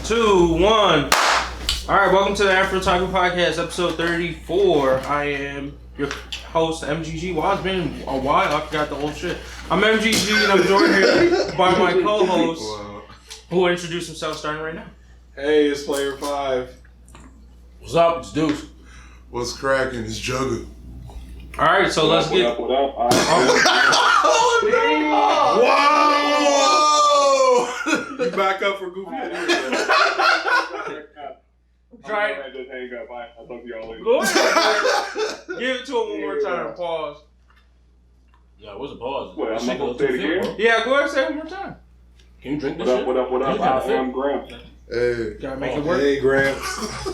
2, 1. All right, welcome to the AfrOtaku podcast, episode 34. I am your host, MGG. Wow, it's been a while. I forgot the old shit. I'm MGG, and I'm joined here by my co-host, who will introduce himself starting right now. Hey, it's Player 5. What's up? It's Deuce. What's cracking? It's Jugga. All right, so let's get. What up? Whoa! You back up for Goofy anyway. Try it. Just hang up. I'll talk to y'all later. Go ahead. Give it to him one more time. Pause. Yeah, what's a pause? What, I'm not gonna say it again? Yeah, go ahead and say it one more time. Can you drink this What shit? up? What up? I am Gramps. Hey. Gotta make it work. Hey, Gramps. All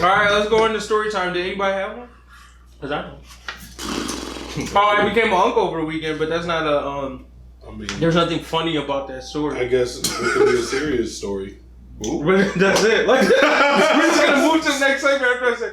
right, let's go into story time. Did anybody have one? Cause I don't. Oh, I became an uncle over the weekend, but that's not a I mean, there's nothing funny about that story. I guess it could be a serious story. But that's it. Like, we're just gonna move to the next segment after I say.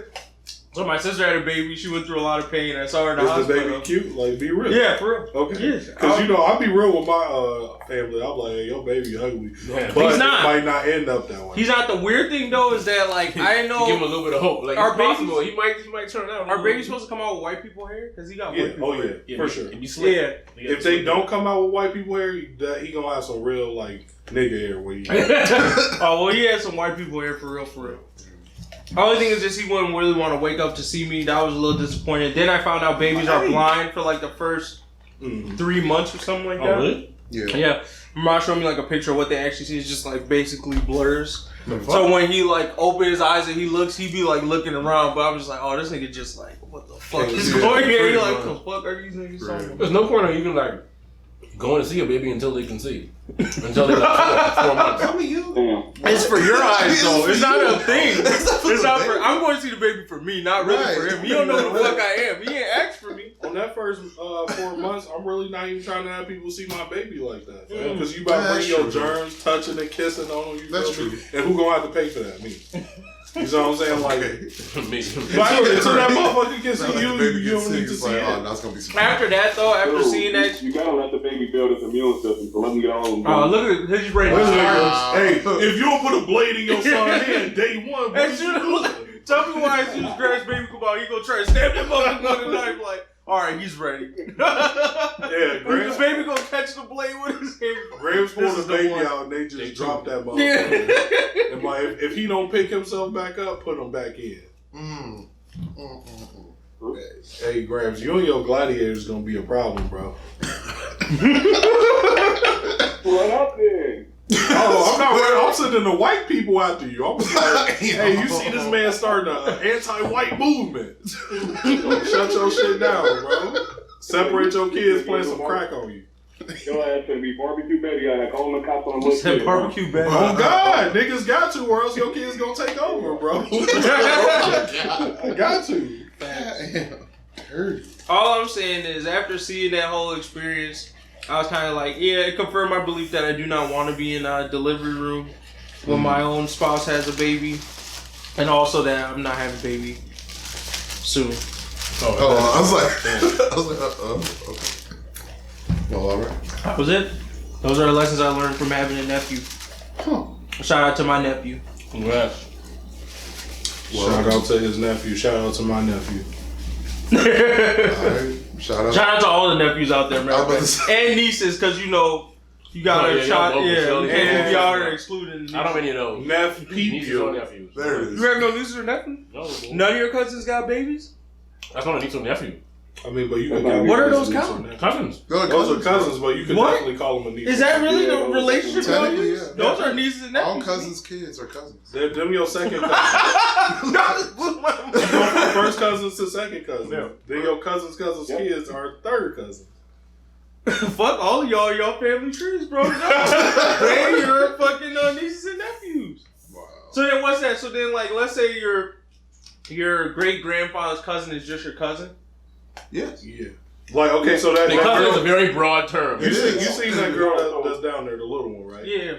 So my sister had a baby. She went through a lot of pain. I saw her in the Is the hospital. baby cute? Like, be real. Yeah, for real. Okay. Yes. Because, you know, I'll be real with my family. I'm like, hey, your baby ugly. Yeah. But He's not. it might not end up that way. He's not. The weird thing though is that like I didn't know Give him a little bit of hope. Like, Our it's possible. He might turn out. our baby's supposed to come out with white people hair because he got Yeah. white people Oh, hair. yeah. For sure. It'd be slick. Yeah. If they don't come out with white people hair, he gonna have some real, like, nigga hair where he... Oh well, he had some white people hair for real, for real. The only thing is just he wouldn't really want to wake up to see me. That was a little disappointed. Then I found out babies are blind for like the first 3 months or something like that. Oh, really? Yeah. Yeah. Mom showed me like a picture of what they actually see. It's just like basically blurs. So when he like open his eyes and he looks, he be like looking around. But I'm just like, oh, this nigga just like, what the fuck is Yeah, going here? He pretty like, much. the fuck are these niggas talking There's about? no point in even like going to see a baby until they can see. Until they're like 4 months. How many you? It's for your eyes though. It's not a thing. It's not for. I'm going to see the baby for me, not really for him. He don't know who the fuck I am. He ain't asked for me. On that first 4 months, I'm really not even trying to have people see my baby like that. Because you about to bring your germs, touching and kissing on them. You That's feel me? true. And who gonna have to pay for that? Me. You know what I'm saying? Like, Me. until that motherfucker can see Like you, the baby you gets don't need sick, to it's see like, it. oh, that's gonna be some. After that though, after seeing that, You gotta let the baby build its immune system, so let him get all of them. look at he's ready to Listen, start. hey, if you don't put a blade in your son's hand day one, what Hey, you doing? tell me why as soon as Grass baby come out, he gonna try to stab that motherfucker with a knife. Like, all right, he's ready. Yeah, When this baby gonna catch the blade with his hand. Grams pulled This the is the baby one. out and they just dropped that motherfucker. Yeah. And like, if he don't pick himself back up, put him back in. Hey, Grams, you and your gladiators gonna be a problem, bro. What up then? Oh, I'm not ready. I'm sending the white people after you. I'm like, hey, you see this man starting an anti-white movement. Shut your shit down, bro. Separate your kids, playing some crack on you. Your ass gonna be barbecue baby out here calling the cops on the little Said kid. barbecue baby. Oh, God. Niggas got to, or else your kids gonna take over, bro. I got to. All I'm saying is, after seeing that whole experience, I was kind of like, yeah, it confirmed my belief that I do not want to be in a delivery room when my own spouse has a baby, and also that I'm not having a baby soon. Oh, I was like, okay. Well, all right. That was it. Those are the lessons I learned from having a nephew. Shout out to my nephew. Congrats. Shout out to his nephew. Shout out to my nephew. All right. Shout out. Shout out to all the nephews out there, I was about man. to say- And nieces, because you know, you got Oh, a yeah, shot. y'all both Yeah, Shirley. and Yeah. y'all are excluding. I don't really know. Nephew. Nieces or nephews. There it is. You have no nieces or nothing? No. None of your cousins got babies? That's not a niece or nephew. I mean, but you What can. are those counts? Cousins. Those are cousins, but you can What? definitely call them a niece. Is that really the Yeah, relationship? technically, y'all use? yeah. Those are nieces and nephews. All cousins' kids are cousins. Them your second cousins. Fuck From first cousins to second cousins. Yeah. Then your cousin's kids are third cousins. all of y'all family trees, bro. Then you're fucking nieces and nephews. Wow. So then what's that? So then, like, let's say your great grandfather's cousin is just your cousin. Yes. Yeah. Like, okay, so that Cousin is a girl, very broad term. you seen that girl that's down there, the little one, right? Yeah.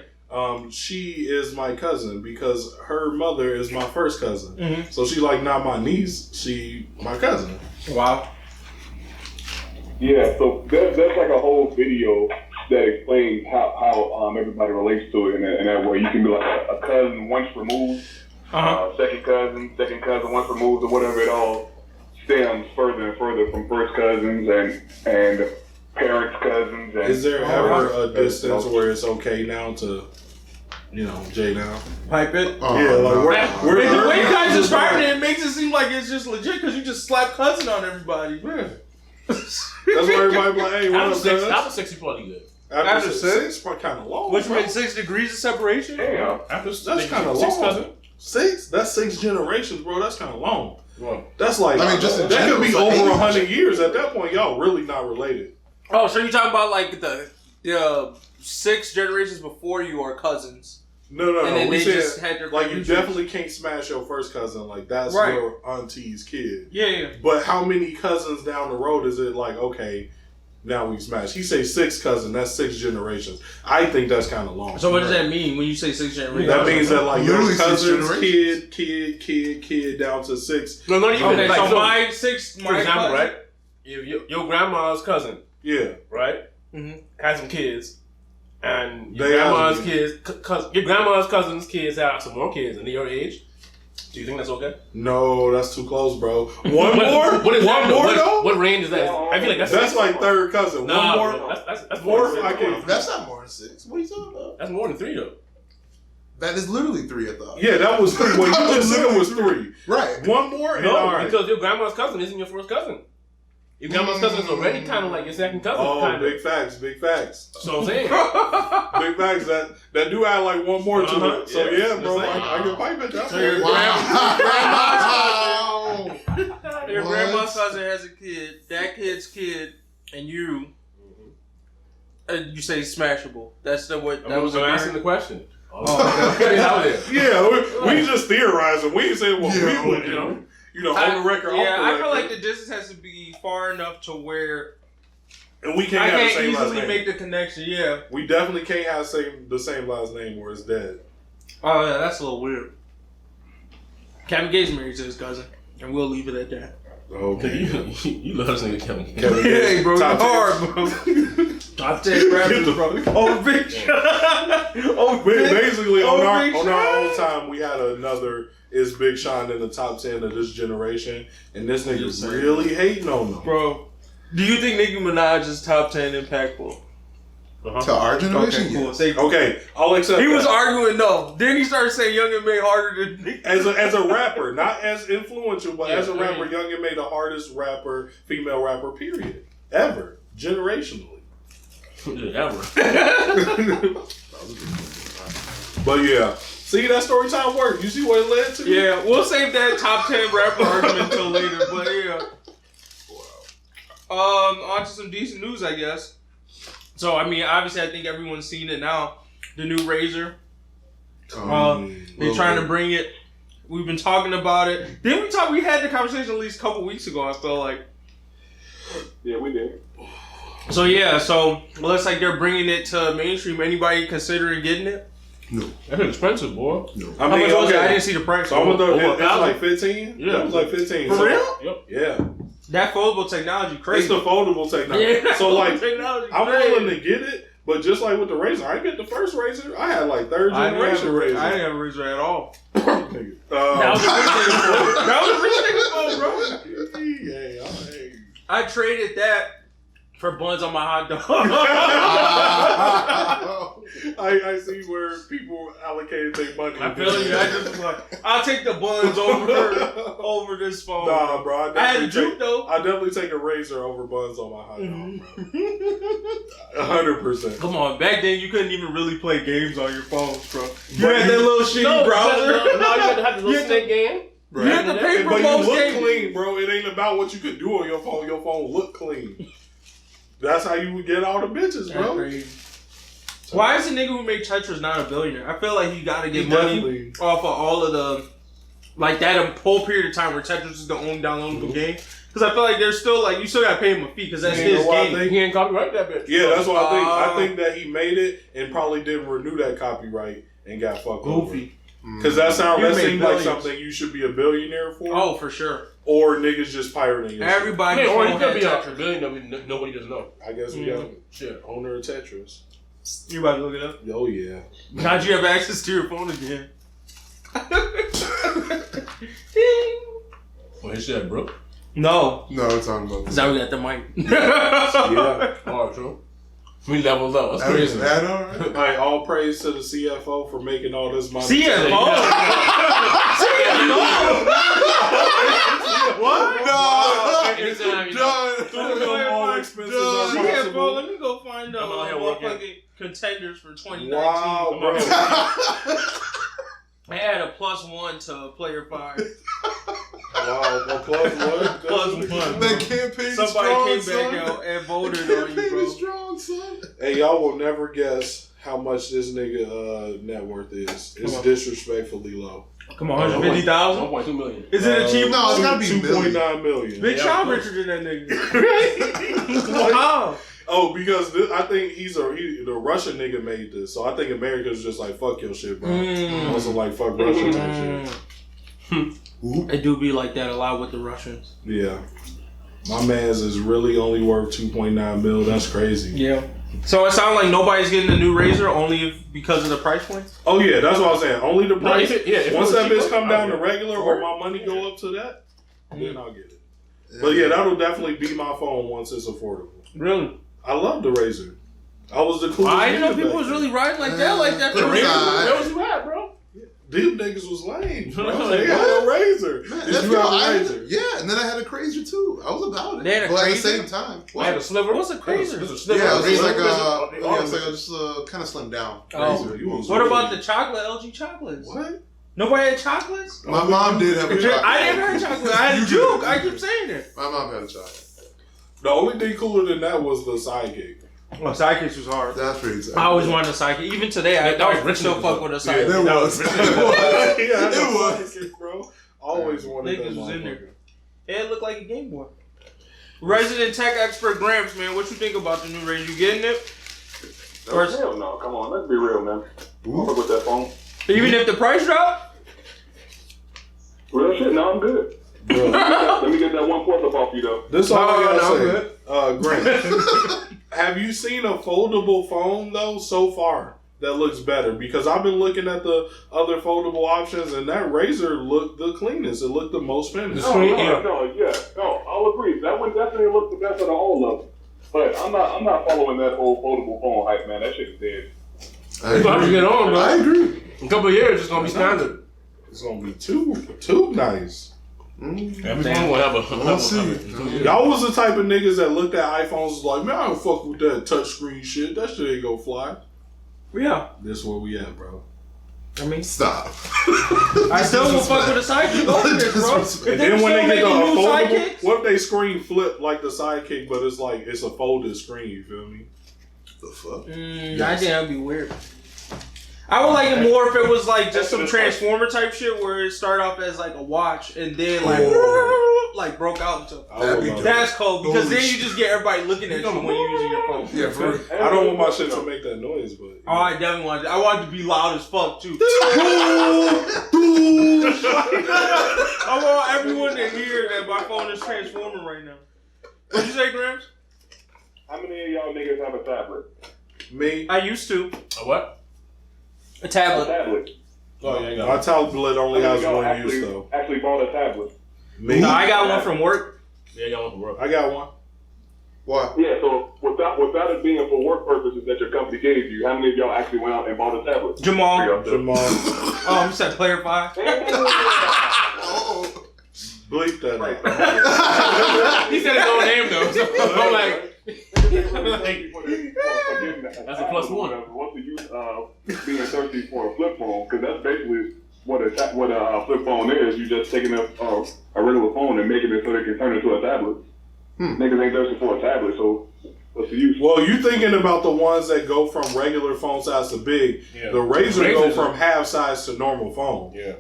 She is my cousin because her mother is my first cousin. Mm-hmm. So she like not my niece, she my cousin. Wow. Yeah, so there's like a whole video that explains how everybody relates to it in that way. You can be like a cousin once removed, second cousin once removed, or whatever. It all stems further and further from first cousins and parents' cousins. And, is there ever a distance where it's okay now to, J now? Pipe it? Yeah, like we're the way you guys describing it makes it seem like it's just legit because you just slap cousin on everybody. Yeah. That's why everybody be like, hey, what up, cuz? After 6, you probably good. After 6, probably kind of long. Which made 6 degrees of separation? Yeah. That's kind of long. 6 cousins? 6? That's 6 generations, bro. That's kind of long. Well, that's like, I mean, just that could be over 100 years. At that point, y'all really not related. Oh, so you're talking about like the 6 generations before you are cousins? No. And then We they said, just had their like, you definitely can't smash your first cousin. Like, that's your auntie's kid. Yeah. But how many cousins down the road is it like, okay, now we smash? He say 6 cousins. That's 6 generations. I think that's kind of long. So what does that mean when you say 6 generations? That means that like your Literally 6 cousin's kid down to 6. no, not even. Okay, like, so my 6, for example, right? Your grandma's cousin, Yeah. right? Mm-hmm. Has some kids, and your They grandma's have- kids, your grandma's cousin's kids have some more kids, and they're your age. Do you think that's okay? No, that's too close, bro. One more? What is One that? more though? What range is that? I feel like That's like third cousin. nah, One more? bro, that's Fourth? more. I can't. That's not more than 6. What are you talking about? That's more than 3 though. That is literally 3, I thought. Yeah, that was 3. What you just said was 3. Right. One more? And No, all right. because your grandma's cousin isn't your first cousin. Your grandma's cousin is already kind of like your second cousin. Oh, kind big facts, big facts. So I'm saying. Big facts. That do add like one more to it. So yeah, bro, I can pipe it. That's So your Wow. Your What? grandma's cousin has a kid, that kid's kid, and you say smashable. That's the what that was asking the question. Oh, Get it out there. Yeah, we just theorizing. We ain't saying what Yeah, we would do. On the record. Yeah, off the I feel record. like the distance has to be far enough to where And we can't I have the can't same last easily name. make the connection. Yeah. We definitely can't have the same last name where it's dead. Oh yeah, that's a little weird. Kevin Gates married to his cousin, and we'll leave it at that. Okay. You love this nigga Kevin. Kevin Gates, Hey, bro, top hard, bro. Top 10 rappers, bro. Oh, big Basically, Oh, on Big our own time, we had another Is Big Sean in the top 10 of this generation, and this nigga's really hating on them. Bro, do you think Nicki Minaj is top 10 impactful? To our generation, Okay, cool. yes. Thank you. Okay, I'll accept He that. was arguing no. Then he started saying Young and May harder than Nicki. As a rapper, not as influential, but as a rapper, Young and made the hardest rapper, female rapper, period. Ever. Generationally. Ever. But yeah. See, that story time worked. You see what it led to? Yeah, we'll save that top 10 rapper argument until later, but yeah. On to some decent news, I guess. So, I mean, obviously, I think everyone's seen it now. The new Razor. They're trying to bring it. We've been talking about it. Didn't we talk? We had the conversation at least a couple weeks ago, I felt like. Yeah, we did. So, yeah. So, it looks like they're bringing it to mainstream. Anybody considering getting it? No. That's expensive, boy. No. I How mean, much was it? I okay. didn't see the price. So I'm gonna throw Over it's like 15? Yeah. It was like 15. For So- real? Yep. Yeah. That foldable technology, It's crazy. the foldable technology. Yeah, So like, technology, I'm crazy. willing to get it, but just like with the Razor, I didn't get the first Razor. I had like third I didn't generation Razor. have a Razor at all. That That was a rich nigga phone. That was a rich nigga phone, bro. Yeah, I traded that for buns on my hot dog. I see where people allocated their money. I feel you. I just was like, I'll take the buns over this phone. Nah, bro. I had a juke though. I definitely take a Razor over buns on my hot dog. 100%. Come on, back then you couldn't even really play games on your phones, bro. You had that little shitty browser. No, you had to have the little snake game. You had the paper But you most look games. clean, bro. It ain't about what you could do on your phone. Your phone look clean. That's how you would get all the bitches, bro. Why is the nigga who made Tetris not a billionaire? I feel like he gotta get He money definitely- off of all of the, like that whole period of time where Tetris is the only downloadable game. Because I feel like there's still like you still gotta pay him a fee because that's You his know what I game. think? He ain't copyright that bitch. Yeah, that's what I think. I think that he made it and probably didn't renew that copyright and got fucked over. Goofy. Because that You made seemed like billions. something you should be a billionaire for. Oh, for sure. or niggas just pirating. Everybody. Or he phone could had be a Tetris. billionaire. Nobody doesn't know. I guess we got shit owner of Tetris. You about to look it up? Oh yeah. How'd you have access to your phone again? Well, his shit broke. No. No, we're talking about Cause I was at the mic. Yeah. Oh, true. We leveled up. That's That is crazy. that all right? Like all praise to the CFO for making all this money. CFO. What? No. Anytime you know. Done. All expenses are CFO. possible. Let me go find the I'm out here working. motherfucking contenders for 2019. Wow, bro. I had a +1 to player 5. Wow, well, plus one. +1. That campaign Somebody strong, came son. back out and voted on you, Campaign bro. is strong, son. Hey, y'all will never guess how much this nigga net worth is. It's Come on. disrespectfully low. Come on, 150,000. 1.2 million. Is it achievable? No, it's gotta be 2.9 million. Big Yeah, Sean of course. richer than that nigga. Wow. Oh, because I think the Russian nigga made this, so I think America's just like fuck your shit, bro. Also like fuck Russia type shit. It do be like that a lot with the Russians. Yeah, my man's is really only worth 2.9 mil. That's crazy. Yeah. So it sounds like nobody's getting the new Razor only because of the price point. Oh yeah, that's what I was saying. Only the price. if Once it that was bitch come down to cheaper, regular, or my money go up to that, then I'll get it. But yeah, that'll definitely be my phone once it's affordable. Really? I love the Razor. I was the coolest. I didn't know nigga people back was then. really riding like that. It For was real. alright. Where was you at, bro? These niggas was lame, bro. Like, They had a Razor. Man, Did that's you have what a I- Razor? Yeah, and then I had a Crazer too. I was about it. They had a but at the Crazer? same time. I had a sliver. What's a Crazer? It was a sliver. Yeah, it was just like Razor. it's like just kind of slim down. Oh. Razor. You was- What about the chocolate LG chocolates? What? Nobody had chocolates? My mom did have a chocolate. I never had chocolate. I had a juke. I keep saying it. My mom had a chocolate. The only thing cooler than that was the sidekick. Well, sidekicks was hard. That's pretty exciting. I always wanted a sidekick. Even today, I That was would still rich fuck niggas, with a Yeah, sidekick. There That was. was- Yeah, It was. sidekick, bro. Always wanted that Niggas was in there. motherfucker. It looked like a Game Boy. Resident tech expert Gramps, man, what you think about the new Razor? You getting it? Or is- Hell no, come on, let's be real, man. I'll fuck with that phone. even if the price drop? Real shit, no, I'm good. Bro, Let me get that 1/4 up off you though. this all I No, gotta I'm say. Grant, have you seen a foldable phone though so far that looks better? Because I've been looking at the other foldable options, and that Razor looked the cleanest. It looked the most finished. The screen, No, I'll agree. That one definitely looks the best of the all of them. But I'm not following that whole foldable phone hype, man. That shit is dead. I You gonna have to agree. get on, bro. I agree. In a couple of years, it's gonna be standard. It's gonna be too nice. Every phone will have a. We'll see. Y'all was the type of niggas that looked at iPhones was like, man, I don't fuck with that touchscreen shit. That shit ain't gonna fly. Yeah. This where we at, bro. I mean, Stop. I still will fuck with a sidekick over this, bro. If And they then when they still get the making new foldable, sidekicks, what if they screen flip like the sidekick, but it's like it's a folded screen? You feel me? The fuck? I think that'd be weird. I would like it more if it was like just some Transformer type shit where it started off as like a watch and then like broke out into. That'd be dope. That's cool because Holy then you just get everybody looking at you when you're using your phone. Yeah, for real. I don't want my shit to make that noise, but Oh, I definitely want it. I want it to be loud as fuck too. I want everyone to hear that my phone is transforming right now. What'd you say, Grams? How many of y'all niggas have a tablet? me, I used to. A what? A A tablet. tablet. Oh, yeah, my tablet only has Y'all one use though. actually bought a tablet. Me, No, I got one from work. Yeah, y'all want to work. I got one. Why? Yeah, so without it being for work purposes that your company gave you, how many of y'all actually went out and bought a tablet? Jamal. Jamal, Oh, you said player 5? Oh. bleep that out. He said his own name though. So I'm like, That's a plus one. What's the use of being thirsty for a flip phone? Because that's basically what a flip phone is. You just taking a regular phone and making it so they can turn it into a tablet. Niggas ain't thirsty for a tablet, so what's the use? Well, you thinking about the ones that go from regular phone size to big. Yeah. The Razor go Razors from are- half size to normal phone. yeah.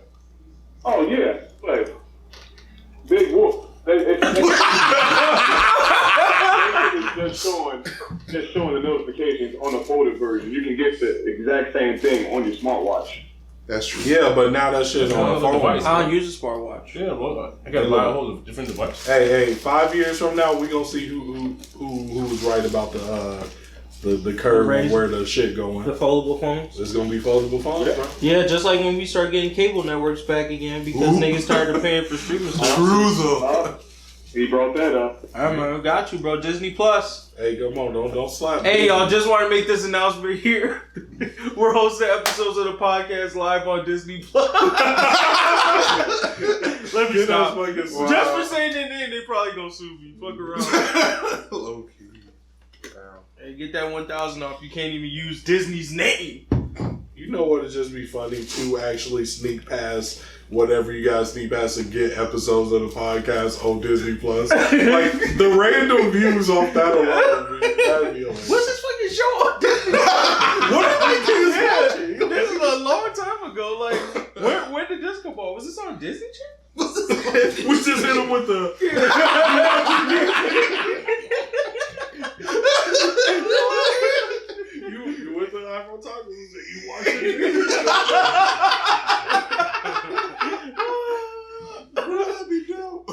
Oh yeah, but big whoop. It's just showing the notifications on the folded version. You can get the exact same thing on your smartwatch. That's true. Yeah, but now that shit's on the phone. Device. I don't use a smartwatch. Yeah, well, I gotta buy a whole different device. Hey, 5 years from now, we gonna see who was right about the curve and where the shit going. The foldable phones. It's gonna be foldable phones, bro. Yeah, just like when we start getting cable networks back again because niggas started paying for streaming stuff. Cruiser. He brought that up. Alright, man, got you, bro. Disney Plus. Hey, come on, don't slap me. Hey, y'all, just want to make this announcement here. We're hosting episodes of the podcast live on Disney Plus. Let me stop. Wow. Just for saying their name, they probably gonna sue me. Fuck around. Low key. Hey, get that 1,000 off. You can't even use Disney's name. You know what? It'd just be funny to actually sneak past whatever you guys sneak past and get episodes of the podcast on Disney Plus. Like the random views off that alone. That'd be hilarious. What's this fucking show on Disney? What are you kids watching? This is a long time ago. Like, when did this come on? Was this on Disney Channel? We just hit him with the. You went to AfrOtaku and you watching it. Bro, that'd be dope.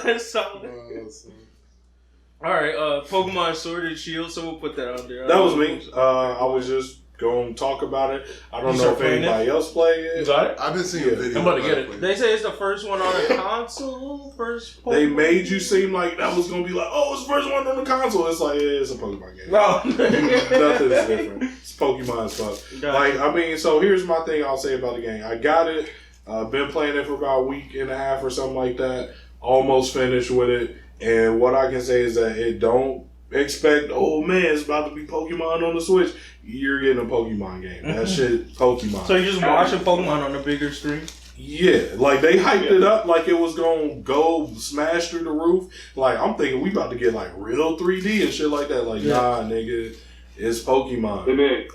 That's solid. Alright, Pokemon Sword and Shield, someone put that on there. That was me. I was just going to talk about it. I don't You know start if anybody else played it. Is that it? I've been seeing videos. I'm about to get it. They say it's the first one on a console. First Pokemon. They made you seem like that was going to be like, oh, it's the first one on the console. It's like, yeah, it's a Pokemon game. No. Nothing's different. It's Pokemon as fuck. Got it. I mean, so here's my thing I'll say about the game. I got it. Been playing it for about a week and a half or something like that. Almost finished with it. And what I can say is that it don't expect, oh man, it's about to be Pokemon on the Switch. You're getting a Pokemon game. That shit, Pokemon. So you're just watching Pokemon on a bigger screen? Yeah, like they hyped it up like it was gonna go smash through the roof. Like I'm thinking we about to get like real 3D and shit like that. Like nah, nigga, it's Pokemon.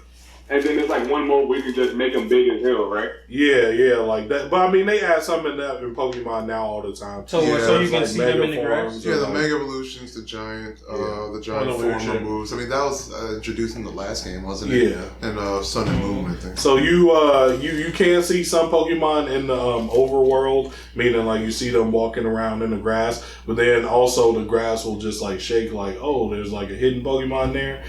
And then there's like one more we can just make them big as hell, right? Yeah, like that. But I mean, they add something in that in Pokemon now all the time. So, Yeah, so you it's can like see them in the Mega grass? forms Yeah, or the like- Mega Evolutions, the giant former moves. I mean, that was introduced in the last game, wasn't it? Yeah. And Sun and Moon, I think. So you can see some Pokemon in the overworld, meaning like you see them walking around in the grass, but then also the grass will just like shake, like oh, there's like a hidden Pokemon there.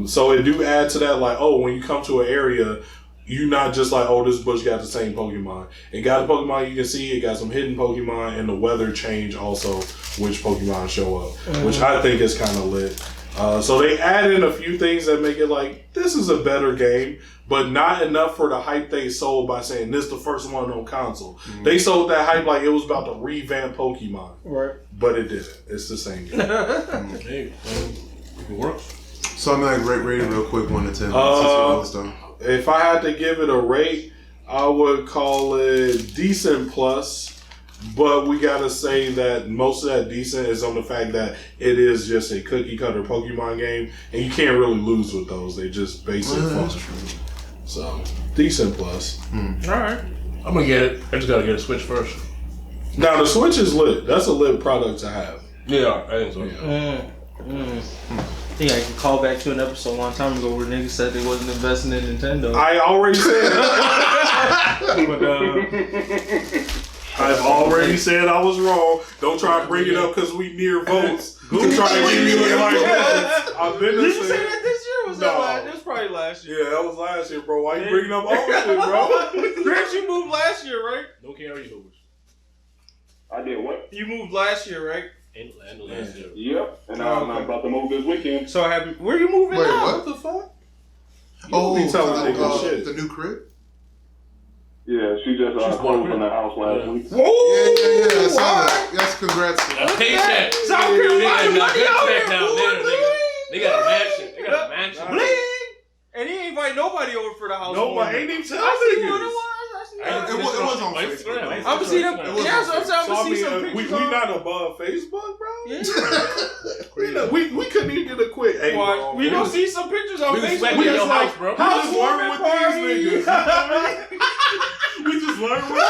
So it do add to that, like oh, when you come to an area, you not just like oh, this bush got the same Pokemon. It got a Pokemon you can see. It got some hidden Pokemon, and the weather change also which Pokemon show up, which I think is kind of lit. So they add in a few things that make it like this is a better game, but not enough for the hype they sold by saying this is the first one on console. They sold that hype like it was about to revamp Pokemon, Right. but it didn't. It's the same game. Hey, it works. So I'm like rating real quick 1 to 10. Since we're almost done. If I had to give it a rate, I would call it decent plus. But we gotta say that most of that decent is on the fact that it is just a cookie cutter Pokemon game, and you can't really lose with those. They just basic fun. That's true. So decent plus. Alright. I'm gonna get it. I just gotta get a Switch first. Now the Switch is lit. That's a lit product to have. Yeah, I think so. I think I can call back to an episode a long time ago where niggas said they wasn't investing in Nintendo. I already said but I've already said I was wrong. Don't try to bring it up because we near votes. To try to give you like I've been Did you say that this year? Or was that No. last? It was probably last year. Yeah, that was last year, bro. Why you bringing up all shit, bro? Chris, you moved last year, right? No carry overs. I did what? You moved last year, right? And the last year. Yep. And I'm about to move this weekend. So happy. Where you moving Wait, now? what? the fuck? Oh, be telling for niggas shit. the new crib? Yeah, she just closed on the house last week. Whoa! Yeah. That's solid. Yes, congrats. Paycheck. South Carolina money out here. They got a mansion. They got a mansion. Bling! And he ain't invite nobody over for the house. Nobody ain't even tell I see niggas. what it was. It was on Facebook. I'm gonna see them. Yeah, so I'm saying I'm gonna see some we pictures. not above Facebook, bro. Yeah. We couldn't even get a quick. Hey, bro, We gonna see some pictures on We was Facebook. sweating your house, bro. We just learn with these niggas. We just learn with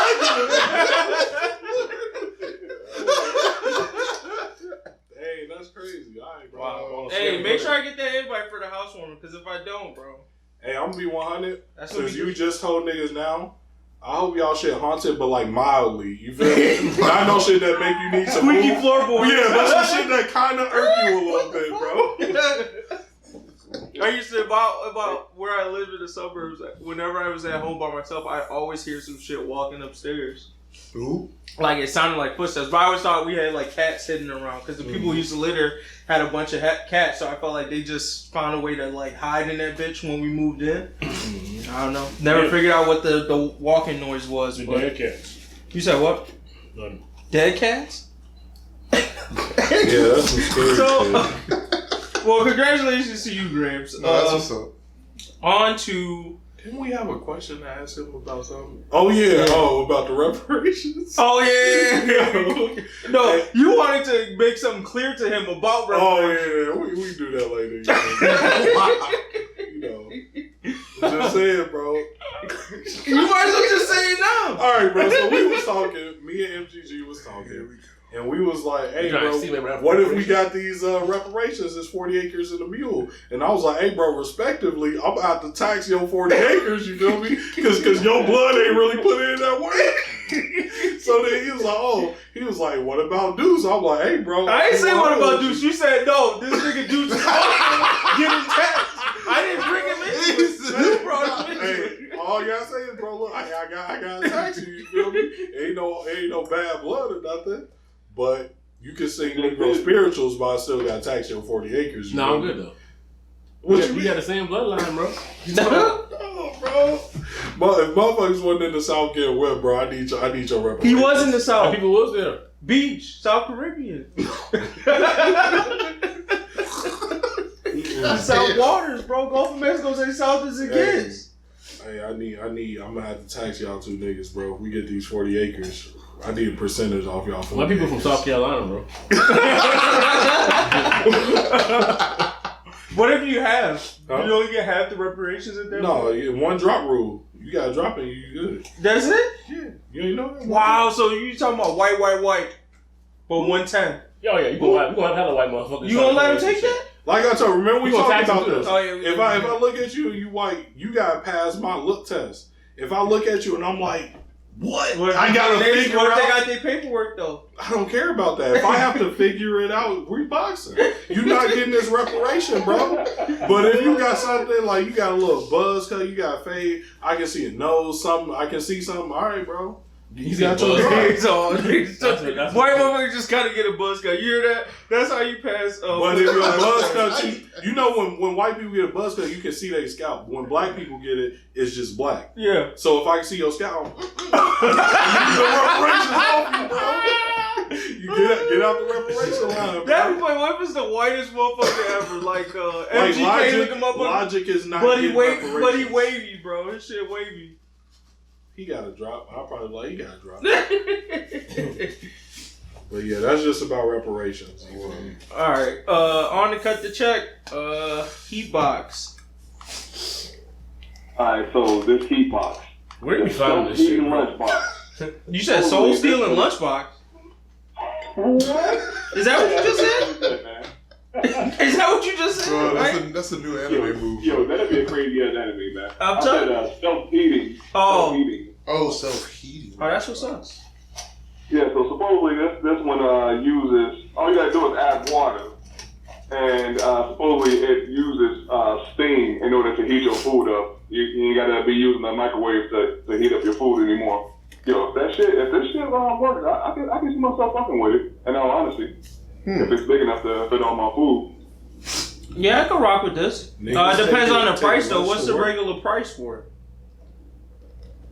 Hey, that's crazy. All right, bro. Wow. Hey, make sure I get that invite for the housewarming, because if I don't, bro. Hey, I'm gonna be 100. That's what Since we you do. just told niggas now, I hope y'all shit haunted, but like mildly. You feel me? Not no shit that make you need to Squeaky move. floorboard. Yeah, but some shit that kind of irk you a little bit, bro. I used to about where I lived in the suburbs. Whenever I was at home by myself, I always hear some shit walking upstairs. Ooh. Like it sounded like footsteps, but I always thought we had like cats sitting around because the people who used to litter had a bunch of cats. So I felt like they just found a way to like hide in that bitch when we moved in. I don't know. Never figured out what the walking noise was. The But dead cats. you said what? None. Dead cats? Yeah, that's some scary So, shit. well, congratulations to you, Gramps. No, that's what's up. On to. Didn't we have a question to ask him about something? Oh yeah, about the reparations. Oh yeah. No, you wanted to make something clear to him about reparations. Oh yeah, we do that later. You know, I'm just saying, bro. You might as well just say it now. All right, bro. So we was talking. Me and MGG was talking, and we was like, "Hey, bro, what if we got these reparations? It's 40 acres and a mule." And I was like, "Hey, bro, respectively, I'm about to tax your 40 acres. You feel me? Because your blood ain't really put in that work." So then he was like, "What about Deuce?" I'm like, "Hey, bro, I ain't say what about Deuce. You said no. This nigga Deuce is also getting taxed. I didn't bring him in. You brought him in. Hey, all you gotta say is, bro, look, I got tax you. You feel me? Ain't no bad blood or nothing." But you can sing Negro spirituals, but I still got to tax your 40 acres. No, I'm good though. What you We got the same bloodline, bro. No, bro. But if motherfuckers wasn't in the South getting whipped, bro, I need your reparations. He was in the South. People was there. Beach, South Caribbean. South waters, bro. Gulf of Mexico's as south as it gets. Hey, I'm gonna have to tax y'all two niggas, bro. If we get these 40 acres, I need a percentage off y'all. My people from South Carolina, bro. What if you have? Huh? You only get half the reparations in there? No, one drop rule. You gotta drop it, you good. That's it? Yeah. You ain't know that? Wow, so you talking about white, but 110. Yo, yeah, you gonna have a white motherfucker. You gonna let him take that? Like I told, remember we You gonna talked tax him about too? this. Oh, yeah, If I look at you and you white, you gotta pass my look test. If I look at you and I'm like, what? I gotta figure What if they out. got their paperwork though? I don't care about that. If I have to figure it out, we boxing. You're not getting this reparation, bro. But if you got something like you got a little buzz cut, you got fade, I can see a nose, something. I can see something. All right, bro. You got your buzz drug. That's White motherfuckers just gotta get a buzz cut. You hear that? That's how you pass. But if your buzz cut, you know when white people get a buzz cut, you can see their scalp. When black people get it, it's just black. Yeah. So if I can see your scalp, the reparations off you, bro. You get out the reparation line, bro. That boy, what is the whitest motherfucker ever? Like MGK look him up on. Logic is not. But he reparations. wavy, bro. His shit wavy. He got to drop. I'll probably be like, he got to drop. But yeah, that's just about reparations. All right, on to cut the check. Heat box. Alright, so this heat box. Where did we find this shit, bro? Lunchbox. You said soul stealing lunchbox. What? Is that what you just said? Man. Is that what you just said? Bro, Right? that's a new anime move. Yo, that'd be a crazy ass anime, man. I'm telling said self-heating. Oh. Self-heating. Oh, self-heating. Oh, that's what's up. Yeah, so supposedly this one uses, all you gotta do is add water. And supposedly it uses steam in order to heat your food up. You ain't gotta be using a microwave to heat up your food anymore. Yo, if this shit works, I can see myself fucking with it, in all honesty. If it's big enough to fit on my food. Yeah, I can rock with this. Niggas Depends on the take price though. lunch What's to the work. regular price for it?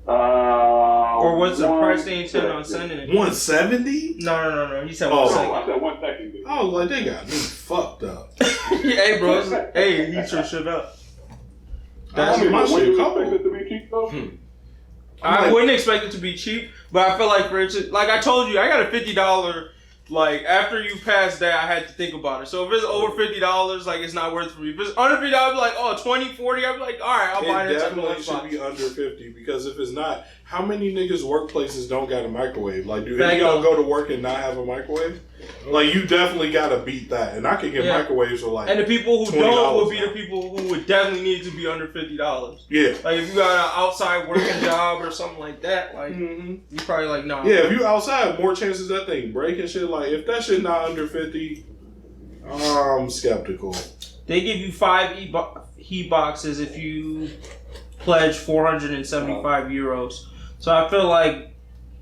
Or what's the price they intend on sending it? 170? No. He said Oh. 1 I second. said 1 second. I was like, they got me fucked up. Hey, bro. Hey, heat your shit up. That's I my would shit you couple. expect it to be cheap though? I wouldn't expect it to be cheap, but I feel like for instance, like I told you, I got a $50. Like after you pass that, I had to think about it. So if it's over $50, like it's not worth it for me. If it's under $50, I'd be like, oh, 20, 40. I'd be like, all right, I'll buy It that type of definitely should lunchbox. be under 50 because if it's not, how many niggas workplaces don't got a microwave? Like, do Back any of y'all up. go to work and not have a microwave? Like, you definitely got to beat that. And I can get microwaves for like And the people who $20 don't would be now. the people who would definitely need to be under $50. Yeah. Like, if you got an outside working job or something like that, like, you probably like, nah. Yeah, if you outside, more chances that thing breaking shit. Like, if that shit not under 50, I'm skeptical. They give you 5 heat boxes if you pledge 475 euros. So I feel like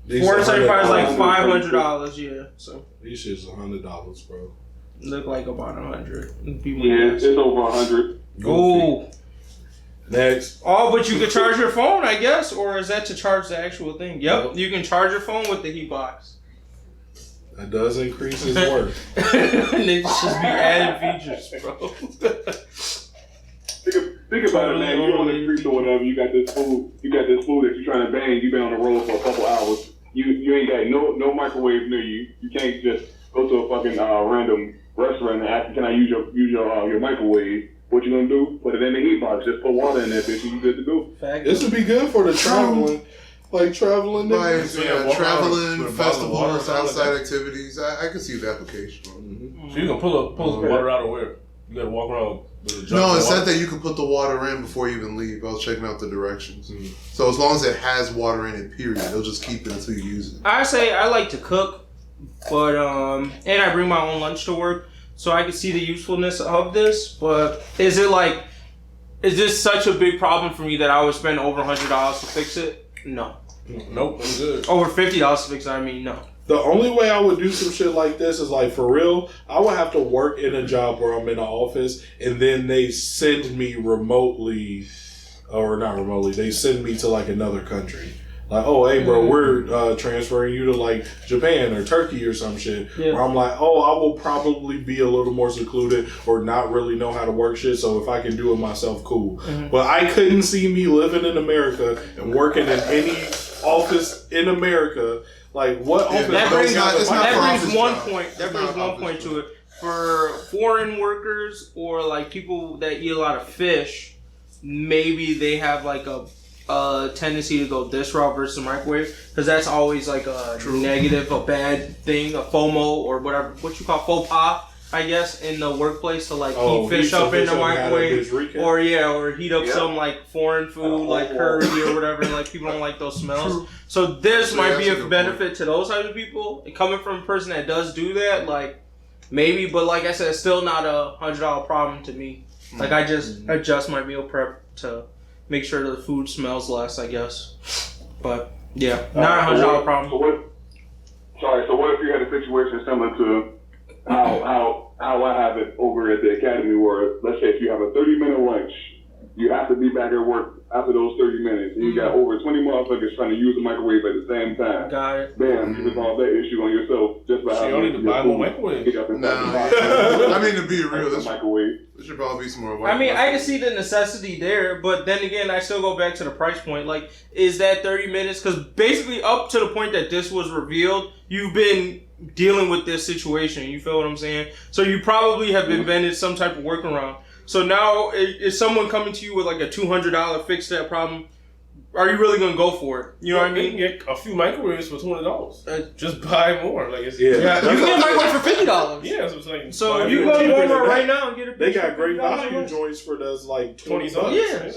475 is like $500, yeah. So these shit's $100, bro. Look like about 100. Yeah, it's over 100. Oh. Next. Oh, but you can charge your phone, I guess, or is that to charge the actual thing? Yep, you can charge your phone with the heat box. That does increase his worth. Niggas just be adding features, bro. Think about it, man. You're on the streets or whatever. You got this food. That you're trying to bang. You've been on the road for a couple hours. You ain't got no microwave near you. You can't just go to a fucking random restaurant and ask, "Can I use your microwave?" What you gonna do? Put it in the heat box. Just put water in there, bitch, and you good to go. This would be good for the traveling. Like traveling, traveling, festivals, outside activities. I could see the application. So you can pull the water out of where? You gotta walk around. No, it said that you could put the water in before you even leave. I was checking out the directions. So as long as it has water in it, period, they'll just keep it until you use it. I say I like to cook, but and I bring my own lunch to work, so I can see the usefulness of this. But is this such a big problem for me that I would spend over $100 to fix it? No. Nope, I'm good. Over $50 to fix it, I mean, no. The only way I would do some shit like this is like, for real, I would have to work in a job where I'm in an office and then they send me remotely, or not remotely, they send me to like another country. Like, oh, hey, bro, we're transferring you to like Japan or Turkey or some shit. Yeah. Where I'm like, oh, I will probably be a little more secluded or not really know how to work shit. So if I can do it myself, cool. But I couldn't see me living in America and working in any office in America. Like, what office? That brings one point to it. For foreign workers or like people that eat a lot of fish, maybe they have like a tendency to go this route versus microwave, because that's always like a negative, a bad thing, a FOMO or whatever, what you call faux pas, I guess, in the workplace, to like heat fish up in the microwave, or heat up some like foreign food like curry or whatever, and like people don't like those smells. So this might be a benefit to those types of people. And coming from a person that does do that, like maybe, but like I said, it's still not a $100 problem to me. Like I just adjust my meal prep to make sure the food smells less, I guess. But yeah, not a $100 problem. So what if you had a situation similar to how I have it over at the academy, where let's say if you have a 30-minute lunch, you have to be back at work after those 30 minutes, and you got over 20 motherfuckers trying to use the microwave at the same time. Got it. Bam, you resolve that issue on yourself just by you don't need to buy more microwave. I mean, to be real, this microwave. There should probably be some more. I mean, I can see the necessity there, but then again, I still go back to the price point. Like, is that 30 minutes? Because basically, up to the point that this was revealed, you've been dealing with this situation. You feel what I'm saying? So you probably have invented some type of workaround. So now, is someone coming to you with like a $200 fix to that problem? Are you really gonna go for it? You know what I mean? You can get a few microwaves for $200. Just buy more. Like it's, you can get a microwave for $50. Yeah, so it's like. So you go to Walmart right now and get a. They got great value joints for those like $20. Yeah.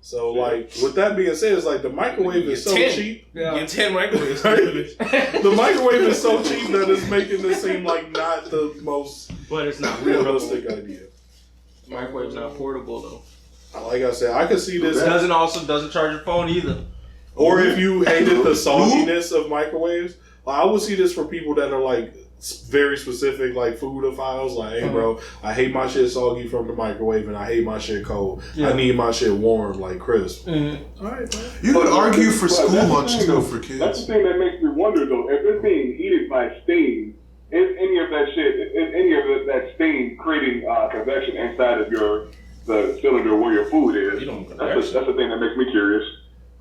So like, with that being said, it's like the microwave is so cheap. Yeah. Get 10 microwaves. The microwave is so cheap that it's making this seem like not the most, but it's not realistic idea. Microwave's not portable though. Like I said, I could see this. It doesn't charge your phone either. Or if you hated the saltiness of microwaves, I would see this for people that are like very specific, like foodophiles. Like, hey, bro, I hate my shit soggy from the microwave, and I hate my shit cold. I need my shit warm, like crisp. All right, man. You could argue for school lunch too for kids. That's the thing that makes me wonder though. If it's being heated by steam, is any of that steam creating convection inside of the cylinder where your food is? That's the thing that makes me curious.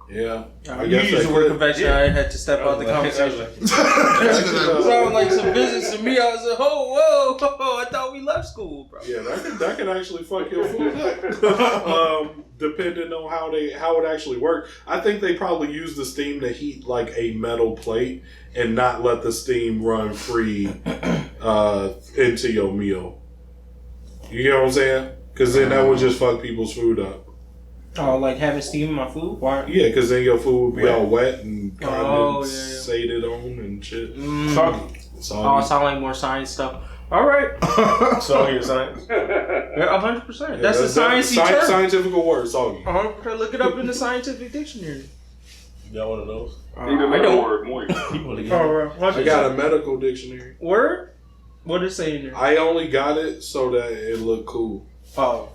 Yeah. You used the word convection. I had to step out the conversation. It sounded like some business to me. I was like, whoa, I thought we left school, bro. Yeah, that can actually fuck your food up. Depending on how it actually works. I think they probably use the steam to heat like a metal plate and not let the steam run free into your meal. You get what I'm saying? Because then that would just fuck people's food up. Oh, like having steam in my food? Why? Yeah, because then your food would be all wet and condensated on and shit. Soggy. Oh, it sounds like more science stuff. All right. Soggy science. Yeah, 100%. That's the sciencey term. Scientific word, soggy. 100%. Look it up in the scientific dictionary. You got one of those? I don't. Word, moist. I got a medical dictionary. Word? What does it say in there? I only got it so that it looked cool. Oh.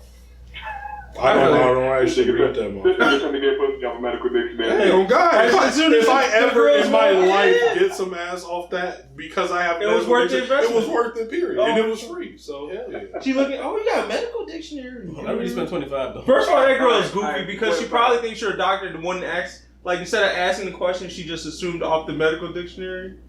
I don't actually read that much. This nigga trying to get pussy off a medical dictionary. Hey, oh God! If I ever in my walk life in. get some ass off that because I have It was worth the investment. It was worth it, period. Oh. And it was free, so hell yeah. She looking, oh, you got a medical dictionary. I already spent $25 though. First of all, that girl is goofy because she probably thinks you're a doctor and wouldn't ask, like instead of asking the question, she just assumed off the medical dictionary.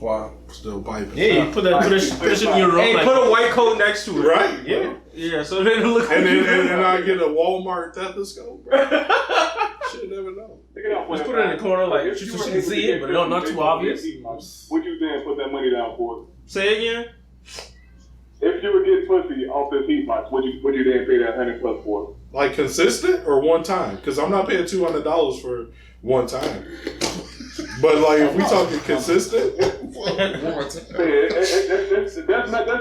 Wow, still piping. Yeah, you put that shit in your room. Hey, like, put a white coat next to it. Right? Yeah. Yeah, so then it look like And then I get a Walmart stethoscope, bro. Shit, never know. Just put it in the corner, like, so she can see it, but not too obvious. Would you then put that money down for it? Say again? If you were getting pussy off this heat box, would you then pay that $100+ for it? Like consistent or one time? Because I'm not paying $200 for one time. But like, if we talking consistent, there's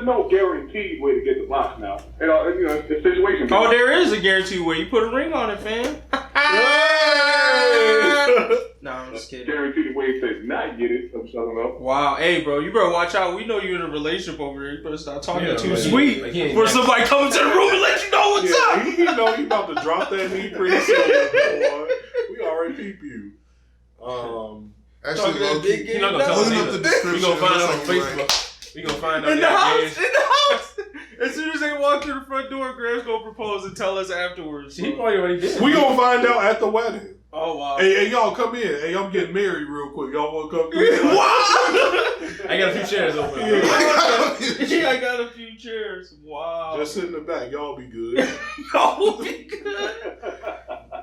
no guaranteed way to get the box now. You know, the situation. Oh, there is a guaranteed way. You put a ring on it, fam. No, I'm just kidding. Guaranteed way to not get it. I'm talking about. Wow, hey, bro, you better watch out. We know you're in a relationship over there. You better stop talking too like, sweet before somebody comes to the room and let you know what's up. He know he about to drop that knee pretty soon, boy. We already peep you. Actually, low key, you're not gonna tell us pulling up the either. description. We gonna find it on that's like- Facebook. We gonna find out In the that house, in the house. As soon as they walk through the front door, Graham's gonna propose and tell us afterwards. He probably already did. We gonna find out at the wedding. Oh wow. Hey, y'all come in. Hey, I'm getting married real quick. Y'all wanna come through? I got a few chairs over there. Yeah, I got a few chairs. Wow. Just sit in the back. Y'all be good. Y'all be good.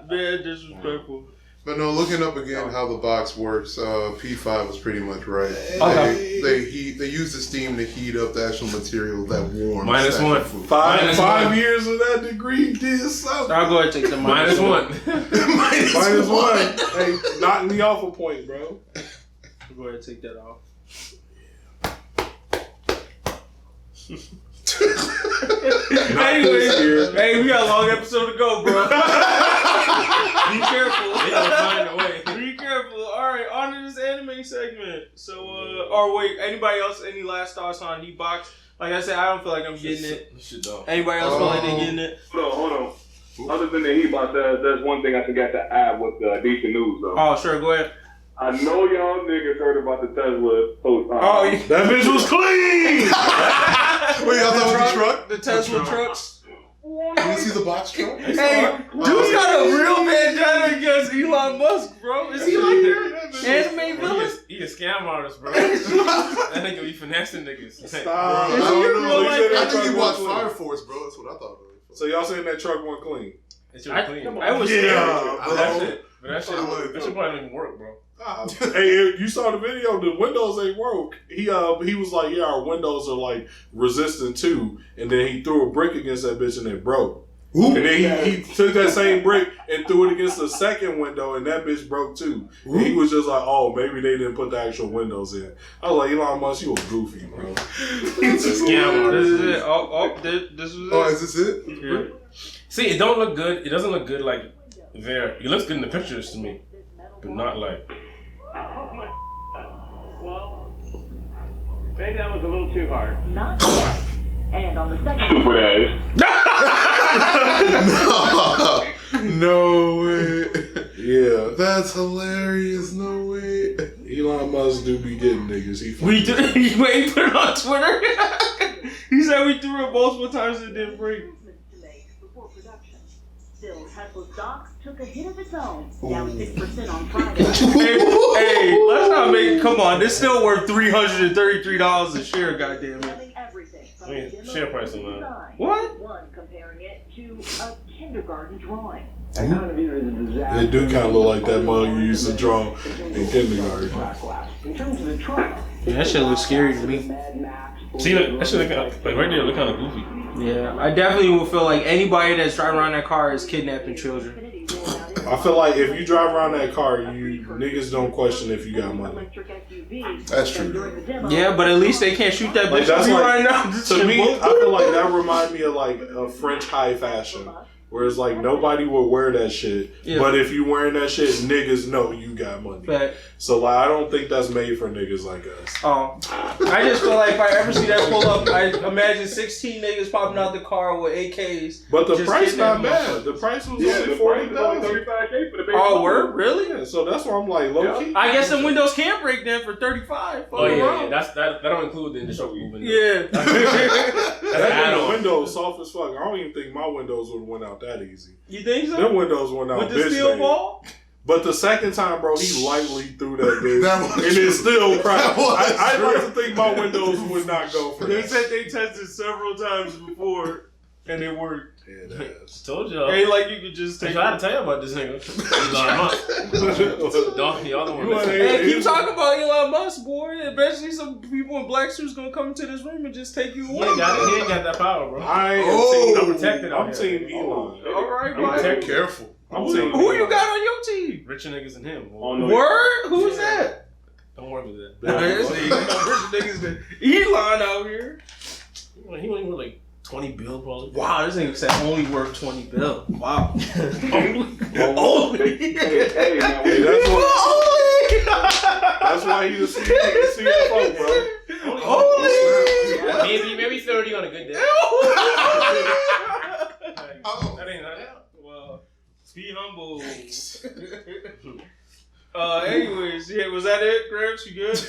Man, disrespectful. But no, looking up again how the box works, P5 was pretty much right. Okay. They use the steam to heat up the actual material that warms. Minus one. Five years of that degree did something. I'll go ahead and take the Minus one. Minus one. Hey, knocking me off a point, bro. I'll go ahead and take that off. Anyways, hey, we got a long episode to go, bro. Be careful. They gonna find a way. Be careful. All right, on to this anime segment. So, or wait, anybody else? Any last thoughts on Heatbox? Like I said, I don't feel like I'm getting it. Anybody else feel like they're getting it? Hold on. Other than the heat box, there's one thing I forgot to add with decent news, though. Oh, sure, go ahead. I know y'all niggas heard about the Tesla post. Oh, yeah. That bitch was clean. Wait, y'all thought it was the truck? The Tesla trucks. Did you see the box truck? Hey, dude's got a real bandana against Elon Musk, bro. Is he like your anime villain? He a scam artist, bro. That nigga be finessing niggas. Stop. I Is he don't your know. real life? I think he watched Fire Force, bro. That's what I thought. So y'all saying that truck went clean? It should be clean. I was Yeah. But that shit probably don't even work, bro. Hey, you saw the video. The windows ain't broke. He was like, yeah, our windows are like resistant too. And then he threw a brick against that bitch and it broke. Ooh. And then he took that same brick and threw it against the second window and that bitch broke too. And he was just like, oh, maybe they didn't put the actual windows in. I was like, Elon Musk, you a goofy, bro. It's a scam This artist. is it. This was it. Oh, is this it? Yeah. See, it don't look good. It doesn't look good like there. It looks good in the pictures to me, but not like. Well, maybe that was a little too hard. Not yet. And on the second Stupid ass. No way. Yeah. That's hilarious. No way. Elon Musk do be getting niggas. He He put it on Twitter. He said we threw it multiple times and it didn't break. before production. Still, Tesla's stocks took a hit of its own, down 6% on Friday. Hey, let's not make. Come on, this still worth $333 a share. Goddamn it. Everything from I mean, the demo share price to on that. design. What? One comparing it to a kindergarten drawing. I kind of view it as a disaster. It do kind of look like that mug you used to draw in kindergarten. In terms of the trial. Yeah, that shit looks scary to me. See, that shit like right there look kind of goofy. Yeah, I definitely will feel like anybody that's driving around that car is kidnapping children. I feel like if you drive around that car, you niggas don't question if you got money. That's true. Yeah, but at least they can't shoot that Like, bitch that's like, right now. to me, I feel like that remind me of like a French high fashion. Where it's like nobody would wear that shit, but if you wearing that shit, niggas know you got money. But, so like, I don't think that's made for niggas like us. I just feel like if I ever see that pull up, I imagine 16 niggas popping out the car with AKs. But the just price not kidnapping bad. The price was Yeah, only the price is only 40,000. $35K for the baby. Oh, word? Really? Yeah, so that's why I'm like low key. I guess the windows can break then for 35. Oh yeah, that don't include the initial movement. Yeah. That add-on. windows soft as fuck. I don't even think my windows would have went out that easy. You think so? Them windows went out With the bitch steel made. ball? But the second time, bro, he lightly threw that bitch. That was and it still cracked. That was I like true. to think my windows would not go for They that. said they tested several times before and it worked. Told y'all. Ain't like you could just I take tried to tell you about this nigga. Elon Musk. Don't y'all don't want to Hey, keep talking about Elon Musk, boy. Eventually some people in black suits gonna come into this room and just take you He away. ain't got that power, bro. I am I'm protected out I'm here. team Elon. Alright, I'm boy. protected. Careful. I'm team Who you Elon. got on your team? Richer niggas than him. Word? Who's that? Don't worry with Nah, this niggas than Elon out here. that. He only worth like 20 bill probably. Wow, this nigga said only worth 20 bill. Wow. Hey, man, Hey, that's why he's a CFO, bro. Maybe 30 on a good day. That ain't that. Well, be humble. Anyways, yeah, was that it, Gramps? You good?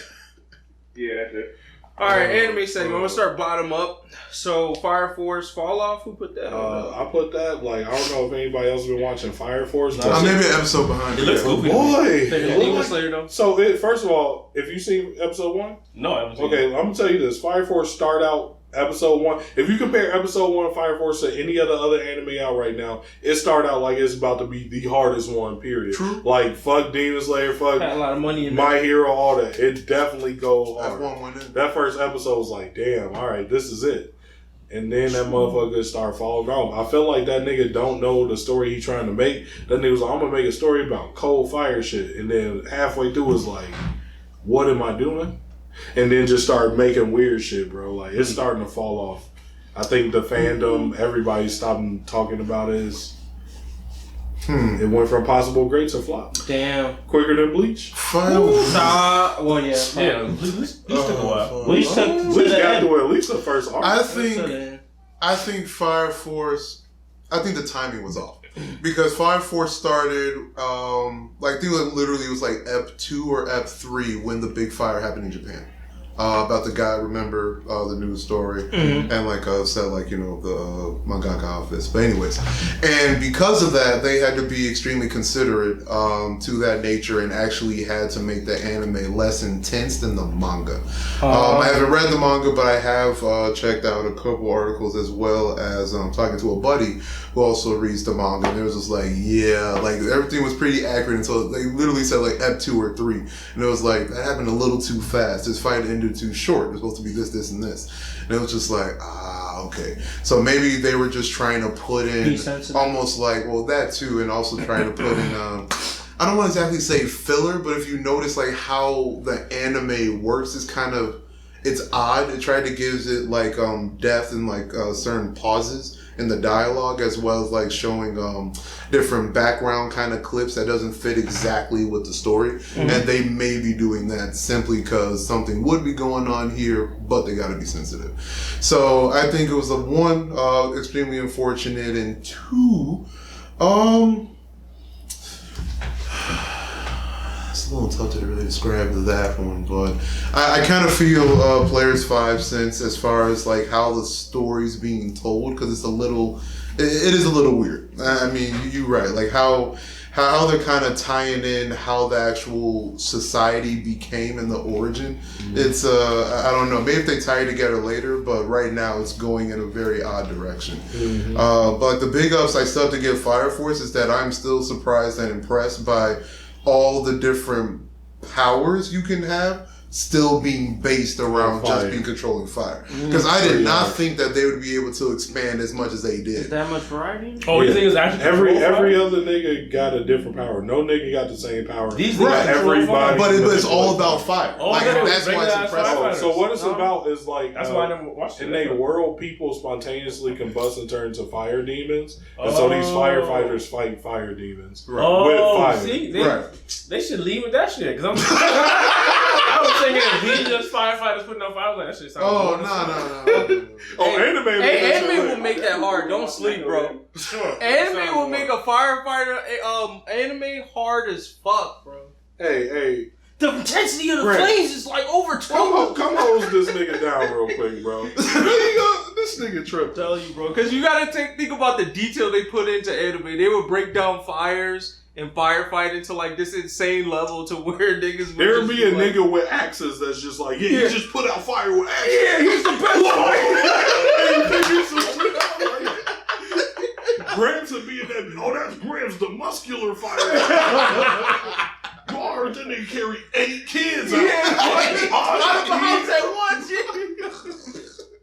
Yeah, that's it. Alright, anime segment. I'm gonna start bottom up. So, Fire Force Fall Off, who put that on? I put that, like, I don't know if anybody else has been watching Fire Force. I'm maybe an episode behind. It looks goofy. Boy! Demon Slayer, though. So, first of all, if you seen episode 1, No, I haven't seen okay, it. I'm gonna tell you this. Fire Force start out episode 1. If you compare episode 1 of Fire Force to any other anime out right now, it started out like it's about to be the hardest one, period. True. Like, fuck Demon Slayer, fuck Had a lot of money in My Hero, all that. It definitely go hard. F1 went in. That first episode was like, damn, alright, this is it. And then that motherfucker start falling off. I feel like that nigga don't know the story he trying to make. That nigga was like, I'm gonna make a story about cold fire shit. And then halfway through was like, what am I doing? And then just start making weird shit, bro. Like, it's starting to fall off. I think the fandom, everybody stopped talking about it. It went from possible great to flop. Damn. Quicker than Bleach. Final. Well, yeah. Yeah, Bleach took a while. Bleach took Bleach got through at least the first arc. I think Fire Force. I think the timing was off because Fire Force started. I think it literally was like Ep 2 or Ep 3 when the big fire happened in Japan. About the guy, remember the news story, and said the mangaka office. But anyways, and because of that, they had to be extremely considerate to that nature and actually had to make the anime less intense than the manga. I haven't read the manga, but I have checked out a couple articles as well as talking to a buddy who also reads the manga, and it was just like, yeah, like everything was pretty accurate until they literally said like Ep 2 or 3, and it was like that happened a little too fast. This fight ended too short. It was supposed to be this, and this. And it was just like, okay. So maybe they were just trying to put in almost like, well, that too, and also trying to put in, I don't want to exactly say filler, but if you notice like how the anime works, it's kind of, it's odd. It tried to gives it like depth and like certain pauses in the dialogue, as well as like showing different background kind of clips that doesn't fit exactly with the story. And they may be doing that simply because something would be going on here, but they got to be sensitive. So I think it was one, extremely unfortunate, and two, it's a little tough to really describe that one, but I kind of feel Players 5 sense as far as like how the story's being told, because it's a little it is a little weird. I mean, you're right. Like how they're kind of tying in how the actual society became in the origin. It's I don't know. Maybe if they tie it together later, but right now it's going in a very odd direction. But the big ups I still have to give Fire Force is that I'm still surprised and impressed by all the different powers you can have still being based around just being controlling fire. Because I did not think that they would be able to expand as much as they did. Is that much variety? Oh, you think it's actually every other nigga got a different power. No nigga got the same power. These right, everybody. But it's all about fire. Like, that's why it's impressive. So what it's about is like that's why I never watched it. In a world, people spontaneously combust and turn into fire demons, and so these firefighters fight fire demons with fire. See, they should leave with that shit. Because I was thinking if just firefighters putting on fire, like that shit sounds no. Anime will make that hard. Don't sleep, bro. Sure. Anime will make a firefighter anime hard as fuck, bro. Hey. The intensity of the flames is like over 12. Come hose this nigga down real quick, bro. This nigga tripped. Tell you, bro, because you gotta think about the detail they put into anime. They would break down fires and firefighting to like this insane level to where niggas would there would be a like, nigga with axes that's just like, he just put out fire with axes. Yeah, he's the best. Grams would be in that. Oh, that's Grams, the muscular fire. Guard, then they carry 8 kids out. Out of the house at once.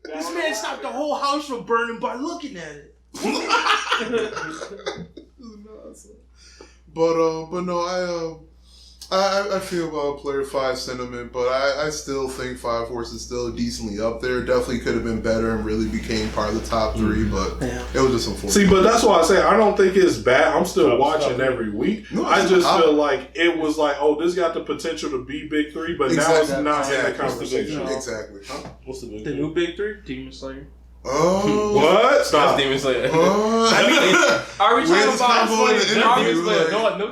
This man stopped the whole house from burning by looking at it. But no, I feel about Player 5 sentiment, but I still think Fire Force is still decently up there. Definitely could have been better and really became part of the top 3, but it was just unfortunate. See, but that's why I say I don't think it's bad. I'm still watching every week. No, I just feel like it was like, oh, this got the potential to be Big 3, but now it's not in the conversation. Exactly. What's the Big 3? The new Big 3? Demon Slayer. Oh. What? Stop. Demon Slayer. Are we talking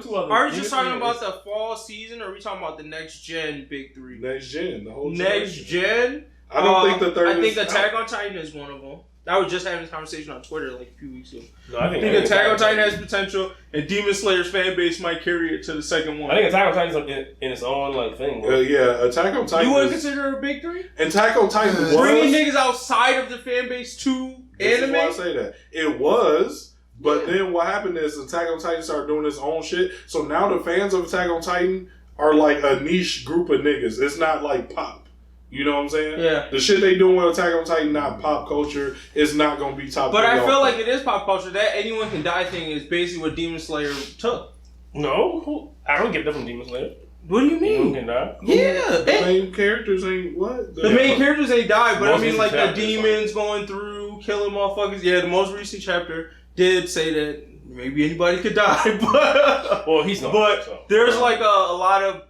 about Are we just talking about the fall season, or are we talking about the next gen Big 3? Next gen, the whole next gen. I don't think the third. I think Attack on Titan is one of them. I was just having this conversation on Twitter like a few weeks ago. No, I think Attack on Titan has potential, and Demon Slayer's fan base might carry it to the second one. I think Attack on Titan's in its own like thing. Yeah, Attack on Titan. You wouldn't consider it a Big 3? Attack on Titan was bringing niggas outside of the fan base to anime. Why I say that it was, but then what happened is Attack on Titan started doing its own shit. So now the fans of Attack on Titan are like a niche group of niggas. It's not like pop. You know what I'm saying? Yeah. The shit they doing with Attack on Titan, not pop culture, is not going to be top. But I feel like it is pop culture. That anyone can die thing is basically what Demon Slayer took. No, I don't get that from Demon Slayer. What do you mean? Anyone can die. Yeah. The main characters ain't what? The main characters ain't died, but I mean like the demons going through, killing motherfuckers. Yeah, the most recent chapter did say that maybe anybody could die, but well, he's not. But there's like a lot of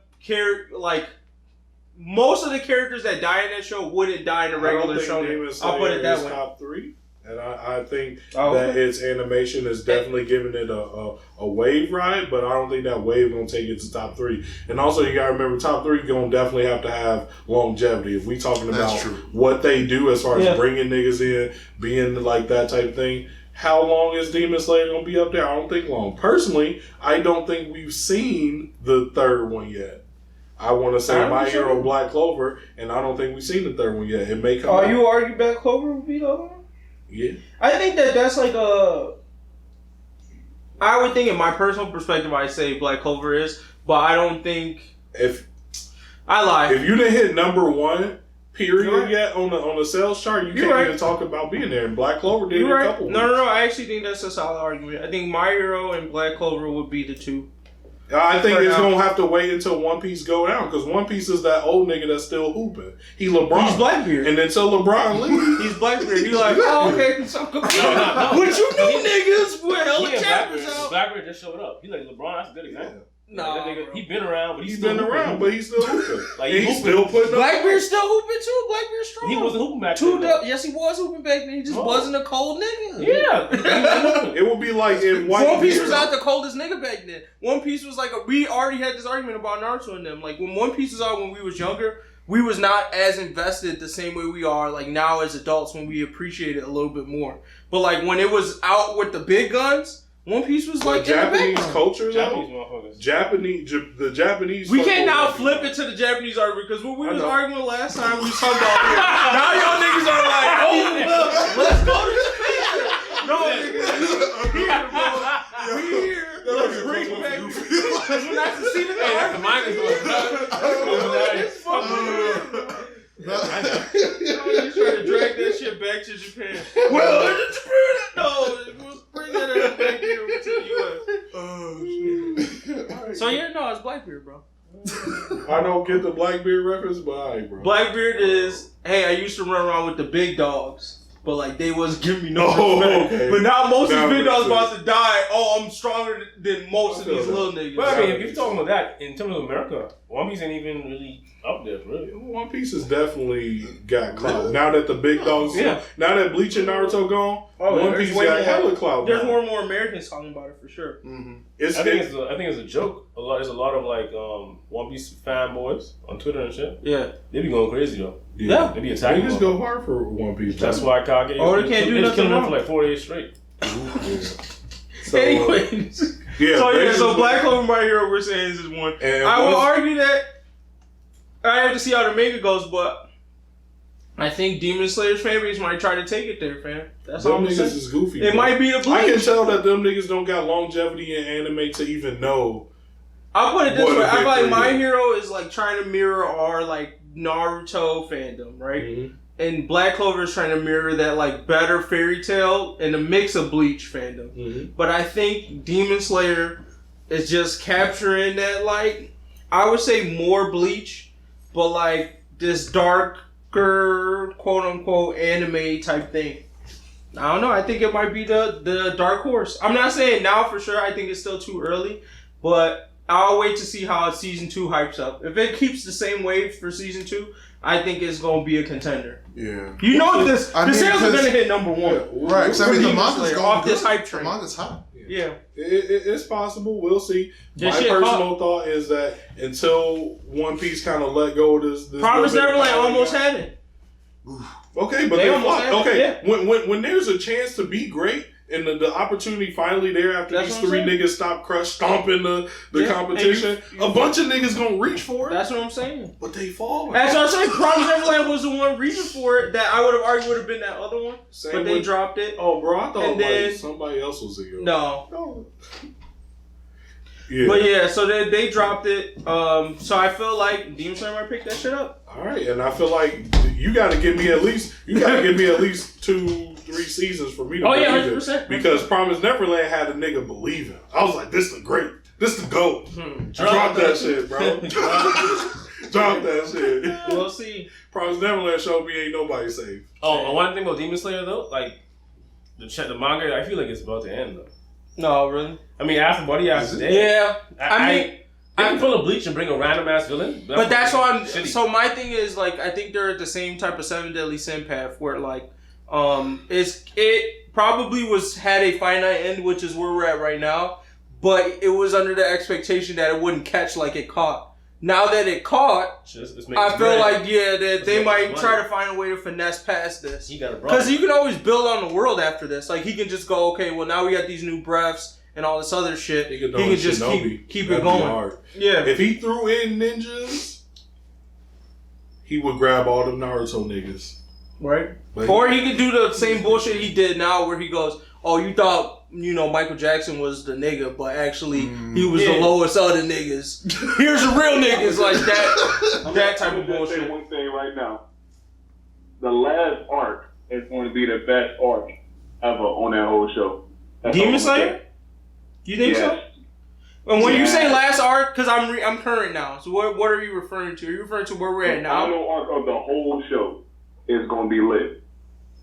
most of the characters that die in that show wouldn't die in a regular show. I'll put it that way. Top 3, and I think that its animation is definitely giving it a wave ride, but I don't think that wave gonna take it to top 3. And also, you gotta remember, top 3 gonna definitely have to have longevity. If we talking about what they do as far as bringing niggas in, being like that type of thing. How long is Demon Slayer gonna be up there? I don't think long. Personally, I don't think we've seen the third one yet. I want to say My Hero Black Clover, and I don't think we've seen the third one yet. It may come out. You argue Black Clover would be the other one? Yeah. I think that's like I would think in my personal perspective, I'd say Black Clover is, but I don't think... I lie. If you didn't hit number 1, period, yet on the sales chart, you can't even talk about being there. And Black Clover did a couple weeks. No. I actually think that's a solid argument. I think My Hero and Black Clover would be the 2. I think it's going to have to wait until One Piece go down, because One Piece is that old nigga that's still hooping. He's LeBron. He's Blackbeard. And until LeBron leaves. He's Blackbeard. You're like, oh, okay. So what you new niggas with hella chapters out. Blackbeard just showed up. He's like, LeBron, that's a good example. No, he been around, but he's been around, but he's still hooping. Like he's still putting up. Blackbeard's still hooping too. Blackbeard's strong. He wasn't hooping back then. Yes, he was hooping back then. He just wasn't a cold nigga. Yeah. It would be like in Whitebeard. One Piece was not the coldest nigga back then. One Piece was like we already had this argument about Naruto and them. Like when One Piece was out when we was younger, we was not as invested the same way we are like now as adults when we appreciate it a little bit more. But like when it was out with the big guns, One Piece was like Japanese culture, Japanese though. motherfuckers. The Japanese. We fuck can't with now One Piece. flip it to the Japanese argument because when we I was know. arguing last time, we was talking about here. Now y'all niggas are like, oh, let's go to Japan. No, nigga, here, bro. We here. Let's bring it back. Because we're not to see the Hey, the Manga's You trying to drag that shit back to Japan. Well, it's Japan. No, we'll bring that ass back here to the U.S. Oh shit! So yeah, no, it's Blackbeard, bro. I don't get the Blackbeard reference, but alright, bro. Blackbeard is, hey, I used to run around with the big dogs. But like they wasn't giving me no Oh, respect. okay. But now most of Now these big makes dogs sense. about to die. Oh, I'm stronger than most of I feel these that. little niggas. But I mean, if you're talking about that, in terms of America, One Piece ain't even really up there, really. One Piece has definitely got clout. Now that the big dogs, Yeah. now that Bleach and Naruto gone, Oh, One there's Piece way got more- hella clout. There's now. more and more Americans talking about it for sure. Mm-hmm. It's, I think it's a joke. There's a lot of like One Piece fanboys on Twitter and shit. Yeah. They be going crazy though. Yeah. They be attacking. Niggas them. go hard for One Piece. That's why Kage. Oh, they can't do They nothing killing them wrong. for like 4 days straight. So, Anyways. yeah. So basically- Black Clover My Hero we're saying is one. And I will once- argue that I have to see how the manga goes, but I think Demon Slayer's fanbase might try to take it there, fam. That's all Them I'm niggas saying. is goofy. It bro. might be the I can Bleach. tell that them niggas don't got longevity in anime to even know. I'll put it this What way. a I feel like victory. My Hero is like trying to mirror our like Naruto fandom, right? Mm-hmm. And Black Clover is trying to mirror that like better fairy tale and a mix of Bleach fandom. Mm-hmm. But I think Demon Slayer is just capturing that like I would say more Bleach, but like this darker quote unquote anime type thing. I don't know. I think it might be the dark horse. I'm not saying now for sure. I think it's still too early, but I'll wait to see how season 2 hypes up. If it keeps the same wave for season 2, I think it's gonna be a contender. Yeah. You know this. I The mean, sales are because- gonna hit number 1. Right. Because I mean, the Demon manga's Slayer, going off good. this hype The train. manga's hot. Yeah. It's possible. We'll see. That My shit personal thought is that until One Piece kind of let go of this Promise little bit of Neverland power almost they got- had it. Okay, but They they almost fucked. had it, Okay, yeah. when there's a chance to be great and the opportunity finally there after That's these what I'm 3 saying. niggas stop stomping the Yeah, competition, and you- a bunch of niggas gonna reach for it, That's what I'm saying. but they fall. That's what I'm saying. Promise Neverland was the one reason for it that I would have argued would have been that other one, Same but they with- dropped it. Oh, bro, I thought And then- like somebody else was here. No. No. Yeah. But yeah, so they dropped it. So I feel like Demon Slayer might pick that shit up. All right, and I feel like you got to give me at least 2-3 seasons for me to Oh, yeah, believe it. 100%. Because Promise Neverland had a nigga believing. I was like, this the great, this the GOAT. Drop that shit, bro. Drop that shit. We'll see. Promise Neverland showed me ain't nobody safe. Oh, and one thing about Demon Slayer though, like the manga, I feel like it's about to end though. No, really. I mean, after Buddy Ass Day, Yeah. I mean, they can pull a Bleach and bring a random ass villain. but that's why I'm. shitty. So my thing is like I think they're at the same type of 7 Deadly Sin path where like it probably had a finite end, which is where we're at right now, but it was under the expectation that it wouldn't catch like it caught. Now that it caught, I feel like that they might try to find a way to finesse past this. He got a brother. Because you can always build on the world after this. Like he can just go, okay, well now we got these new breaths and all this other shit. He He could can just Shinobi. keep That'd it be going. hard. Yeah. If he threw in ninjas, he would grab all them Naruto niggas. Right. But Or he could do the same bullshit he did now where he goes, oh, you thought, Michael Jackson was the nigga, but actually he was the lowest of the niggas. Here's the real niggas, like that type of I'm gonna say bullshit. one thing right now. The last arc is going to be the best arc ever on that whole show. That's all Demon I'm gonna Slayer? say. You think Yes. so? And when you Yeah. say last arc, because I'm current now, so what are you referring to? Are you referring to where we're at The now? final arc of the whole show is going to be lit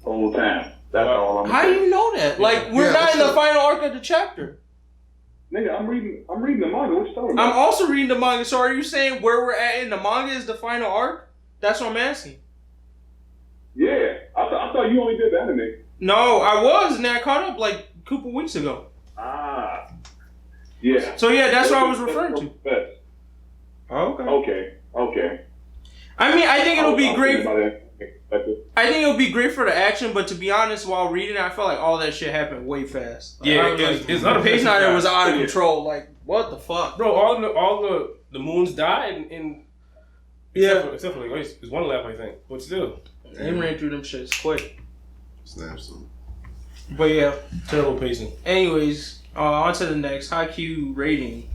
the whole time. That's all I'm How do saying. you know that? Like we're Yeah, not in the what's final arc of the chapter. Nigga, I'm reading the manga. What you talking about? I'm also reading the manga. So are you saying where we're at in the manga is the final arc? That's what I'm asking. Yeah, I thought you only did the anime. No, I was, and then I caught up like a couple weeks ago. Ah, yeah. So yeah, that's what I was referring to. Best. Okay. Okay. I mean, I think it'll be great. I think it'll be great for the action, but to be honest, while reading it, I felt like all that shit happened way fast. Like, Yeah, it's not a pace now that was out of control. Like, what the fuck, bro? All the moons died, and except for like, it's one left, I think, but still, they ran through them shits quick. Snaps them. But yeah, terrible pacing. Anyways, on to the next Haikyu rating.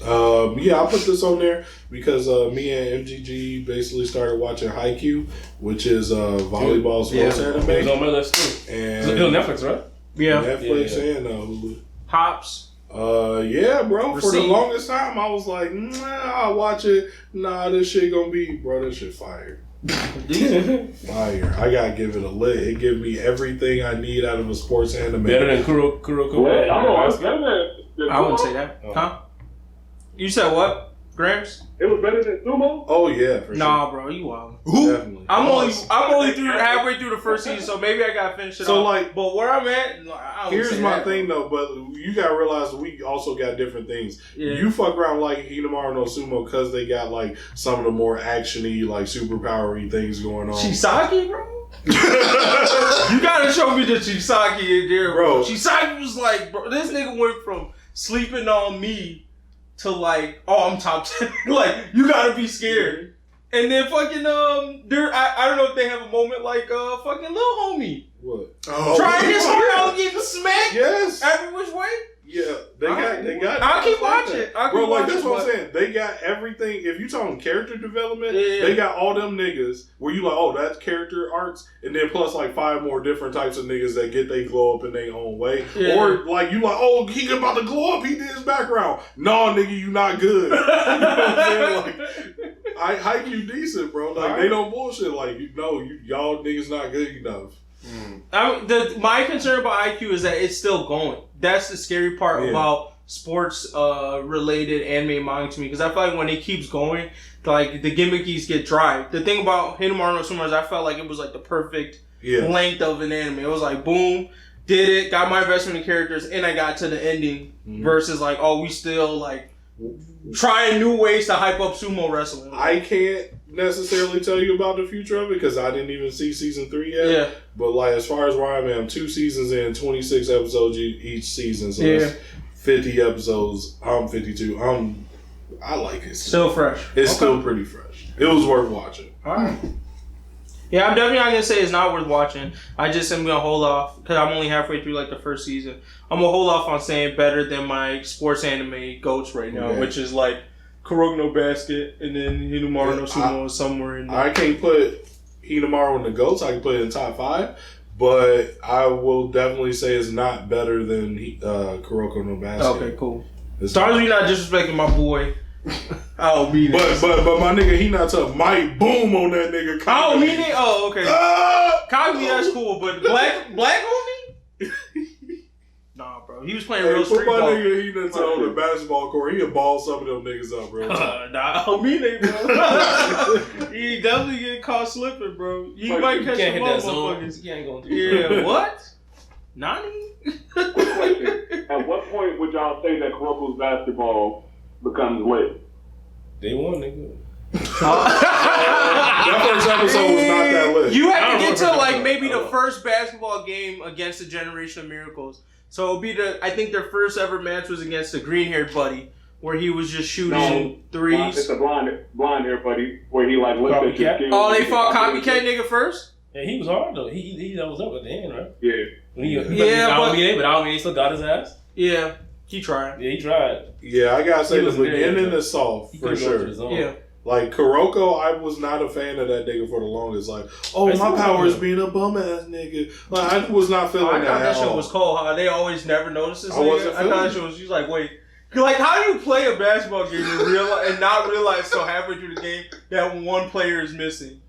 I put this on there because me and MGG basically started watching Haikyu, which is volleyball sports anime. It's on my list too. And it's on Netflix, right? Yeah, Netflix and Hulu. Hops. Yeah, bro. Receive. For the longest time, I was like, I'll watch it. Nah, this shit gonna be, bro. This shit fire. Fire. I gotta give it a lit. It give me everything I need out of a sports anime. Better than Kuroko. I wouldn't say that. Huh? You said what, Gramps? It was better than Sumo? Oh yeah, for nah, bro, you wild. Definitely. I'm only halfway through the first season, so maybe I gotta finish it. So off. like, but where I'm at, I here's my thing though. But you gotta realize we also got different things. Yeah. You fuck around like Hinamaru no Sumo because they got like some of the more actiony, like superpowery things going on. Chisaki, bro. You gotta show me the Chisaki in there, bro. Chisaki was like, bro, this nigga went from sleeping on me to like, oh, I'm top 10. Like, you gotta be scared. And then fucking, I don't know if they have a moment like, fucking Lil Homie. What? Trying his heart out, getting smacked. Yes. Every which way. Yeah, they got. I'll keep watching. That's what I'm saying. They got everything. If you talking character development, they got all them niggas where you like, oh, that's character arcs, and then plus like 5 more different types of niggas that get they glow up in their own way. Yeah. Or like you like, oh, he about to glow up. He did his background. No, nigga, you not good. You know what I'm saying? Like, Haikyu decent, bro. Like they don't bullshit. Like y'all niggas not good enough. My concern about IQ is that it's still going. That's the scary part about sports related anime and manga to me, because I feel like when it keeps going, like the gimmickies get dry. The thing about Hinamaru no Sumo is I felt like it was like the perfect length of an anime. It was like boom, did it, got my investment in characters, and I got to the ending. Versus like, oh, we still like trying new ways to hype up sumo wrestling. I can't necessarily tell you about the future of it because I didn't even see season 3 yet. Yeah. But like as far as where I'm at, I'm 2 seasons in, 26 episodes each season. So that's 50 episodes. I'm 52. I like it. Still fresh. It's still pretty fresh. It was worth watching. Alright. Yeah, I'm definitely not gonna say it's not worth watching. I just am gonna hold off because I'm only halfway through like the first season. I'm gonna hold off on saying better than my sports anime goats right now, which is like Kuroko no Basket and then Hinamaru no Sumo somewhere in there. I can't put Hinamaru in the goats. I can put it in top 5, but I will definitely say it's not better than Kuroko no Basket. Okay, cool. As long as you're not disrespecting my boy. I'll mean it. But my nigga Hinata might boom on that nigga. Oh, he did. Oh, okay. Kagami, that's cool, but black homie? Nah, bro. He was playing real street ball. Put my nigga Hinata on the basketball court. He'll ball some of them niggas up, bro. Nah, Homine, bro. He definitely get caught slipping, bro. You might catch some motherfuckers. You ain't gonna do that. Yeah, what? Nani? At what point would y'all say that Kuroko's basketball becomes lit? Day 1, nigga. That first episode was not that lit. You have to get to like maybe the first basketball game against the Generation of Miracles. So it'll be I think their first ever match was against the green haired buddy, where he was just shooting threes. It's a blonde haired buddy, where he like looked at your skin. Oh, they fought Copycat nigga first? Yeah, he was hard though. He that was up at the end, right? Yeah. But Aomine still got his ass. Yeah. He tried. Yeah, he tried. Yeah, I gotta say the beginning is soft for sure. Yeah. Like Kuroko, I was not a fan of that nigga for the longest. Like, oh, my power is being a bum ass nigga. Like, I was not feeling that. I thought that shit was cold. How they always never noticed this. I wasn't I thought that shit was. She's like, wait. Like, how do you play a basketball game and not realize so halfway through the game that one player is missing?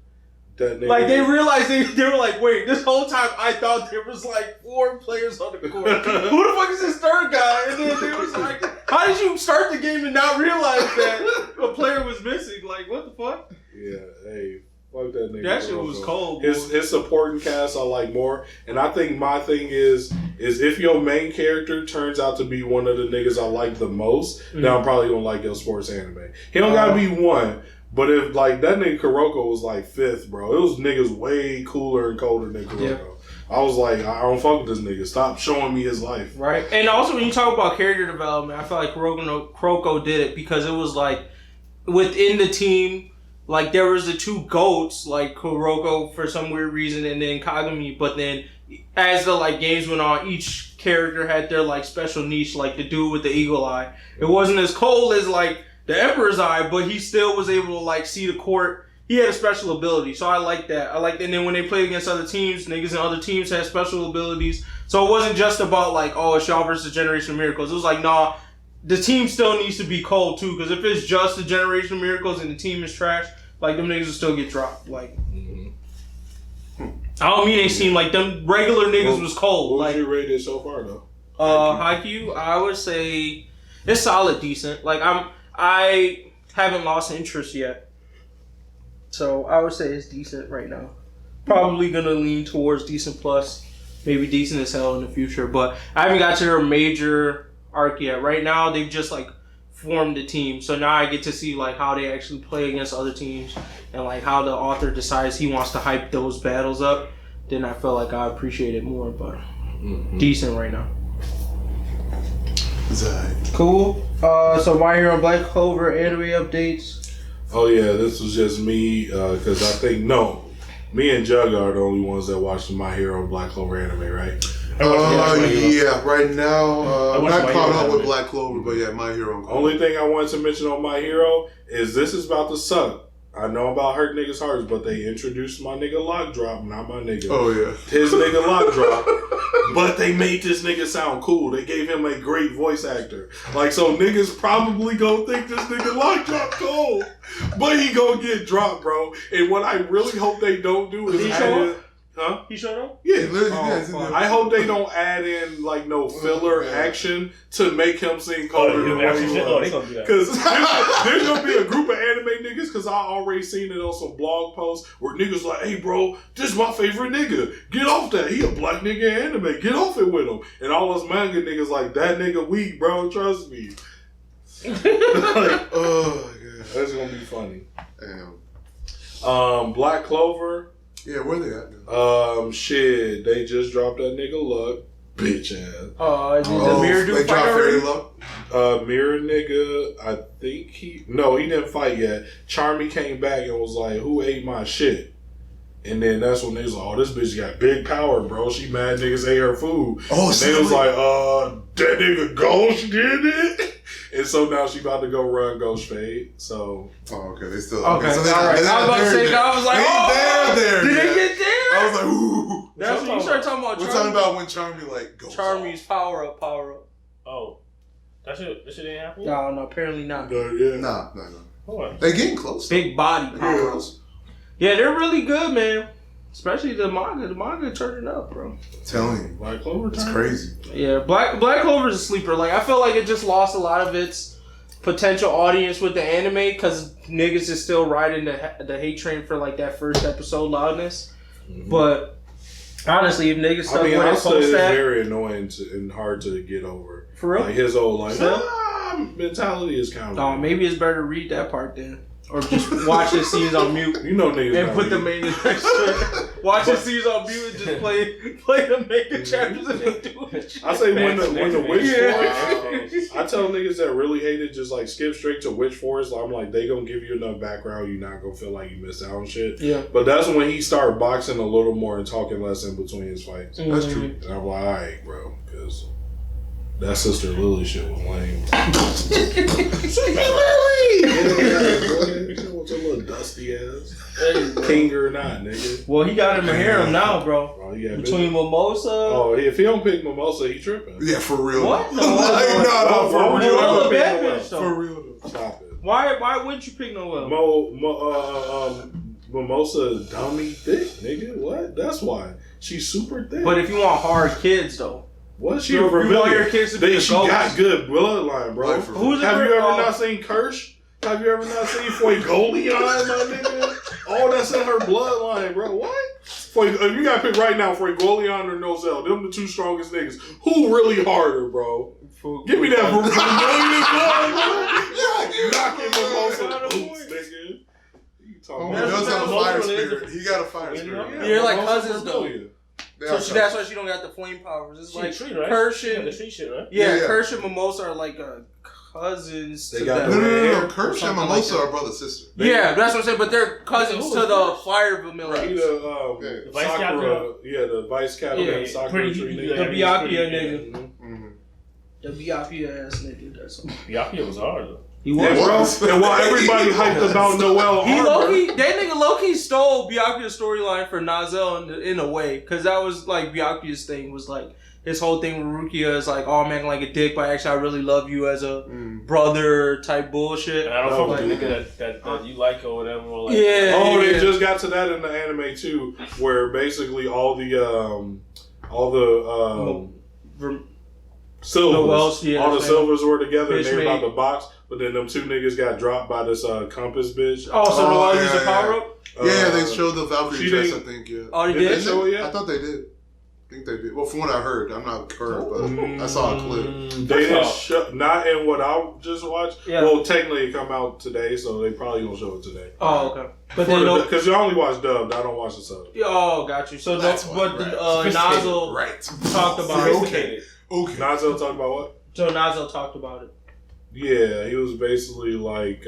Like, they realized they were like, wait, this whole time I thought there was like 4 players on the court. Who the fuck is this third guy? And then they was like, how did you start the game and not realize that a player was missing? Like, what the fuck? Yeah, hey, fuck that nigga. That shit was cold. His supporting cast I like more. And I think my thing is if your main character turns out to be one of the niggas I like the most, then I'm probably gonna like your sports anime. He don't gotta be one. But if like that nigga Kuroko was like 5th, bro, it was niggas way cooler and colder than Kuroko. Yeah. I was like, I don't fuck with this nigga. Stop showing me his life. Right. And also when you talk about character development, I feel like Kuroko did it because it was like within the team, like there was the 2 goats, like Kuroko for some weird reason, and then Kagami. But then as the like games went on, each character had their like special niche, like the dude with the eagle eye. It wasn't as cold as like the Emperor's Eye, but he still was able to like see the court. He had a special ability, so I like that. And then when they played against other teams, niggas in other teams had special abilities. So it wasn't just about like, oh, it's y'all versus Generation of Miracles. It was like, nah, the team still needs to be cold too, because if it's just the Generation of Miracles and the team is trash, like them niggas will still get dropped. Like, I don't mean they seem like them regular niggas was cold. What like, would you rate it so far though? Haikyu, I would say it's solid, decent. Like I haven't lost interest yet. So I would say it's decent right now. Probably gonna lean towards decent plus, maybe decent as hell in the future. But I haven't got to their major arc yet. Right now they've just like formed a team. So now I get to see like how they actually play against other teams and like how the author decides he wants to hype those battles up. Then I feel like I appreciate it more. But decent right now. Cool. So My Hero and Black Clover anime updates. Oh yeah, this was just me because I think me and Jug are the only ones that watch the My Hero and Black Clover anime, right? Yeah, right now I'm not caught up with Black Clover, but yeah, My Hero. Only thing I wanted to mention on My Hero is this is about to suck. I know about hurt niggas' hearts, but they introduced my nigga Lock Drop, not my nigga. Oh yeah, his nigga Lock Drop. But they made this nigga sound cool. They gave him a great voice actor. Like, so niggas probably gonna think this nigga Lock Drop cold, but he gonna get dropped, bro. And what I really hope they don't do is Huh? He showed up? Yeah. I hope they don't add in like no filler action to make him seem colder than what he was. Because there's gonna be a group of anime niggas, because I already seen it on some blog posts where niggas like, hey bro, this is my favorite nigga. Get off that. He a black nigga in anime. Get off it with him. And all us manga niggas like, that nigga weak, bro. Trust me. Like, oh god, that's gonna be funny. Damn. Black Clover. Yeah, where they at? Shit, they just dropped that nigga Luck, bitch ass. The Mirror dude fight already? Mirror nigga, I think he didn't fight yet. Charmy came back and was like, who ate my shit? And then that's when they was like, oh, this bitch got big power, bro. She mad niggas ate her food. Oh, and they was like, that nigga Ghost did it? And so now she about to go run Ghost Fade. So. Oh, okay. They still. Okay, so all right. I was about to say, I was like, there. Did they get there? I was like, ooh. That's when you start talking about Charmy. We're talking about when Charmy, like, goes Charmy's power up. Oh. That shit didn't happen? No, apparently not. Yeah. Nah. They getting close. Big body power. Yeah, they're really good, man. Especially the manga. The manga turning up, bro. I'm telling you. Black Clover. It's crazy. Yeah, Black Clover's a sleeper. Like, I feel like it just lost a lot of its potential audience with the anime because niggas is still riding the hate train for, like, that first episode loudness. Mm-hmm. But, honestly, if niggas stuck with it post that... it's very annoying and hard to get over. For real? Like, his old, like, mentality is kind of... Oh, maybe it's better to read that part then. Or just watch his scenes on mute. You know niggas. And put the main watch his scenes on mute and just play the manga chapters and then do it. I say when the Witch Forest, I tell niggas that really hate it, just like skip straight to Witch Forest. I'm like, they gonna give you enough background, you're not gonna feel like you missed out on shit. Yeah. But that's when he started boxing a little more and talking less in between his fights. Mm-hmm. That's true. And I'm like, alright, bro, because that Sister Lily shit was lame. Sister Lily! What's a little dusty ass? King or not, nigga. Well, he got him a harem now, bro. Between Mimosa. Oh, if he don't pick Mimosa, he tripping. Yeah, for real. What? No, for real. For real. Stop it. Why wouldn't you pick Noelle? Mimosa dummy thick, nigga. What? That's why. She's super thick. But if you want hard kids, though. What? She you want your kids to be she got good bloodline, bro. Have you ever not seen Kirsch? Have you ever not seen Fuegoleon, my nigga? Oh, that's in her bloodline, bro. What? If you gotta pick right now, Fuegoleon or Nozel, them the two strongest niggas. Who really harder, bro? Give me that Vermilion blood, bro. Knocking Mimosa boots, nigga. Talking He about- does have a Mimosa fire is a- spirit. He got a fire spirit. Yeah, You're like Mimosa cousins, though. Vermilion. So that's why she don't got the flame powers. It's She like a tree, right? Kirsch Yeah, and the tree shit, right? yeah, Yeah. Kirsch and Mimosa are like cousins. They to got them. No. Or Kirsch and something Mimosa like are brother sister. Yeah, that's what I'm saying. But they're cousins Who to is the Kirsch? Fire He Vermilion. the vice Sakura, the vice captain, Yeah, Sakura pretty- tree he- nigga. The he- Byakuya he- nigga. Mm-hmm. The Byakuya ass nigga. That's all. Yakuya was hard though. He Yeah, was. bro. And while everybody hyped about Noel He Harbor, low-key, that nigga low-key stole Byakuya's storyline for Nazel in a way, because that was like Byakuya's thing, was like his whole thing with Rukia is like, oh, I'm acting like a dick, but actually I really love you as a brother type bullshit. And I don't fuck with Like- the nigga that you like or whatever. Or like, Yeah. oh, yeah. they just got to that in the anime too, where basically all the silvers, Noel's, yeah, all the man. silvers were together and Bitch they were about made- to box, but then them two niggas got dropped by this compass bitch. Oh, so Oh, Noel yeah, used a yeah. power up? Yeah, they showed the Valkyrie she dress, I didn't- think, yeah. Oh, they Did they did? show it yet? I thought they did. I think they did. Well, from what I heard, I'm not current, but I saw a clip. They didn't show, not in what I just watched. Yeah. Well, technically it come out today, so they probably gonna show it today. Oh, okay. But then no. Because you only watch dubbed, I don't watch the sub. Oh, got you. So, That's no, why, but right. Nozzle Right. talked about it. sophisticated. Okay. Nazo talk about what? So Nozzle talked about it. Yeah, he was basically like,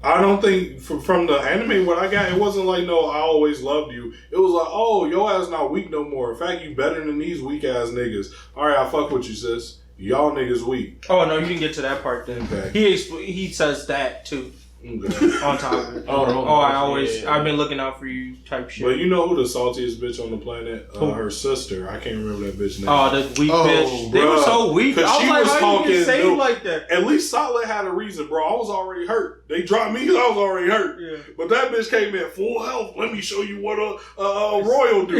I don't think from the anime what I got, it wasn't like no, I always loved you. It was like, oh, your ass not weak no more. In fact, you better than these weak ass niggas. All right, I fuck with you, sis. Y'all niggas weak. Oh, no, you didn't get to that part then. Okay. He says that too. Okay. On top of it. Oh, I always, yeah. I've been looking out for you type shit. But you know who the saltiest bitch on the planet? Who? Her sister. I can't remember that bitch name. Oh, the weak Oh, bitch. They were bruh. so weak. I 'Cause was she like, was how you talking get saved dope. like that? At least Solid had a reason, bro. I was already hurt. They dropped me because I was already hurt. Yeah. But that bitch came in full health. Let me show you what a royal do.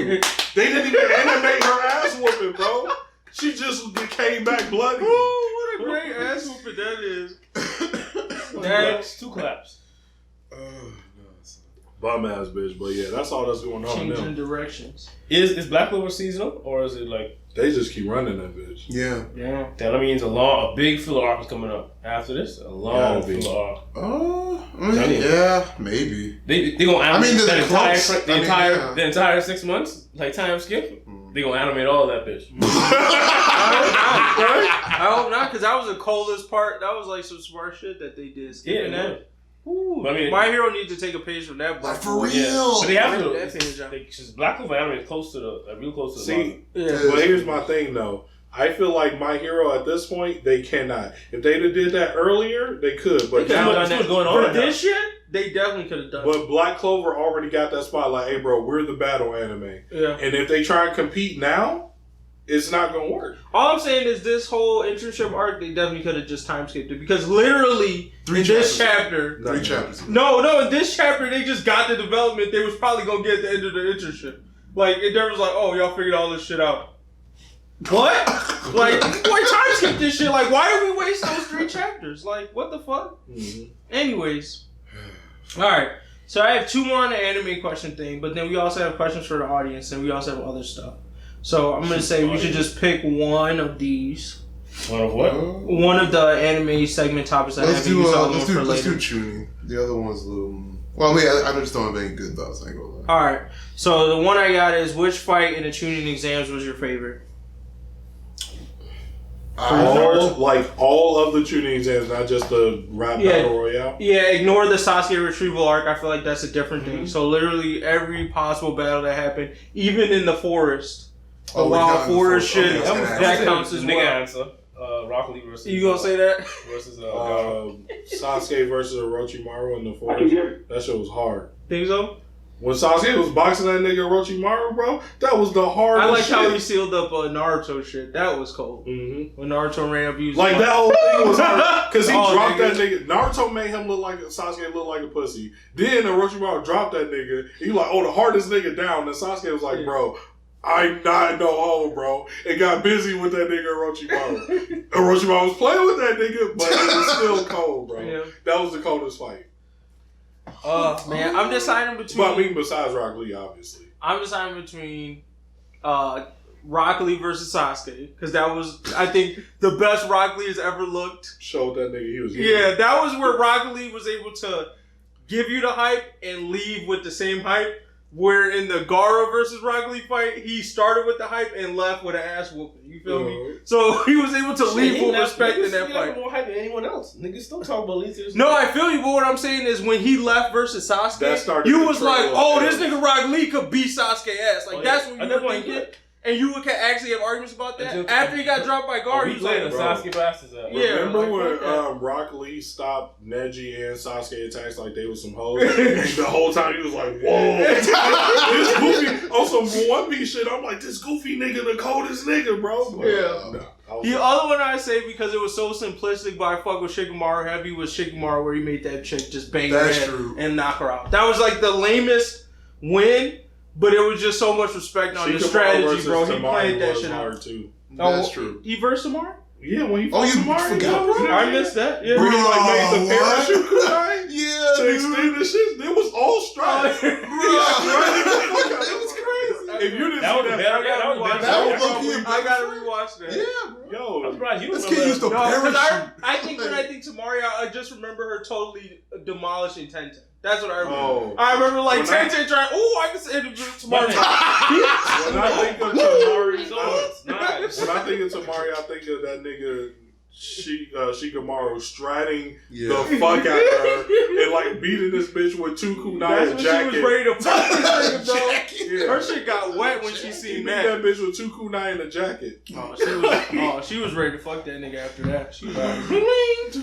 They didn't even animate her ass whooping, bro. She just came back bloody. Ooh, what a great ass whooping that is. That's two claps. Bum ass bitch, but yeah, that's all that's going on Changing now. directions. Is Black Clover seasonal or is it like? They just keep running that bitch. Yeah. Yeah. That means a big filler arc is coming up after this. A long Gotta be. filler arc. Yeah, maybe. They gonna animate I mean, the they're entire close. the entire 6 months like time skip. They gonna animate all of that bitch. I hope not, because that was the coldest part. That was like some smart shit that they did. Skipping Yeah, that. Ooh, But I mean- My Hero needs to take a page from that. Like, book. for real. Yeah. But they have That to. page out. Because Black Clover animated close to the real close to the See, Yeah. but here's my thing though. I feel like My Hero at this point, they cannot. If they'd have did that earlier, they could. But They could've now, done that. what's going on For right now. this shit, they definitely could have done it. but Black Clover already got that spot. Like, hey, bro, we're the battle anime. Yeah. And if they try and compete now, it's not gonna work. All I'm saying is this whole internship arc, they definitely could have just time skipped it. Because literally, in this chapter... 3 chapters. No, in this chapter, they just got the development they was probably going to get at the end of the internship. Like, there was like, oh, y'all figured all this shit out. What? Like, boy, time skip this shit. Like, why did we waste those 3 chapters? Like, what the fuck? Anyways. Alright. So I have 2 more on the anime question thing, but then we also have questions for the audience, and we also have other stuff. So I'm going to say we should just pick one of these. One of what? One of the anime segment topics I have. Let's and do use all the let's ones do for let's do later. Chunin. The other one's a little. Well, I mean, I just don't have any good thoughts. I ain't gonna lie. Alright. So the one I got is, which fight in the tuning exams was your favorite? All of the tuning exams, not just the rap battle royale. Yeah, ignore the Sasuke retrieval arc. I feel like that's a different thing. So literally every possible battle that happened, even in the forest, the we wild got in the forest forest. shit, Okay, I was gonna that ask counts as Nigga well. answer. Rock Lee versus. You gonna say that? Versus Sasuke versus Orochimaru in the I can forest. hear That shit was hard. Think so? When Sasuke was boxing that nigga Orochimaru, bro, that was the hardest I like shit. how he sealed up Naruto shit. That was cold. Mm-hmm. When Naruto ran up, he was Like, that whole thing was hard. Because he Oh, dropped nigga. that nigga. Naruto made him look like Sasuke look like a pussy. Then Orochimaru dropped that nigga. He like, oh, the hardest nigga down. And Sasuke was like, bro, I'm not no hoe, bro. And got busy with that nigga Orochimaru. Orochimaru was playing with that nigga, but it was still cold, bro. Yeah. That was the coldest fight. Man, I'm deciding between. But I mean, besides Rock Lee, obviously. I'm deciding between Rock Lee versus Sasuke, because that was, I think, the best Rock Lee has ever looked. Showed that nigga he was. Yeah, that was where Rock Lee was able to give you the hype and leave with the same hype. Where in the Gaara versus Rock Lee fight, he started with the hype and left with an ass whooping. You feel me? So he was able to leave with respect in that fight. More hype than anyone else. Niggas still talk about Lee. No, I feel you, but what I'm saying is when he left versus Sasuke, you was like, oh, this nigga Rock Lee could beat Sasuke ass. Like, that's what you were thinking. And you could actually have arguments about that. After he got dropped by Gaara, he was like, Sasuke bastards out. Yeah, remember when Rock Lee stopped Neji and Sasuke attacks like they was some hoes? And the whole time he was like, whoa. This goofy, on some One Piece shit, I'm like, this goofy nigga the coldest nigga, bro. But, the other one I say because it was so simplistic, but I fuck with Shikamaru heavy was Shikamaru where he made that chick just bang her head and knock her out. That was like the lamest win. But it was just so much respect on the strategy, bro. He played that shit out. Too. That's true. He versed Samar? Yeah, when he fought Samar. I missed that. Yeah. Where he like made the parachute kunai to dude. extend the shit. It was all strike. It was crazy. If you didn't see that, I gotta rewatch that. Yeah, bro. Yo, I'm surprised you don't This kid used to parachute. I think when I think Tamari, I just remember her totally demolishing Tenten. That's what I remember. Oh. I remember like Tenten trying. Oh, I can say Tamari. When I think of Tamari, nice. when I think of Tamari, I think of that nigga Shikamaru striding the fuck out of her and like beating this bitch with two kunai and jacket. She was ready to fuck this nigga, bro. Yeah. Her shit got wet when she seen that. That bitch with two kunai and a jacket. She was ready to fuck that nigga after that. She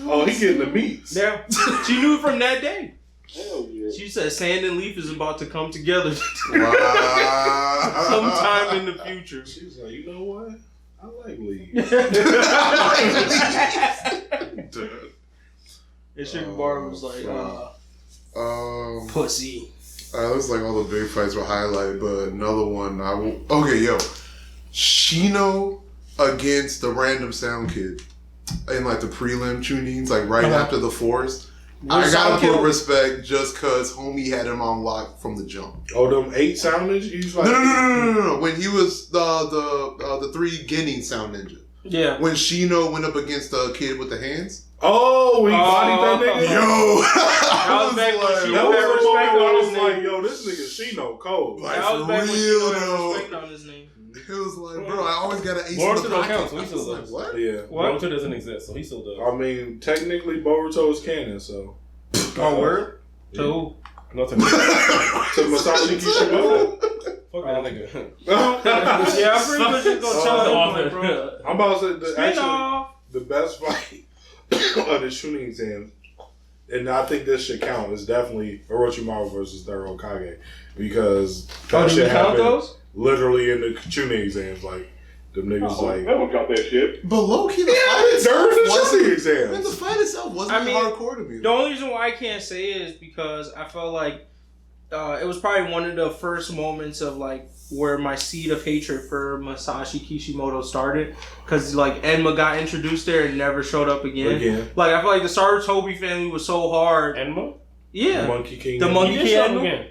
Oh, he getting the meats. Yeah, she knew from that day. Hell yeah. She said sand and leaf is about to come together Wow. sometime in the future. She was like, you know what? I like leaves. And Shikamaru was like, pussy. Looks like all the big fights were highlighted, but another one okay, yo. Shino against the random sound kid in like the prelim tunings, like right after the forest. I gotta put respect just cause homie had him on lock from the jump. Oh, them 8 sound ninjas? Like, No. When he was the 3 Guinea sound ninja. Yeah. When Shino went up against the kid with the hands. Oh, he bodied that nigga? Yo! That was back when Shino had was respect I on was his like, name. yo, this nigga Shino cold. Like, That was back when Shino had respect on his name. It was like, bro, I always got an ace in Boruto the don't pocket. count, so he I still was like, does. what? Yeah. Boruto doesn't exist, so he still does. I mean, technically, Boruto is canon, so. Oh, word? Yeah. To No, to To Masashi Kishimoto. fuck that nigga. yeah, I'm pretty much just gonna tell the him, author. bro. I'm about to say, Spin off. the best fight of the Chunin exams, and I think this should count, is definitely Orochimaru versus Third Hokage. Because that do shit we count happened those? literally in the Chunin exams. Like, them niggas like. I don't count that shit. But low-key, the Yeah, fight they're in the itself Chunin Man, exams. the fight itself wasn't hardcore to me. The only reason why I can't say it is because I felt like it was probably one of the first moments of like where my seed of hatred for Masashi Kishimoto started, because like Enma got introduced there and never showed up again. Like I feel like the Sarutobi family was so hard. Enma? Yeah, Monkey King. the Monkey He King did show up Enma? again.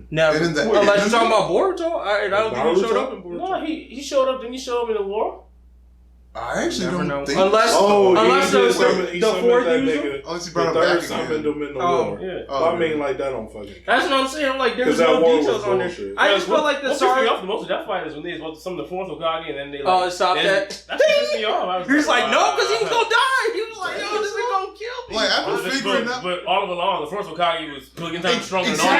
Never. And in the Unless end- you're talking about Boruto, I don't think he Naruto? showed up in Boruto. No, he showed up. Didn't he show up in the war? I actually Never don't know. think Unless Unless the the fourth that user? nigga. Unless he The brought him third back summoned again. him in the Oh, war. Yeah. I mean, like, that don't fucking. That's what I'm saying. Like there's 'Cause that no war was details on there. bullshit. I just felt like the What pissed me Sarutobi. off the most of that fight is when they was some of the forms of Hokage and then they like. Oh, stop then- that. That shit pissed me off. I was He was like, no, because he was "Wow." gonna die. He was like, yo, this nigga gonna kill me. Like, after figuring out... But all along, the first Hokage was billion times stronger than all.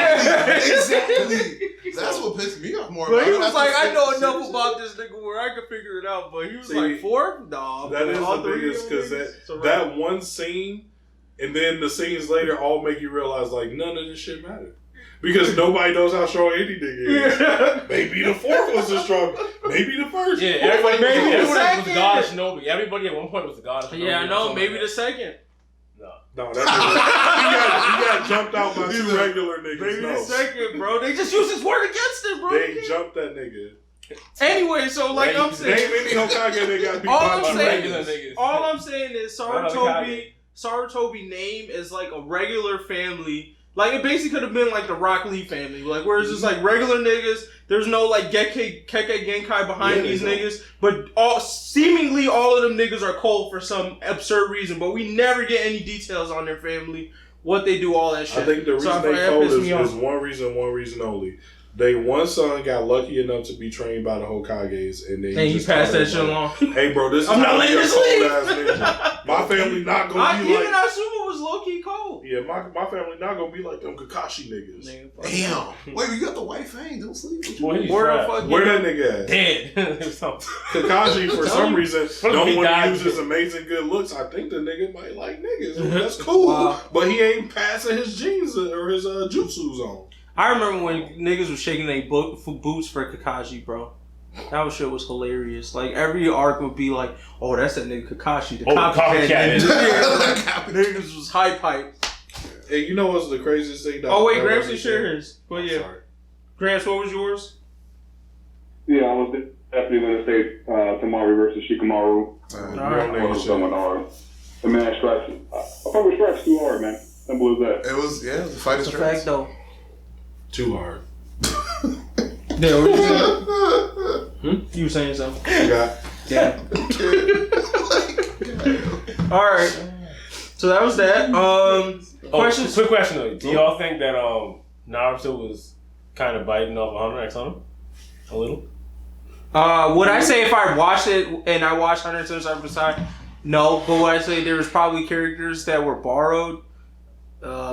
Exactly. That's what pissed me off more. But he about it. was like, I know Seriously? enough about this nigga where I could figure it out. But he was See, like, 4? Nah. That is all the three biggest, of them because niggas, it's a that wrap. one scene, and then the scenes later all make you realize, like, none of this shit matters. Because nobody knows how strong any nigga is. Maybe the fourth was as strong. Maybe the first. Yeah, everybody Maybe was the the second. god of Shinobi. Everybody at one point was the god of Shinobi. Yeah, I know. or Maybe something the second. No, that nigga, he got jumped out by 2 regular niggas. Maybe no. the second, bro. They just used his word against it, bro. They jumped that nigga. Anyway, so like I'm saying, Name any Hokage that got beat All by I'm like. 2 saying- Regular regulars. niggas. all I'm saying is Not Hokage. Sarutobi name is like a regular family. Like it basically could have been like the Rock Lee family. Like where it's just like regular niggas. There's no like Keke Genkai behind these niggas. But seemingly all of them niggas are cold for some absurd reason. But we never get any details on their family what they do, all that shit. I think the reason So they that fold pissed me is off. one reason only. They one son got lucky enough to be trained by the Hokages, and then And he just passed taught that shit him, along. Hey, bro, this is I'm not how letting you this cold leave. ass ninja. My family not gonna be Even like. Asuma was low key cold. Yeah, my family not gonna be like them Kakashi niggas. Damn. Wait, you got the white fang. Don't sleep. What you Boy, mean? he's Where the trash. fuck? Where that nigga at? Dead. Kakashi, for some reason, don't he want to died. use his amazing good looks. I think the nigga might like niggas. That's cool. Wow. But he ain't passing his jeans or his jutsus on. I remember when niggas was shaking their boots for Kakashi, bro. That shit was hilarious. Like, every arc would be like, oh, that's that nigga Kakashi. The copycat copycat. ninja. Niggas was hype. Hey, you know what's the craziest thing? Oh, wait, I Gramps never didn't share said? his. But I'm yeah. sorry. Gramps, what was yours? Yeah, I was definitely going to say Tamari versus Shikamaru. Alright. The man strikes. I fuck with strikes too hard, man. Simple as that. It was, the fight is It's a fact, though. Too hard. Yeah, what you saying? You were saying something. Yeah. Alright. So that was that. Questions? Quick question though. Do y'all think that Naruto was kind of biting off Hunter x Hunter? A little? Would I say if I watched it and I watched Hunter x Hunter side by side? No, but would I say there was probably characters that were borrowed?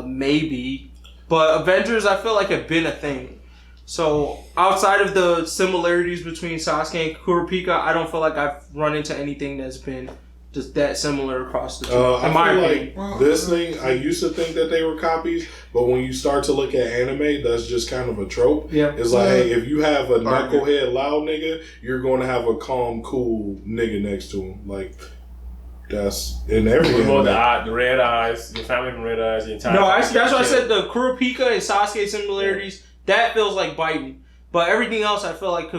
Maybe. But Avengers, I feel like have been a thing. So outside of the similarities between Sasuke and Kurapika, I don't feel like I've run into anything that's been just that similar across the two. I in my feel opinion. like this thing, I used to think that they were copies, but when you start to look at anime, that's just kind of a trope. Yeah. It's like, hey, if you have a knucklehead loud nigga, you're going to have a calm, cool nigga next to him. Like, that's in every anime. The red eyes, your family from red eyes, the entire. No, that's what I said. The Kurapika and Sasuke similarities, that feels like biting. But everything else, I feel like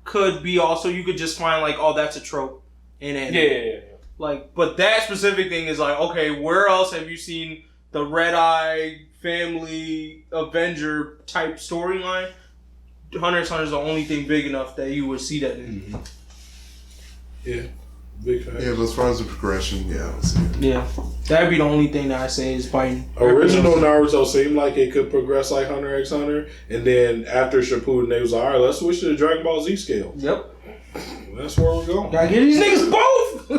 could be also. You could just find like, oh, that's a trope in anime. Yeah. Like, but that specific thing is like, okay, where else have you seen the Red Eye family Avenger type storyline? Hunter x Hunter is the only thing big enough that you would see that in. Mm-hmm. Yeah. Big fact. Yeah, but as far as the progression, I don't see it. Yeah, that'd be the only thing that I say is biting. Original Naruto seemed like it could progress like Hunter x Hunter, and then after Shippuden, they was like, all right, let's switch to the Dragon Ball Z scale. Yep. That's where we're going. Gotta get these niggas both!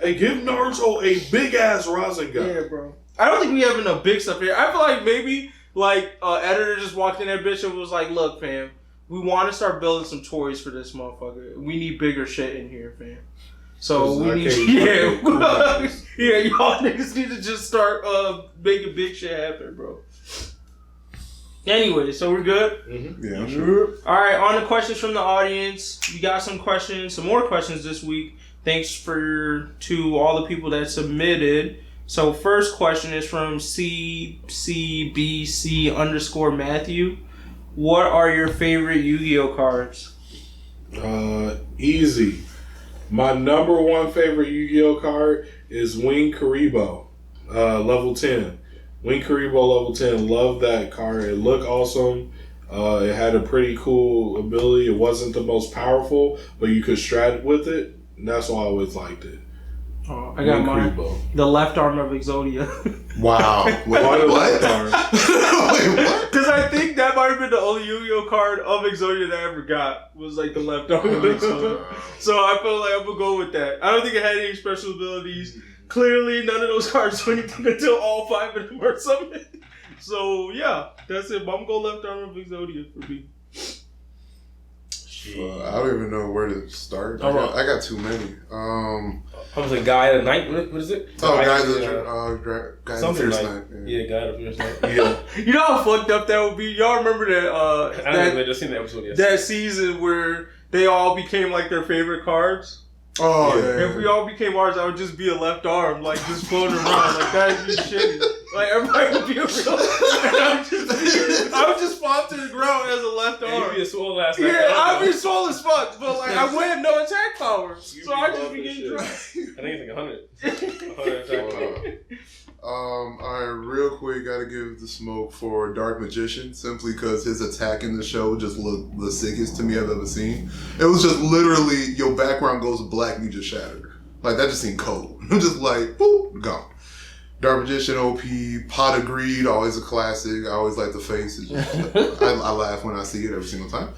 Hey, give Naruto a big ass Rasengan. Yeah, bro. I don't think we have enough big stuff here. I feel like maybe, editor just walked in that bitch and was like, look, fam, we want to start building some toys for this motherfucker. We need bigger shit in here, fam. So we need, y'all niggas need to just start making big shit happen, bro. Anyway, so we're good? Mm-hmm. Yeah, I'm sure. Alright, on to questions from the audience. We got some more questions this week. Thanks to all the people that submitted. So first question is from CCBC_Matthew. What are your favorite Yu-Gi-Oh cards? Easy. My number one favorite Yu-Gi-Oh card is Wing Karibo, level 10. Wing Karibo level 10. Love that card. It looked awesome. It had a pretty cool ability. It wasn't the most powerful, but you could strat with it. And that's why I always liked it. Oh, I got mine. The left arm of Exodia. Wow. Wait, what? Wait, what? Because I think that might have been the only Yu-Gi-Oh card of Exodia that I ever got. Was like the left arm of Exodia. So I feel like I'm going to go with that. I don't think it had any special abilities. Clearly, none of those cards do anything until all 5 of them are summoned. So, yeah, that's it. But I'm going to go left arm of Exodia for me. I don't even know where to start. I got too many. I was a Guy of the Night. What is it? Guy of the Fierce Night. Yeah, Guy of the Fierce Night. Yeah. You know how fucked up that would be? Y'all remember that? I just seen the episode yesterday. That season where they all became like their favorite cards? Oh, yeah. If we all became ours, I would just be a left arm, like just floating around. Like that'd be shitty. Like everybody would be a real. I would just fall to the ground as a left arm. You'd be a swole ass. Yeah, I'd be swole as fuck, but like I would have no attack power, so I just be getting drunk. I think it's like 100 attack power. Alright, real quick, gotta give the smoke for Dark Magician, simply because his attack in the show just looked the sickest to me I've ever seen. It was just literally, your background goes black and you just shattered. Like, that just seemed cold. Just like, boop, gone. Dark Magician OP, Pot of Greed, always a classic. I always like the face. It's just, I laugh when I see it every single time.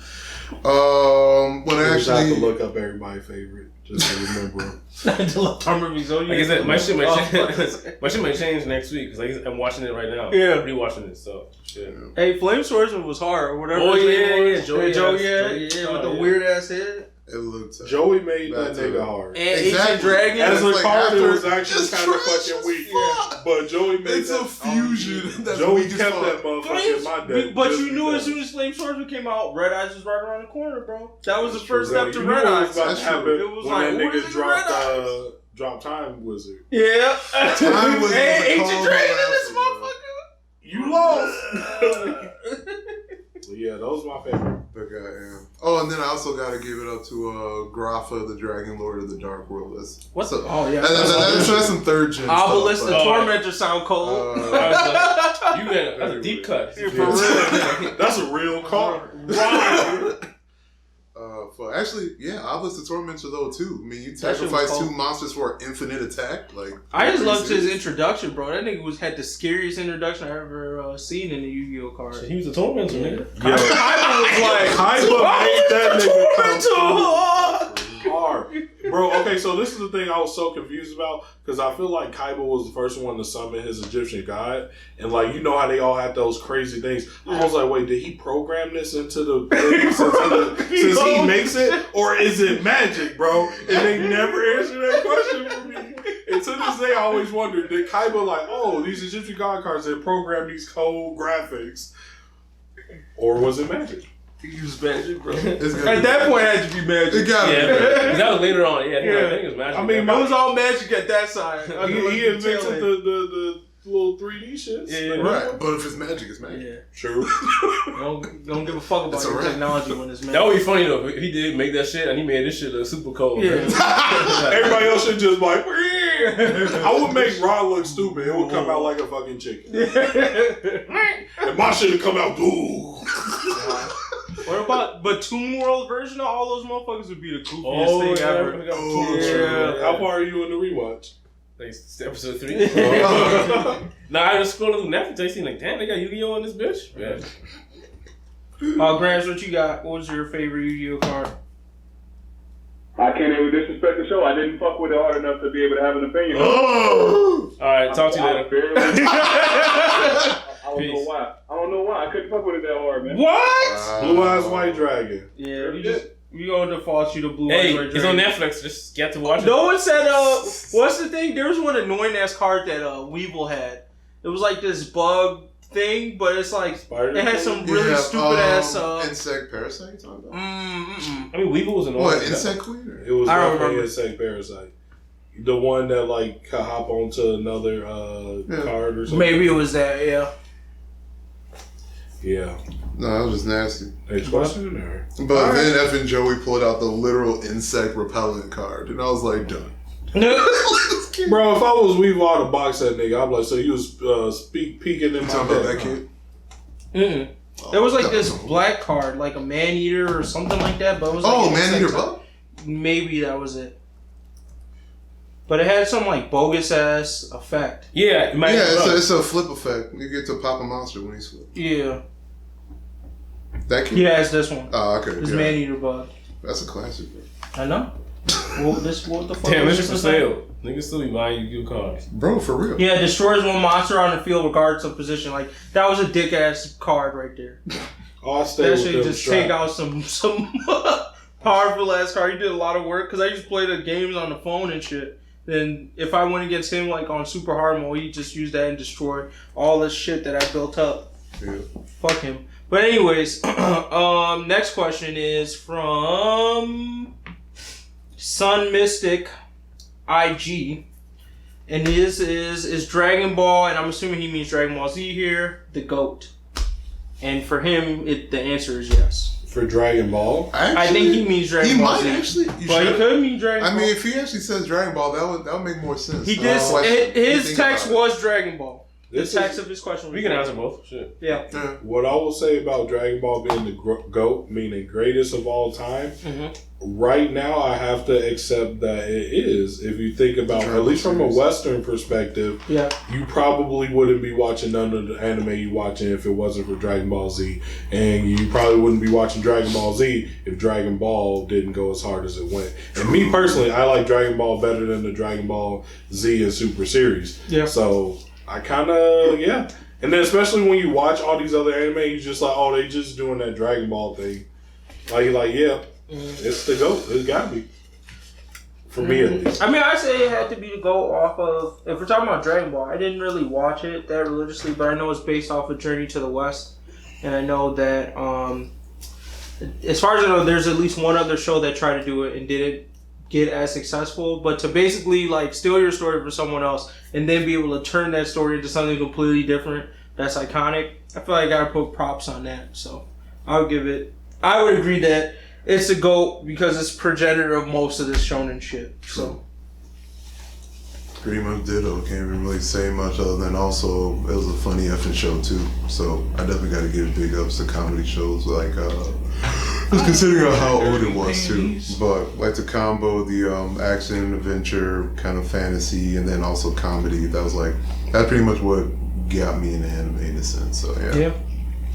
When I just have actually to look up everybody's favorite just to remember. Like I said, my shit might change next week because I'm watching it right now. Yeah. I'm rewatching it, so shit. Hey, Flame Swordsman was hard or whatever. Oh, his yeah, name was. yeah, Joey, Joey, yeah, with the yeah. weird ass head. it looked Joey made that That's nigga it. hard. And Ancient Dragon. As It's a card, it was after- actually it's kind of trash fucking as weak. fuck. But Joey made It's that. a fusion. That's Joey weak as kept fuck. that motherfucker in my deck. But just you knew as because. soon as Flame Swordsman came out, Red Eyes was right around the corner, bro. That was the That's first true. step to You knew Red what Eyes. was about to That's true. happen It was when like, that what is nigga it, Red Eyes? dropped Time Wizard. Yeah. Time was Hey, a Ancient cold Dragon in this ass, bro. motherfucker. You lost. But yeah, those my favorite. But goddamn. Oh, and then I also got to give it up to Grapha, the Dragon Lord of the Dark World. What's so, Oh, yeah. that's some third gen Obelisk stuff. the Oh, Tormentor sound cold. You got that's a deep cut. Yeah, for real. That's a real card. Actually, yeah, Obelisk the Tormentor though too. I mean, you That shit was sacrifice cold. 2 monsters for infinite attack. Like I just loved his serious. introduction, bro. That nigga had the scariest introduction I ever seen in the Yu-Gi-Oh card. He was a tormentor, nigga. Yo, Kaiba was like, Kaiba made that nigga Tormentor! hard. Bro, okay, so this is the thing I was so confused about because I feel like Kaiba was the first one to summon his Egyptian god. And, like, you know how they all had those crazy things. I was like, wait, did he program this into the since he makes it? Or is it magic, bro? And they never answered that question for me. And to this day, I always wondered, did Kaiba, like, oh, these Egyptian god cards, they program these cold graphics? Or was it magic? He was magic, bro. It's At gonna that be- point, it had to be magic. It gotta Yeah, be. but that was later on. Yeah, Yeah. I think it was magic. I mean, It was all magic at that side. He invented the little 3D shits. Yeah. Right, but if it's magic, it's magic. Yeah. True. Don't give a fuck about It's a your wrap. technology when it's magic. That would be funny though. If he did make that shit and he made this shit look super cold. Yeah. man. Everybody else should just like, I would make Ra look stupid. It would come out like a fucking chicken. And my shit would come out, ooh. What about but Toon World version of all those motherfuckers would be the goofiest Oh, thing yeah. ever. Oh, Yeah. How far are you in the rewatch? Like episode 3. Nah, I just scrolled through Netflix. I seen like, damn, they got Yu-Gi-Oh on this bitch. Yeah. Grants, what you got? What was your favorite Yu-Gi-Oh card? I can't even disrespect the show. I didn't fuck with it hard enough to be able to have an opinion. All right, talk to you later. I don't know why. I don't know why. I couldn't fuck with it that hard, man. What? Blue Eyes White Dragon. Yeah, we gonna default you to Blue Hey, Eyes White it's on Dragon. Netflix. Just get to watch it. No one said, what's the thing? There was one annoying ass card that Weevil had. It was like this bug thing, but it's like, Spider? it had some really stupid ass, Insect Parasite you talking about? mm-mm. I mean, Weevil was annoying. What, Insect Queen? Or? It was I don't definitely remember. Insect Parasite. The one that like could hop onto another card or something. Maybe it was that, yeah. Yeah. No, that was just nasty. Next question or? But then F and Joey pulled out the literal insect repellent card, and I was like, done. Bro, if I was Weevil out of box that nigga, I'd be like, so you was peeking in my Talking about that deck. kid? Mm-mm. There was like that this was- black card, like a man eater or something like that, but it was like Oh, an man eater insect bug? type. Maybe that was it. But it had some like bogus ass effect. Yeah, it might Yeah, be it's a flip effect. You get to pop a monster when he's flipped. Yeah. That kid? Yeah, it's this one. Oh, okay. This yeah. man eater bug. That's a classic. I know. What the fuck? Damn, was this is this for thing? sale. Niggas still be buying Yu-Gi-Oh cards. Bro, for real. Yeah, destroys one monster on the field regardless of position. Like that was a dick ass card right there. Oh, I stay That with should them just strap. take out some powerful ass card. He did a lot of work because I used to play the games on the phone and shit. Then if I went against him like on super hard mode, he just used that and destroyed all the shit that I built up. Yeah. Fuck him. But anyways, next question is from Sun Mystic IG. And his is Dragon Ball, and I'm assuming he means Dragon Ball Z here, the GOAT. And for him, the answer is yes. For Dragon Ball? I think he means Dragon Ball might Z. actually. But he could mean Dragon Ball. I mean, if he actually says Dragon Ball, that would make more sense. he did. Why should you His think text about it? was Dragon Ball. the text of his question. We can answer both. Shit. Yeah. What I will say about Dragon Ball being the GOAT, meaning greatest of all time, right now I have to accept that it is. If you think about, at least from a Western perspective, you probably wouldn't be watching none of the anime you watching if it wasn't for Dragon Ball Z. And you probably wouldn't be watching Dragon Ball Z if Dragon Ball didn't go as hard as it went. And me personally, I like Dragon Ball better than the Dragon Ball Z and Super series. Yeah. So I kind of, And then especially when you watch all these other anime, you just like, oh, they just doing that Dragon Ball thing. Like, you're like, it's the GOAT. It's gotta be. For me, at least. I mean, I say it had to be the GOAT off of, if we're talking about Dragon Ball, I didn't really watch it that religiously, but I know it's based off of Journey to the West. And I know that, as far as I know, there's at least one other show that tried to do it and didn't get as successful. But to basically, like, steal your story for someone else and then be able to turn that story into something completely different that's iconic, I feel like I gotta put props on that. So I would agree that it's a GOAT because it's progenitor of most of this shonen shit. So pretty much ditto. Can't even really say much other than also it was a funny effing show too. So I definitely got to give big ups to comedy shows like just considering how Oden was too. But like the combo, the action, adventure, kind of fantasy, and then also comedy. That's pretty much what got me into anime in a sense. So yeah.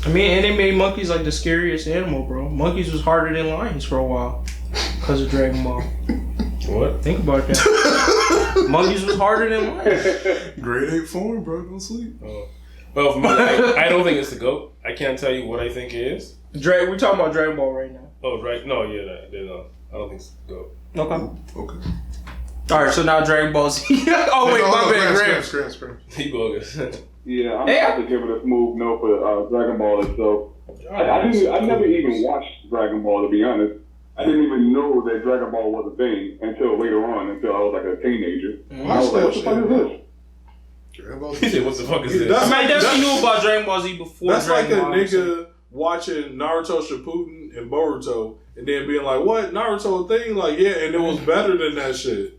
I mean, anime monkeys like the scariest animal, bro. Monkeys was harder than lions for a while because of Dragon Ball. What? Think about that. Monkeys was harder than lions. Grade 8 form, bro. Don't sleep. Well, for me, I don't think it's the GOAT. I can't tell you what I think it is. We're talking about Dragon Ball right now. Oh, right. No, no. I don't think it's the GOAT. Okay. Alright, so now Dragon Ball Z. Oh, wait, my bad. Grams. He bogus. Yeah, I'm about to give it a smooth no for Dragon Ball itself. I never even watched Dragon Ball, to be honest. I didn't even know that Dragon Ball was a thing until later on, until I was like a teenager. I was like, what the fuck is this? Dragon Ball He said, what the fuck is this? I definitely knew about Dragon Ball Z before That's Dragon like Ball. a nigga watching Naruto Shippuden and Boruto and then being like, what? Naruto a thing? Like, yeah, and it was better than that shit.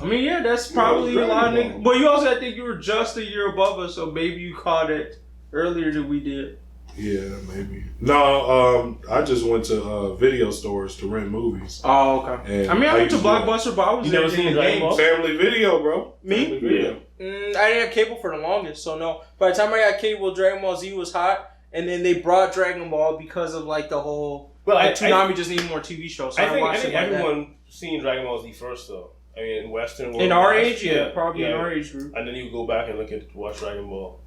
I mean, yeah, that's probably a lot of niggas. But you also had to think you were just a year above us, so maybe you caught it earlier than we did. Yeah, maybe. No, I just went to video stores to rent movies. Oh, okay. I mean, I went to Blockbuster, but I was never seen Dragon Ball? Family Video, bro. Me? Family Video. I didn't have cable for the longest, so no. By the time I got cable, Dragon Ball Z was hot, and then they brought Dragon Ball because of like the whole. Well, Toonami just needed more TV shows. So I think everyone seen Dragon Ball Z first, though. I mean, in Western world. In our age, probably in our age group. And then you go back and watch Dragon Ball.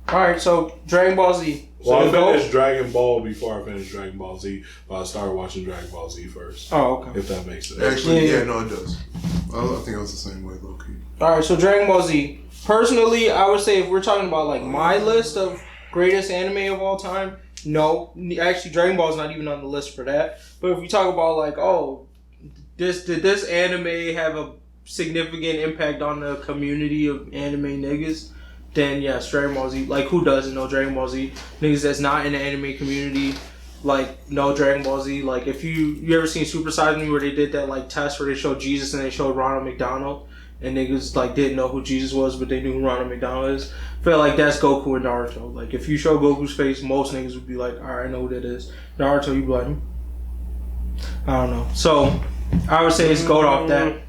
Alright, so Dragon Ball Z. Well, I finished Dragon Ball before I finished Dragon Ball Z, but I started watching Dragon Ball Z first. Oh, okay. If that makes sense. Actually, no, it does. I think it was the same way, low key. Alright, so Dragon Ball Z. Personally, I would say if we're talking about like my list of greatest anime of all time, no. Actually, Dragon Ball is not even on the list for that. But if we talk about like, did this anime have a significant impact on the community of anime niggas? Then yes, Dragon Ball Z. Like, who doesn't know Dragon Ball Z? Niggas that's not in the anime community, like, know Dragon Ball Z. Like, if you ever seen Super Size Me where they did that like test where they showed Jesus and they showed Ronald McDonald, and niggas like didn't know who Jesus was, but they knew who Ronald McDonald is. I feel like that's Goku and Naruto. Like, if you show Goku's face, most niggas would be like, alright, I know who that is. Naruto, you be like, I don't know. So I would say it's GOAT off that.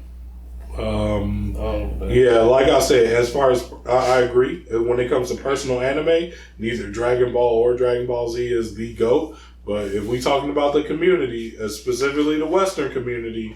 Yeah, like I said, as far as I agree, when it comes to personal anime, neither Dragon Ball or Dragon Ball Z is the GOAT. But if we talking about the community, specifically the Western community,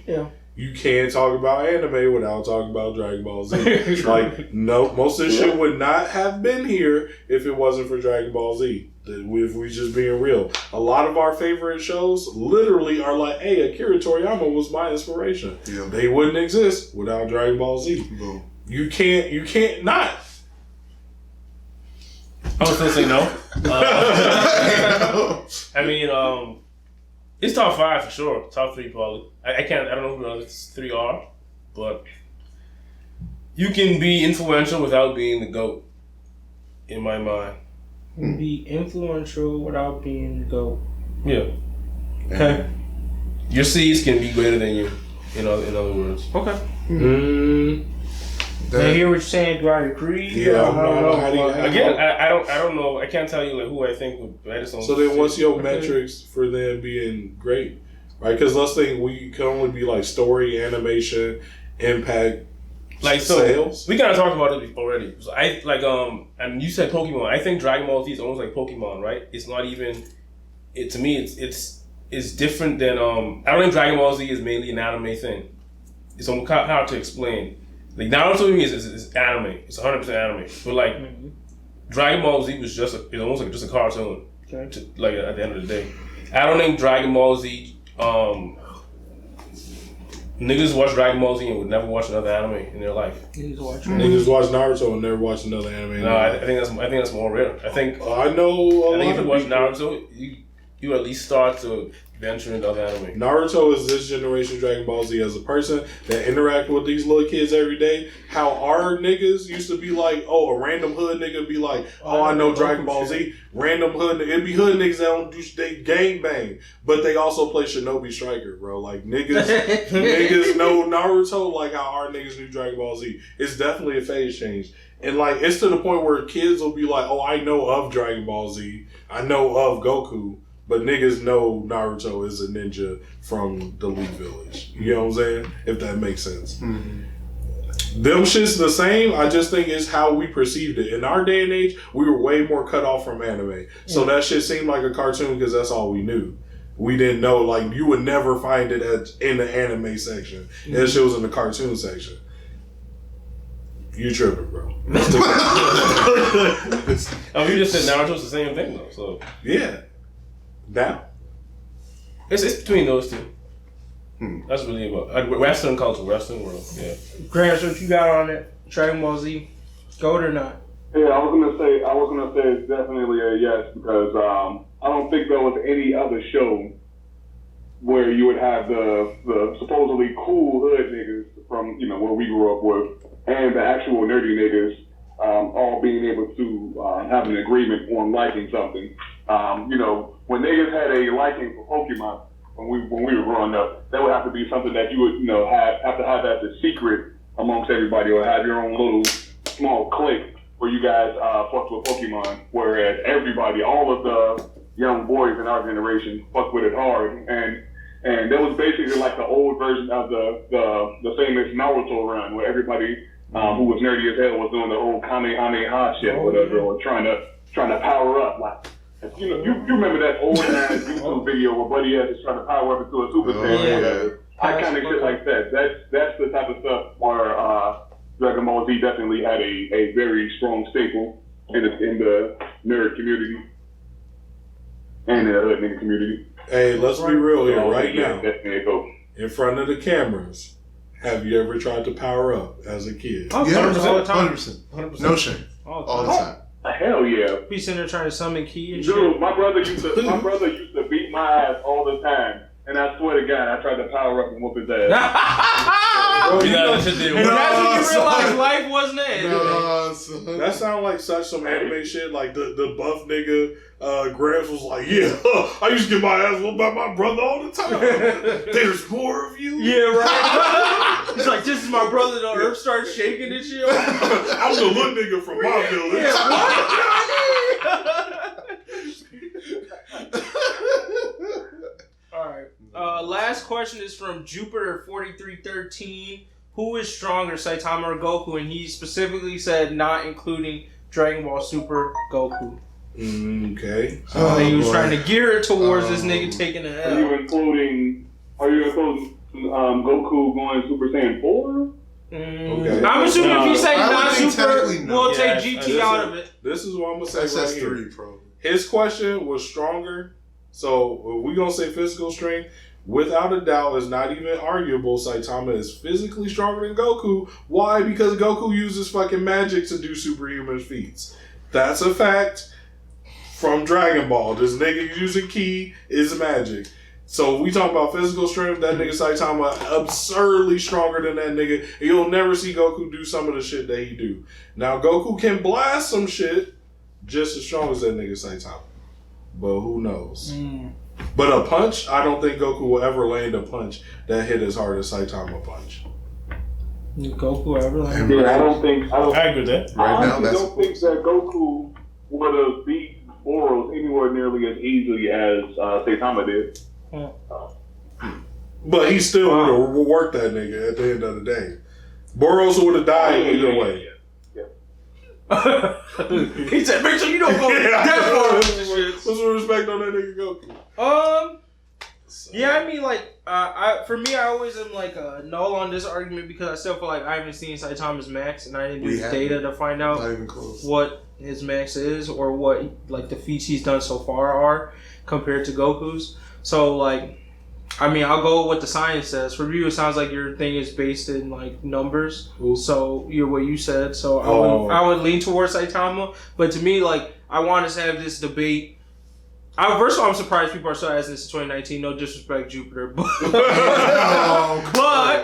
you can't talk about anime without talking about Dragon Ball Z. Like, no, most of this shit would not have been here if it wasn't for Dragon Ball Z. If we just being real, a lot of our favorite shows literally are like, hey, Akira Toriyama was my inspiration. Yeah. They wouldn't exist without Dragon Ball Z. No. You can't not. I was gonna say no. I mean, it's top 5 for sure. Top 3 probably. I don't know who the other 3 are, but you can be influential without being the GOAT, in my mind. Be influential without being the GOAT. Yeah. Okay. Your seeds can be greater than you. In other words. Okay. Then I hear what you're saying. Do I agree? Yeah, I don't know. Again, I don't know. I can't tell you like who I think would. I just don't. So then, what's your metrics for them being great? Right? Because let's think we can only be like story, animation, impact, like so. Sales. We kind of talked about it already. So I like and you said Pokemon. I think Dragon Ball Z is almost like Pokemon, right? It's not even. It to me, it's different than I don't think Dragon Ball Z is mainly an anime thing. It's almost hard to explain. Like Naruto is anime. It's 100% anime. But like Dragon Ball Z was it's almost like just a cartoon. Okay. Like at the end of the day, I don't think Dragon Ball Z. Niggas watch Dragon Ball Z and would never watch another anime in their life. Niggas watch Naruto and never watch another anime. No, I think that's more rare. I think I know. I think if you watch Naruto, you at least start to venture into other anime. Naruto is this generation Dragon Ball Z. As a person that interact with these little kids every day, how our niggas used to be like, oh, a random hood nigga be like, oh, I know Dragon Ball Z. Random hood nigga, it be hood niggas that don't do they gang bang, but they also play Shinobi Striker, bro. Like niggas know Naruto like how our niggas knew Dragon Ball Z. It's definitely a phase change. And like it's to the point where kids will be like, oh, I know of Dragon Ball Z. I know of Goku. But niggas know Naruto is a ninja from the Leaf Village. You know what I'm saying? If that makes sense. Mm-hmm. Them shit's the same. I just think it's how we perceived it. In our day and age, we were way more cut off from anime. So that shit seemed like a cartoon because that's all we knew. We didn't know, like, you would never find it in the anime section. Mm-hmm. That shit was in the cartoon section. You tripping, bro. You just said Naruto's the same thing, though. So yeah. Now? It's between those two. That's really about Western culture, Western world. Yeah. Grant, what you got on it? Dragon Ball Z, goat or not? Yeah, I was gonna say it's definitely a yes because I don't think there was any other show where you would have the supposedly cool hood niggas from where we grew up with and the actual nerdy niggas all being able to have an agreement on liking something. When niggas had a liking for Pokemon when we were growing up, that would have to be something that you would have to have as a secret amongst everybody, or have your own little small clique where you guys fucked with Pokemon. Whereas everybody, all of the young boys in our generation, fucked with it hard, and that was basically like the old version of the famous Naruto run, where everybody who was nerdy as hell was doing the old Kamehameha shit, whatever, or trying to power up like. You remember that old ass YouTube video where Buddy Ass is trying to power up into a Super Saiyan or whatever. That kind of shit like that. That's the type of stuff where Dragon Ball Z definitely had a very strong staple in the nerd community and in the hood nigga community. Hey, let's be real here right now. Definitely a go. In front of the cameras, have you ever tried to power up as a kid? Yeah, 100%. No shame. All the time. Hell yeah. Be sitting there trying to summon Key and shit. Dude, my brother used to beat my ass all the time. And I swear to God, I tried to power up and whoop his ass. Bro, that's when you realized life wasn't it. That sounds like such some anime shit. Like the buff nigga Gramps was like, yeah, I used to get my ass whooped by my brother all the time. There's more of you? Yeah, right. He's like, this is my brother. The earth starts shaking and shit. I'm the little nigga from my village. Yeah, what? Alright. Last question is from Jupiter4313. Who is stronger, Saitama or Goku? And he specifically said not including Dragon Ball Super Goku. Okay. So he was trying to gear it towards this nigga taking an L. Are you including Goku going Super Saiyan 4? Okay. I'm assuming if you say not Super, we'll take GT out of it. This is what I'm going to say right here. SS3, probably. His question was stronger. So we're going to say physical strength. Without a doubt, it's not even arguable. Saitama is physically stronger than Goku. Why? Because Goku uses fucking magic to do superhuman feats. That's a fact from Dragon Ball. This nigga using ki is magic. So we talk about physical strength, that nigga Saitama absurdly stronger than that nigga. And you'll never see Goku do some of the shit that he do. Now Goku can blast some shit just as strong as that nigga Saitama. But who knows? But a punch, I don't think Goku will ever land a punch that hit as hard as Saitama punch. Goku ever. Like, And Yeah, I agree with that. Right I now, honestly that's don't think that Goku would have beat Boros anywhere nearly as easily as Saitama did. But he still would have worked that nigga at the end of the day. Boros would have died either way. he said, "Make sure you don't go that far." Put some respect on that nigga Goku. Yeah, I mean, like, for me, I always am like null on this argument because I still feel like I haven't seen Saitama's max, and I didn't use data to find out what his max is or what like the feats he's done so far are compared to Goku's. So, like, I mean, I'll go with what the science says. For you, it sounds like your thing is based in like numbers. Ooh. So what you said. So I would lean towards Saitama. But to me, like, I want us to have this debate. First of all, I'm surprised people are still asking this in 2019. No disrespect, Jupiter. But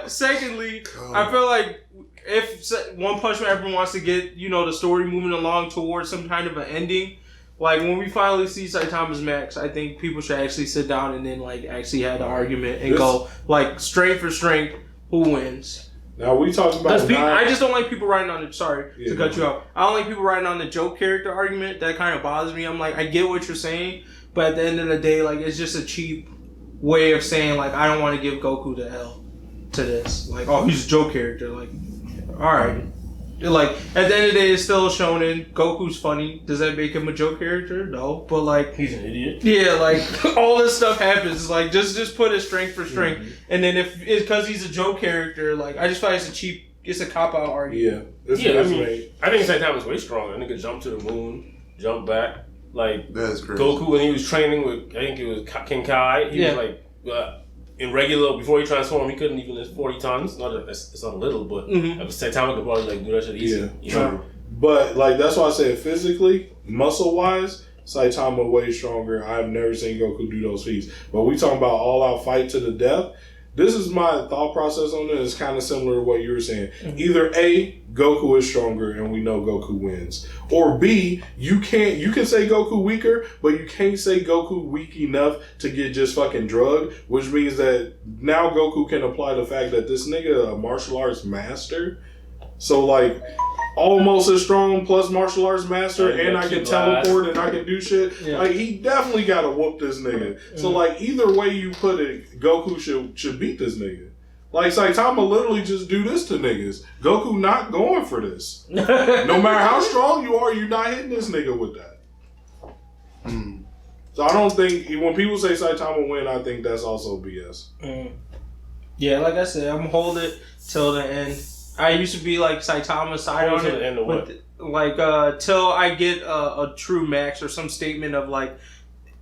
secondly, I feel like if One Punch Man ever wants to get, the story moving along towards some kind of an ending, like when we finally see Saitama's max, I think people should actually sit down and then like actually have the argument and go like strength for strength, who wins. Now we talked about. I just don't like people writing on the. Sorry to cut you off. I don't like people writing on the joke character argument. That kind of bothers me. I'm like, I get what you're saying, but at the end of the day, like, it's just a cheap way of saying like I don't want to give Goku the L to this. Like, oh, he's a joke character. Like, all right. Like, at the end of the day, it's still shonen. Goku's funny. Does that make him a joke character? No. But, like... He's an idiot. Yeah, like, all this stuff happens. It's like, just put his strength for strength. Mm-hmm. And then if it's because he's a joke character, like, I just feel like it's a cop-out argument. Yeah. I think Saitama's way stronger. That nigga jumped to the moon, jumped back. Like, that's crazy. Goku, when he was training with, I think it was King Kai, he was like... in regular, before he transformed, he couldn't even lift 40 tons. It's not a little, but Saitama could probably like do that shit easy. Yeah. But like that's why I said physically, muscle wise, Saitama way stronger. I've never seen Goku do those feats. But we talking about all out fight to the death. This is my thought process on this. It's kind of similar to what you were saying. Either A, Goku is stronger and we know Goku wins. Or B, you can say Goku weaker, but you can't say Goku weak enough to get just fucking drugged, which means that now Goku can apply the fact that this nigga a martial arts master. So like almost as strong plus martial arts master and I can teleport and I can do shit. Yeah. Like he definitely gotta whoop this nigga. So like either way you put it, Goku should beat this nigga. Like Saitama literally just do this to niggas. Goku not going for this. No matter how strong you are, you're not hitting this nigga with that. So I don't think when people say Saitama win, I think that's also BS. Yeah, like I said, I'm holding it till the end. I used to be like Saitama's side on it, end of what? Till I get a true max or some statement of like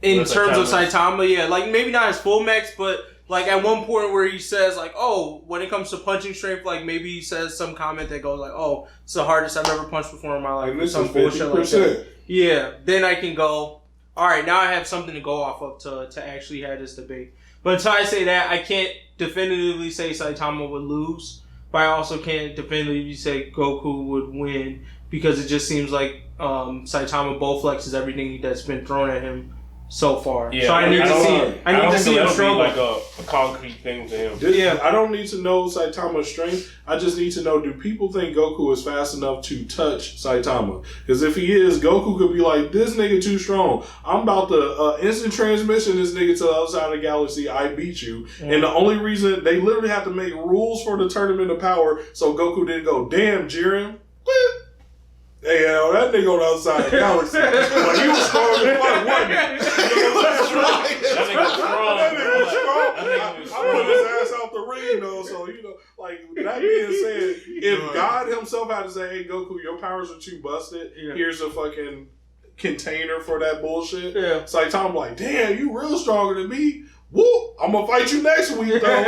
in terms of Saitama, yeah, like maybe not his full max, but like at one point where he says like, oh, when it comes to punching strength, like maybe he says some comment that goes like, oh, it's the hardest I've ever punched before in my life, and this some is bullshit 50%. like that. Yeah, then I can go, all right, now I have something to go off of to actually have this debate. But until I say that, I can't definitively say Saitama would lose. But I also can't definitively say Goku would win because it just seems like Saitama Bowflex is everything that's been thrown at him so far. Yeah, so I need to see him struggle. Like a concrete thing to him. I don't need to know Saitama's strength. I just need to know, do people think Goku is fast enough to touch Saitama? Because if he is, Goku could be like, this nigga too strong. I'm about to instant transmission this nigga to the other side of the galaxy. I beat you. And the only reason, they literally have to make rules for the Tournament of Power so Goku didn't go, damn, Jiren. Hey, that nigga on the other side of the galaxy. Like, he was strong as fuck, wasn't he? That's right. That nigga was strong. I put his ass out the ring, though, so, like, that being said, if God himself had to say, hey, Goku, your powers are too busted, here's a fucking container for that bullshit. Yeah. Saitama like, damn, you real stronger than me. Whoop! I'm gonna fight you next week, though.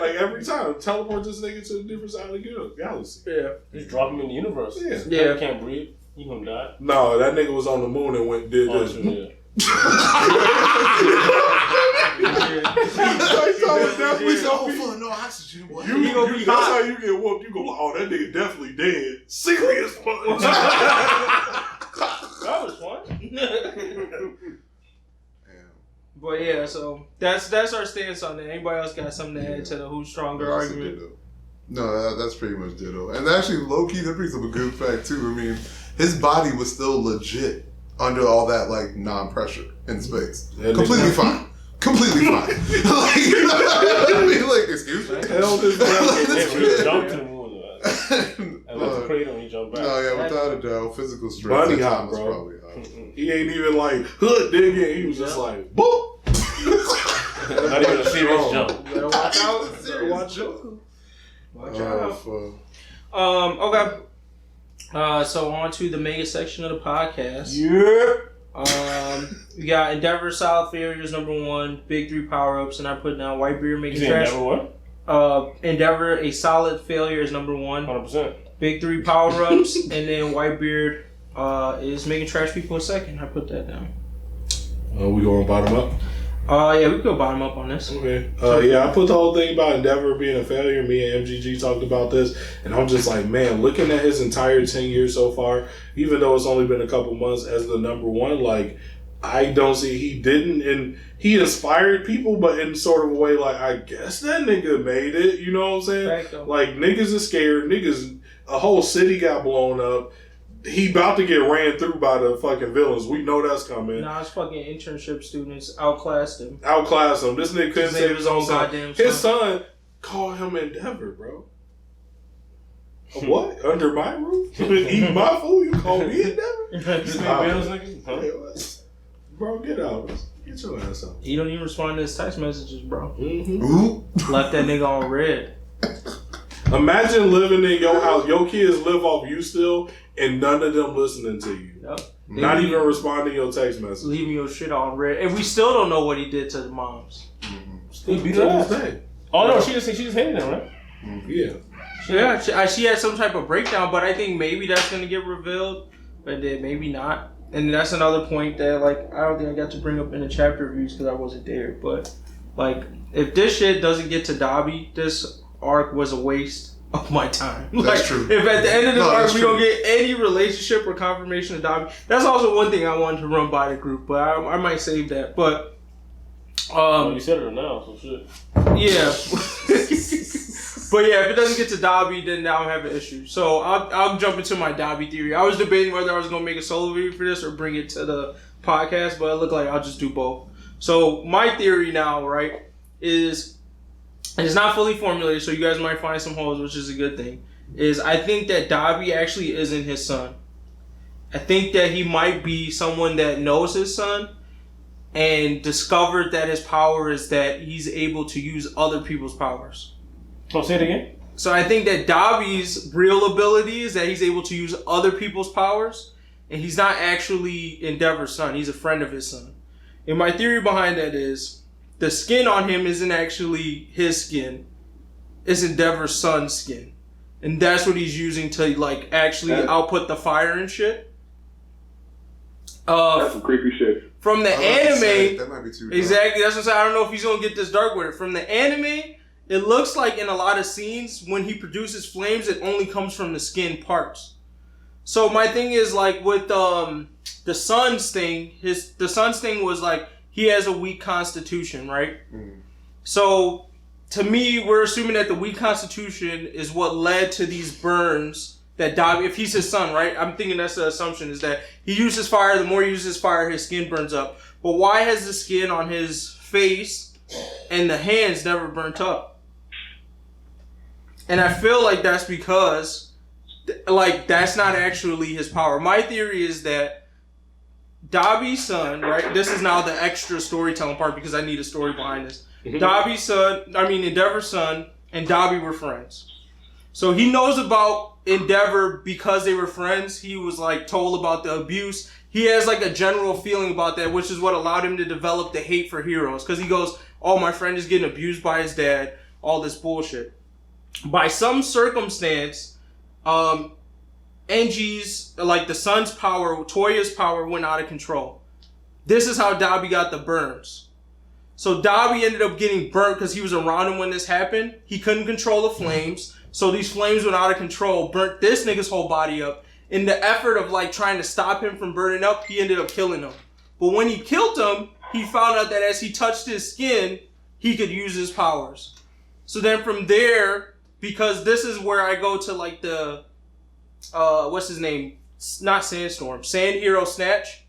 Like, every time. Teleport this nigga to a different side of the galaxy. Yeah. Just drop him in the universe. Yeah. He can't breathe. He gonna die. No, that nigga was on the moon and did this. Saitama definitely full of no oxygen. Boy. That's how you get whooped. You go like, oh, that nigga definitely dead. Serious fuck. That was fun. But yeah, so that's our stance on it. Anybody else got something to add to the who's stronger argument? No, that's pretty much ditto. And actually, low key, that brings up a good fact too. I mean, his body was still legit under all that like non-pressure in space. Completely fine. Completely fine. I mean, like, excuse me. Hell, this jumped to the moon. And let the cradle and he jumped back. No, yeah, without a doubt, physical strength. Bunny hop, was bro. probably high. He ain't even like hood digging. He was just like, boop. Not even a serious jump. Better watch out. Better watch out. Watch out. Okay. So on to the mega section of the podcast. Yeah. We got Endeavor Solid Failures #1, Big 3 power-ups, and I put down Whitebeard making You trash. Endeavor what? Endeavor a solid failure is #1. 100%. Big 3 power-ups, and then Whitebeard is making trash people a second. I put that down. We going bottom up? Yeah, we could go bottom up on this. Okay. Yeah, I put the whole thing about Endeavor being a failure. Me and MGG talked about this, and I'm just like, man, looking at his entire 10 years so far, even though it's only been a couple months as the #1, like, I don't see he didn't, and he inspired people, but in sort of a way like, I guess that nigga made it. You know what I'm saying? Like, niggas is scared. Niggas, a whole city got blown up. He about to get ran through by the fucking villains. We know that's coming. Nah, his fucking internship students outclassed him. Outclassed him. This nigga couldn't save his own son. Goddamn His son called him Endeavor, bro. What? Under my roof? Eat my food? You call me Endeavor? Bro, get out. Get your ass out. He don't even respond to his text messages, bro. Mm-hmm. Left that nigga on red. Imagine living in your house. Your kids live off you still, and none of them listening to you. Yep. Not even responding to your text message. Leaving your shit on red. And we still don't know what he did to the moms. He beat her ass back. Oh, no, she just hated him, right? Yeah. Yeah, she had some type of breakdown, but I think maybe that's going to get revealed, but then maybe not. And that's another point that, like, I don't think I got to bring up in the chapter reviews because I wasn't there. But, like, if this shit doesn't get to Dobby, this arc was a waste of my time. That's true. If at the end of this arc we true. don't get any relationship or confirmation of Dobby, that's also one thing I wanted to run by the group, but I might save that. But, you said it now, so shit. Yeah. But yeah, if it doesn't get to Dobby, then now I'm having issues. So I'll jump into my Dobby theory. I was debating whether I was going to make a solo video for this or bring it to the podcast, but it looked like I'll just do both. So my theory now, right, is, and it's not fully formulated, so you guys might find some holes, which is a good thing, is I think that Dobby actually isn't his son. I think that he might be someone that knows his son and discovered that his power is that he's able to use other people's powers. Oh, say it again? So I think that Dobby's real ability is that he's able to use other people's powers, and he's not actually Endeavor's son. He's a friend of his son. And my theory behind that is the skin on him isn't actually his skin. It's Endeavor's son's skin. And that's what he's using to, like, actually output the fire and shit. That's some creepy shit. From the anime, that might be too dark. exactly. That's what I'm saying. I don't know if he's gonna get this dark with it. From the anime, it looks like in a lot of scenes when he produces flames, it only comes from the skin parts. So my thing is, like, with the son's thing, the son's thing was like he has a weak constitution, right? So to me, we're assuming that the weak constitution is what led to these burns. That Dobby, if he's his son, right? I'm thinking that's the assumption, is that he uses fire. The more he uses fire, his skin burns up. But why has the skin on his face and the hands never burnt up? And I feel like that's because, like, that's not actually his power. My theory is that Dobby's son, right? This is now the extra storytelling part because I need a story behind this. Dobby's son, Endeavor's son, and Dobby were friends. So he knows about Endeavor because they were friends. He was, like, told about the abuse. He has, like, a general feeling about that, which is what allowed him to develop the hate for heroes. Because he goes, oh, my friend is getting abused by his dad. All this bullshit. By some circumstance, Enji's, like, the son's power, Toya's power went out of control. This is how Dobby got the burns. So Dobby ended up getting burnt because he was around him when this happened. He couldn't control the flames. So these flames went out of control, burnt this nigga's whole body up. In the effort of, like, trying to stop him from burning up, he ended up killing him. But when he killed him, he found out that as he touched his skin, he could use his powers. So then from there, because this is where I go to like the what's his name? Not Sandstorm, Sand Hero Snatch.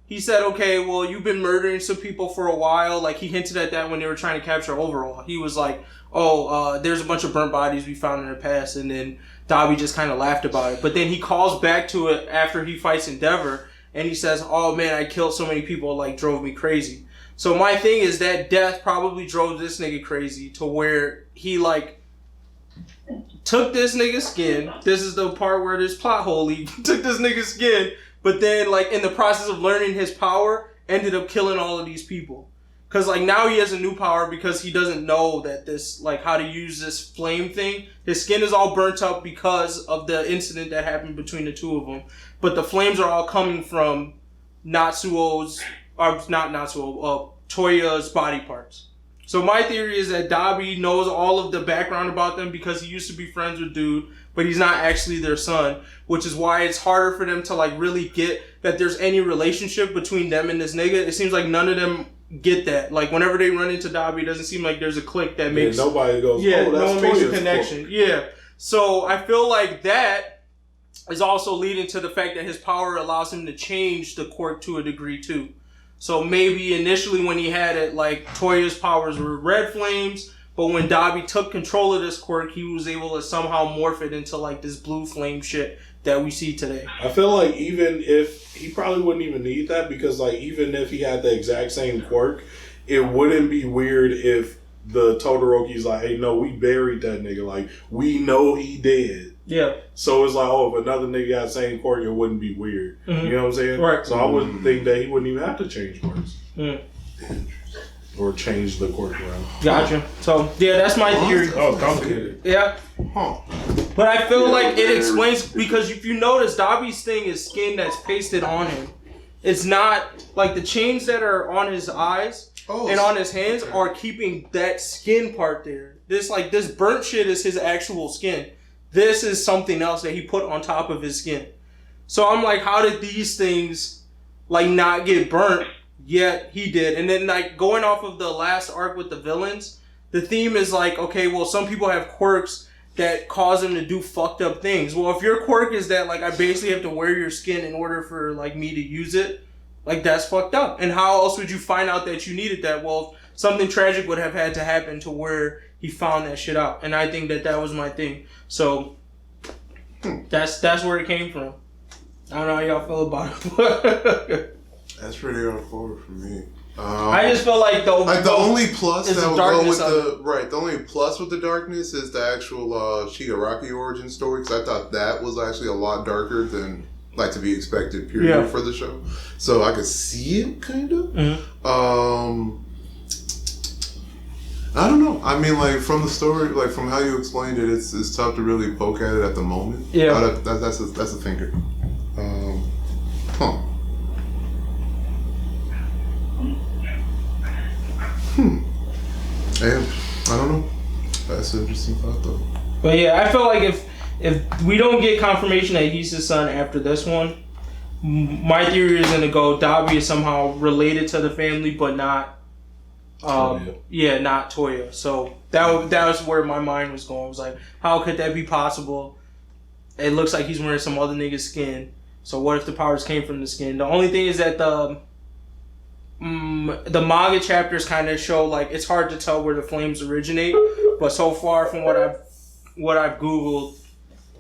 He said, okay, well, you've been murdering some people for a while. Like, he hinted at that when they were trying to capture Overall. He was like, there's a bunch of burnt bodies we found in the past. And then Dabi just kind of laughed about it. But then he calls back to it after he fights Endeavor. And he says, oh, man, I killed so many people, like, drove me crazy. So my thing is that death probably drove this nigga crazy to where he, like, took this nigga's skin. This is the part where there's plot hole. He took this nigga's skin. But then, like, in the process of learning his power, ended up killing all of these people. Because, like, now he has a new power because he doesn't know that this, like, how to use this flame thing. His skin is all burnt up because of the incident that happened between the two of them. But the flames are all coming from Toya's body parts. So my theory is that Dabi knows all of the background about them because he used to be friends with Dude, but he's not actually their son, which is why it's harder for them to like really get that there's any relationship between them and this nigga. It seems like none of them get that. Like whenever they run into Dabi, it doesn't seem like there's a click that makes nobody goes. Yeah, oh, that's no one makes a Toya's connection. fault. Yeah, so I feel like that is also leading to the fact that his power allows him to change the quirk to a degree too. So maybe initially when he had it, like, Toya's powers were red flames, but when Dabi took control of this quirk, he was able to somehow morph it into, like, this blue flame shit that we see today. I feel like even if, he probably wouldn't even need that, because, like, even if he had the exact same quirk, it wouldn't be weird if the Todoroki's like, hey, no, we buried that nigga. Like, we know he dead. Yeah. So it's like, if another nigga got the same quirk, it wouldn't be weird. Mm-hmm. You know what I'm saying? Right. So I wouldn't think that he wouldn't even have to change quirks. Mm. Or change the quirk around. Gotcha. So, yeah, that's my theory. Oh, complicated. Yeah. Huh. But I feel like it explains, because if you notice, Dabi's thing is skin that's pasted on him. It's not, like, the chains that are on his eyes and on his hands are keeping that skin part there. This burnt shit is his actual skin. This is something else that he put on top of his skin. So I'm like, how did these things, like, not get burnt? Yet he did. And then, like, going off of the last arc with the villains, the theme is like, okay, well, some people have quirks that cause them to do fucked up things. Well, if your quirk is that, like, I basically have to wear your skin in order for, like, me to use it, like, that's fucked up. And how else would you find out that you needed that? Well, something tragic would have had to happen to where he found that shit out. And I think that was my thing. So, that's where it came from. I don't know how y'all feel about it. That's pretty hardcore for me. I just feel like the only plus is that the would go darkness with of the only plus with the darkness is the actual Shigaraki origin story, because I thought that was actually a lot darker than like to be expected period for the show. So I could see it kind of. Mm-hmm. I don't know. I mean, like from the story, like from how you explained it, it's tough to really poke at it at the moment. Yeah, that's a thinker. And I don't know. That's an interesting thought, though. But yeah, I feel like if we don't get confirmation that he's his son after this one, my theory is gonna go Dabi is somehow related to the family, but not. Not Toya. So that was where my mind was going. I was like, how could that be possible? It looks like he's wearing some other nigga's skin. So what if the powers came from the skin? The only thing is that the manga chapters kind of show like it's hard to tell where the flames originate. But so far from what I've googled,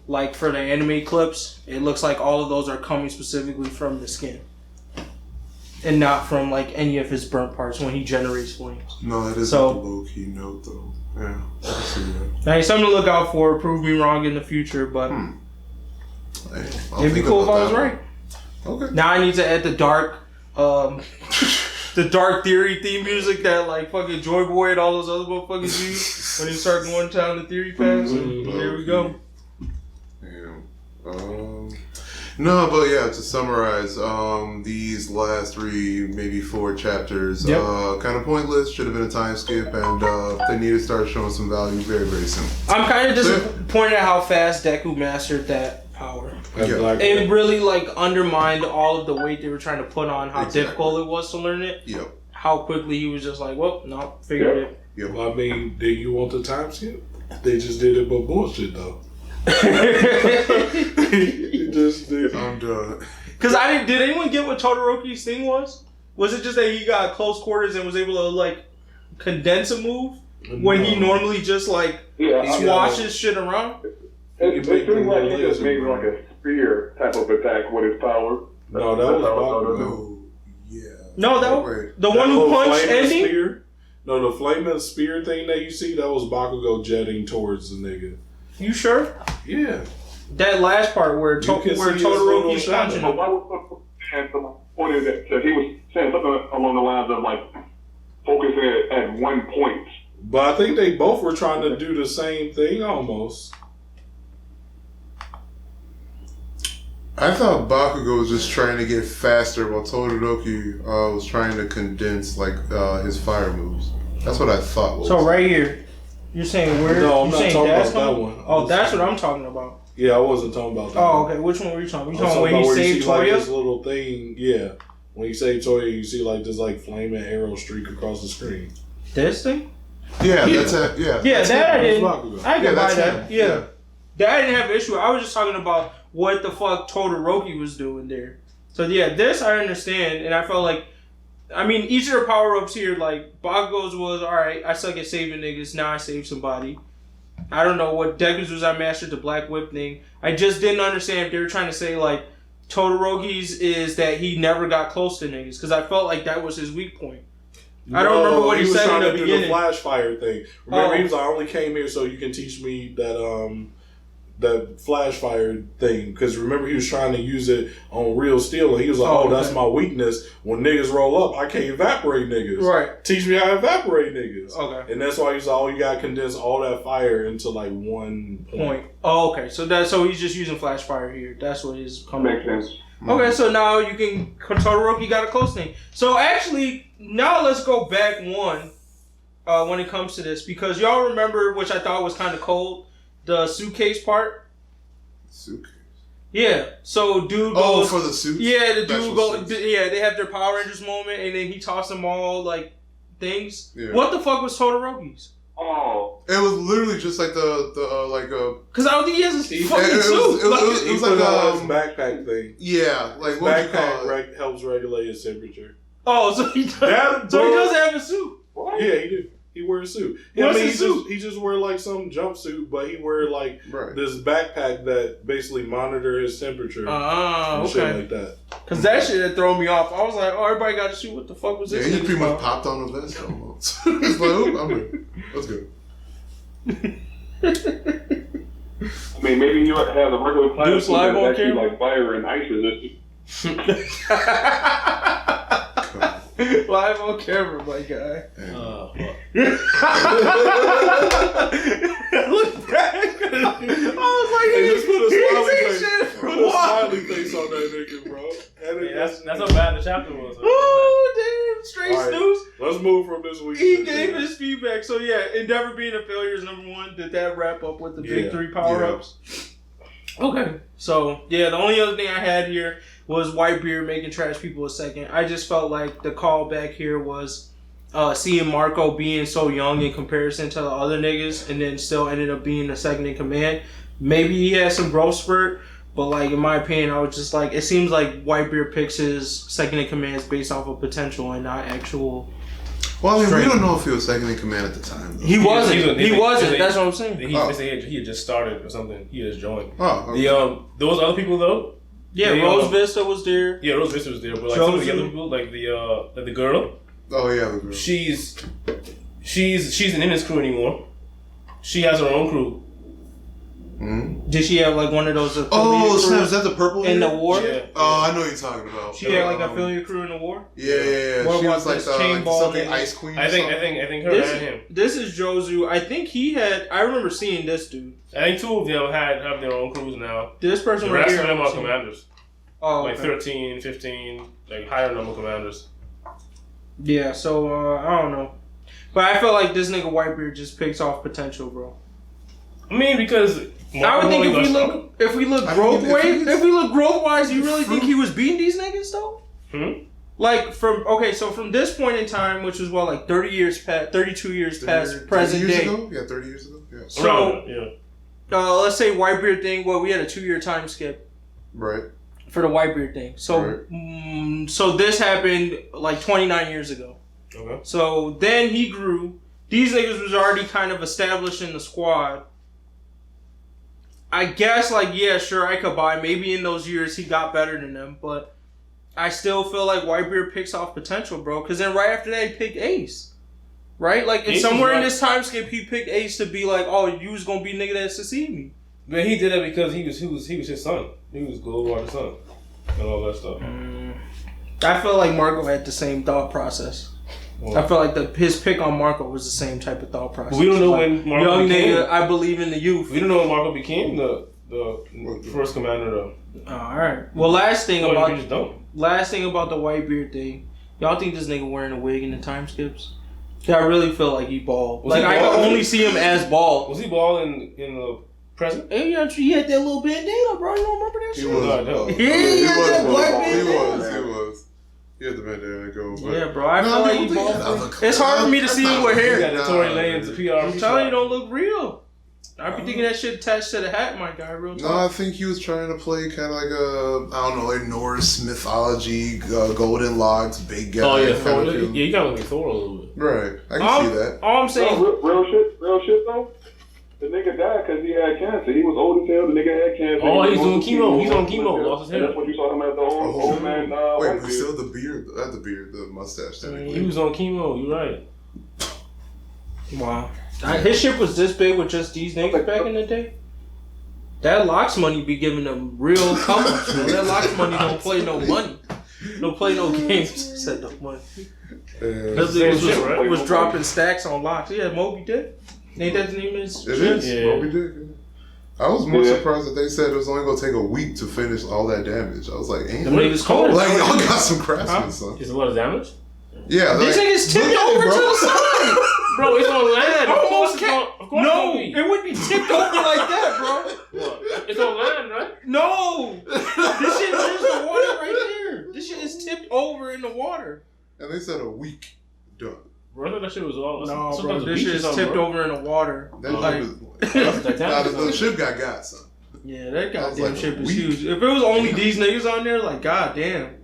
like for the anime clips, it looks like all of those are coming specifically from the skin. And not from like any of his burnt parts when he generates flames. No, that is a low-key note though. Yeah, I can see that. Now, it's something to look out for. Prove me wrong in the future, but it'd be cool if I was right. Okay. Now I need to add the dark, the dark theory theme music that like fucking Joy Boy and all those other motherfuckers use when they start going down the theory paths. And there we go. No, but yeah, to summarize, these last 3, maybe 4 chapters, kind of pointless, should have been a time skip, and they need to start showing some value very, very soon. I'm kind of disappointed at how fast Deku mastered that power. Yeah. It really like undermined all of the weight they were trying to put on how difficult it was to learn it. Yep. How quickly he was just like, well, no, figured it. Yep. Well, I mean, do you want the time skip? They just did it, but bullshit though. He just did. I'm done. Because did anyone get what Todoroki's thing was? Was it just that he got close quarters and was able to like condense a move when he normally just like swashes shit around? It seems like he just made like a spear type of attack with his power. No, that was Bakugo. No, yeah. No, the one who punched ending. Spear? No, the flaming spear thing that you see, that was Bakugo jetting towards the nigga. You sure? Yeah. That last part where Todoroki's punching him. Why was that he was saying something along the lines of like focusing at one point? But I think they both were trying to do the same thing almost. I thought Bakugo was just trying to get faster while Todoroki was trying to condense like his fire moves. That's what I thought was. So right here, you're saying where? No, I'm you're not talking about that one. Oh, that's what I'm talking about. Yeah, I wasn't talking about that. Oh, one. okay. Which one were you talking about? You I'm talking when you saved like Toya? this little thing, yeah. When you save Toya, you see like this like flaming arrow streak across the screen. This thing? Yeah, that's it. Yeah. Yeah, that I didn't. I can buy that. Him. Yeah. That I didn't have an issue. I was just talking about what the fuck Todoroki was doing there. So yeah, this I understand, and I felt like, I mean, each of their power ups here, like Bakugo's was alright. I suck at saving niggas. Now I save somebody. I don't know what Deku's was. I mastered the black whip thing. I just didn't understand if they were trying to say like Todoroki's is that he never got close to niggas, because I felt like that was his weak point. I don't remember what he said in the beginning. He was trying to do the flash fire thing. Remember, he was like, I only came here so you can teach me that flash fire thing, because remember he was trying to use it on real steel, and he was like, that's my weakness. When niggas roll up, I can't evaporate niggas. Right. Teach me how to evaporate niggas. Okay. And that's why he's like, you gotta condense all that fire into like one point. Oh, okay. So he's just using flash fire here. That's what his coming. Makes sense. Okay, so now you can Todoroki got a close thing. So actually, now let's go back one when it comes to this, because y'all remember, which I thought was kind of cold, the suitcase part. Suitcase. Yeah. So dude goes. Oh, for the suits. Yeah, the dude goes. Yeah, they have their Power Rangers moment, and then he tossed them all like things. Yeah. What the fuck was Todoroki's? Oh, it was literally just like the because I don't think he has a fucking suit. It was like his backpack thing. Yeah, like what backpack helps regulate his temperature. Oh, so he does. So he doesn't have a suit. What? Yeah, he do. He wears a suit. What's his suit? He just wear like some jumpsuit, but he wear like this backpack that basically monitor his temperature. Okay. Shit like that. Cause that shit had thrown me off. I was like, oh, everybody got a suit. What the fuck was this? Yeah, he pretty much popped on the vest almost. It's like, oh, I'm good. That's good. I mean, maybe you have a regular class live on actually camera? like fire and ice resistant. Live on camera, my guy. Look back. I was like, hey, just put a smiley face. Put a smiley face on that nigga, bro. That's how bad the chapter was. Oh, damn. Straight snooze. Let's move from this week. He gave his feedback. So, yeah, Endeavor being a failure is number one. Did that wrap up with the big three power-ups? Okay. So, yeah, the only other thing I had here was Whitebeard making trash people a second. I just felt like the callback here was seeing Marco being so young in comparison to the other niggas, and then still ended up being the second in command. Maybe he had some growth spurt, but like in my opinion, I was just like, it seems like Whitebeard picks his second in commands based off of potential and not actual. Well, I mean, strength. we don't know if he was second in command at the time, though. He wasn't. He wasn't. That's what I'm saying. He had just started or something. He just joined. Oh, okay. Those other people though. Yeah, Rose Vista was there. Yeah, Rose Vista was there, but like some of the other people, like the girl. Oh yeah, the girl. She's in his crew anymore. She has her own crew. Mm-hmm. Did she have like one of those? Oh, snap! Is that the purple in the war? Yeah. Oh, I know what you're talking about. She had like a affiliate crew in the war. Yeah. What she about was like this like something Ice Queen. I think her and him. This is Jozu. I think he had. I remember seeing this dude. I think two of them have their own crews now. This person the right rest here. of them are commanders. Oh, like 13, 15, like higher number commanders. Yeah, so I don't know, but I feel like this nigga Whitebeard just picks off potential, bro. I mean, because I would think if we look growth wise, you really think he was beating these niggas though? Like from this point in time, which was like 32 years past present day. Yeah, 30 years ago. Yeah. So, let's say Whitebeard thing. Well, we had a 2-year time skip. Right. For the Whitebeard thing. So, so this happened like 29 years ago. Okay. So then he grew. These niggas was already kind of established in the squad. I guess, like, yeah, sure, I could buy. Maybe in those years he got better than them, but I still feel like Whitebeard picks off potential, bro. Because then right after that, he picked Ace. Right? Like, and somewhere in this time skip, he picked Ace to be like, oh, you was going to be nigga that succeed me. But he did that because he was his son. He was Goldwater's son. And all that stuff. I feel like Marco had the same thought process. I feel like his pick on Marco was the same type of thought process. We don't know when Marco young became. nigga, I believe in the youth. We don't know when Marco became the first commander though. All right. Well, last thing about the Whitebeard thing, y'all think this nigga wearing a wig in the time skips? Yeah, I really feel like he bald. I can only see him as bald. Was he bald in the present? Hey, he had that little bandana, bro. You don't remember that shit? He was. He had that black bandana. He was. He had the bandana go. Yeah, bro. I feel like he bald. It's hard for me to see him with hair. He got the Tory Lanez, the PR. I'm telling you, don't look real. I be thinking that shit attached to the hat, my guy. Real talk. No, I think he was trying to play kind of like like Norse mythology, golden locks, big guy. Oh yeah, Thor. Yeah, you gotta look like Thor a little bit. Right, I can see that. All I'm saying, real shit though. The nigga died because he had cancer. He was old as hell. The nigga had cancer. Oh, he's doing chemo. He's on chemo. Lost his hair. That's what you saw him as the old man. Wait, but still the beard, the mustache. He was on chemo. You're right. Wow. His shit was this big with just these niggas back in the day. That Locks money be giving them real come ups, bro. That Locks money don't play no money. Don't play no games. Said no money. Those niggas was dropping stacks on Locks. Yeah, Moby Dick. Ain't that the name of his shit? It is. Moby Dick. I was more surprised that they said it was only going to take a week to finish all that damage. I was like, ain't niggas cold. Like, y'all got some craftsmen, son. Is a lot of damage? Yeah. These niggas tipped over to the side. Bro, it's on land. Of course no, it wouldn't be tipped over like that, bro. What? It's on land, right? No. This shit is the water right there. This shit is tipped over in the water. And they said a week done. Bro, I thought that shit was all. No, bro, this shit is tipped over in the water. The ship got son. Yeah, that goddamn ship is huge. If it was only these niggas on there, like, goddamn.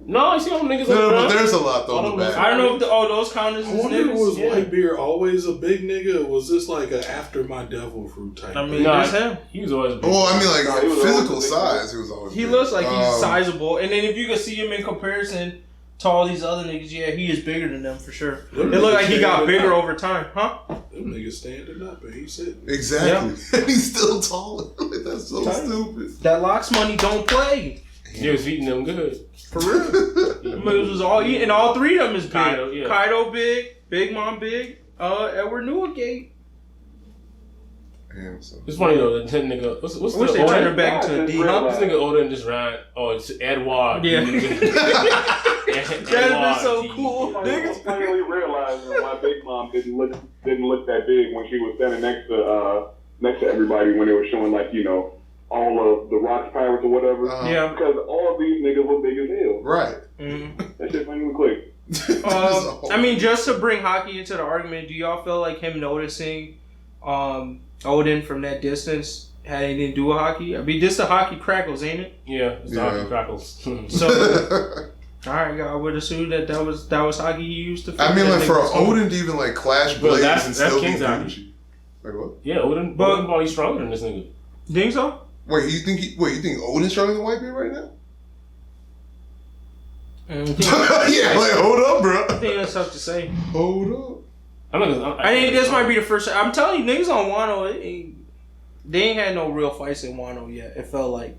No, you see all them niggas no, but there's a lot though in the back. I don't know if those count as I wonder, niggas. was Whitebeard always a big nigga, or was this like a after my devil fruit type? I mean, that's him. He was always big. Well, I mean, like physical size, he was always. He looks like he's sizable, and then if you can see him in comparison to all these other niggas, yeah, he is bigger than them for sure. It looked like he got bigger over time, huh? Them niggas standing up and he's sitting. Exactly, and he's still tall. That's so stupid. That Locks money don't play. He was eating them good. For real. It was all eating. And all three of them is big. Kaido big. Big Mom big. Edward Newgate. Damn, so. It's funny though, that nigga. What's I wish they turned her back to a D. This nigga Oden just ran. Oh, it's Edward. Yeah. That's been so cool. Niggas finally realizing why Big Mom didn't look that big when she was standing next to everybody when they were showing, like, you know, all of the Rocks Pirates or whatever. Yeah. Because all of these niggas look big as hell. Right. That shit finally clicked. I mean, just to bring hockey into the argument, do y'all feel like him noticing Oden from that distance had anything to do with hockey? I mean, this the hockey crackles, ain't it? Yeah, it's the hockey crackles. So, alright, I would assume that was hockey he used to. I mean, like for Oden to even like clash blades and still be Gucci. Like what? Yeah, Oden probably stronger than this nigga. Think so? Wait, you think Oden's stronger than Whitebeard right now? Yeah, like hold up, bro. I think that's tough to say. Hold up. I think this might be the first. I'm telling you, niggas on Wano, they ain't had no real fights in Wano yet. It felt like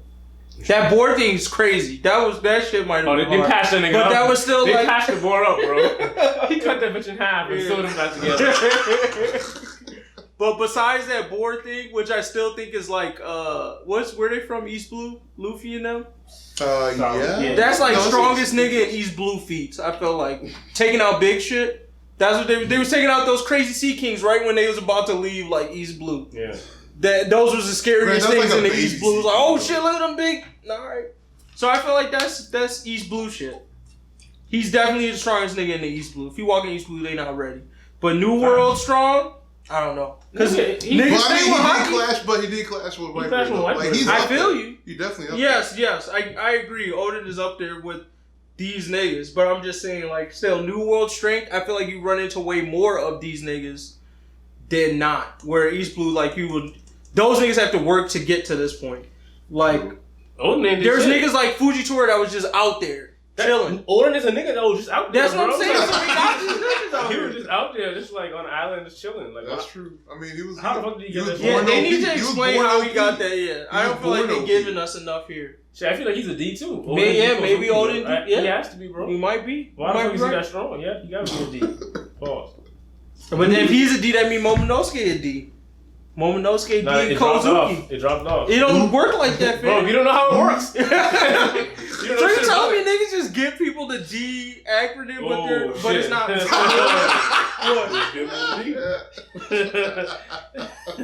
that board thing's crazy. That shit might have been they passed that nigga up. But that was still they like passed the board up, bro. He cut that bitch in half and sewed them back together. But besides that board thing, which I still think is like, where they from? East Blue? Luffy and them? Yeah. That's like strongest nigga in East Blue feats. I felt like taking out big shit. That's what they was taking out those crazy Sea Kings right when they was about to leave like East Blue. Yeah. Those was the scariest things like in the East Blue. Like, oh shit, look at them big. Alright. So I feel like that's East Blue shit. He's definitely the strongest nigga in the East Blue. If you walk in East Blue, they not ready. But New World strong, I don't know. Because He- niggas he- Well, I stay mean, with he Haikyu. did clash, but he did clash with Whitebeard. clashed with though. Whitebeard. he's I up feel there. you. He definitely up Yes, I agree. Odin is up there with these niggas, but I'm just saying, like, still, New World Strength, I feel like you run into way more of these niggas than not. Where East Blue, like, those niggas have to work to get to this point. Like, there's niggas like Fujitora that was just out there, chilling. Oden is a nigga that was just out there. That's what bro. I'm saying. So we got these niggas out He here. was just out there, just like on the island, just chilling. Like, That's true. I mean, he was. How the fuck did he get that? Yeah, born they OP. need to He was explain born how he OP. got that. Yeah, I He don't was feel like born they're OP. giving us enough here. Shit, I feel like he's a D too. Yeah, maybe Oden D, He yeah. has to be, bro. He might be. Why the Might fuck be is he right. that strong? Yeah, he gotta be a D. Pause. But then if he's a D, that means Momonosuke a D. Momonosuke Nah, D it dropped off. Kozuki. It dropped off. It don't work like that, Bro, fam. you don't know how it works. So you telling me niggas just give people the D acronym, but it's not. What? Just give him a D.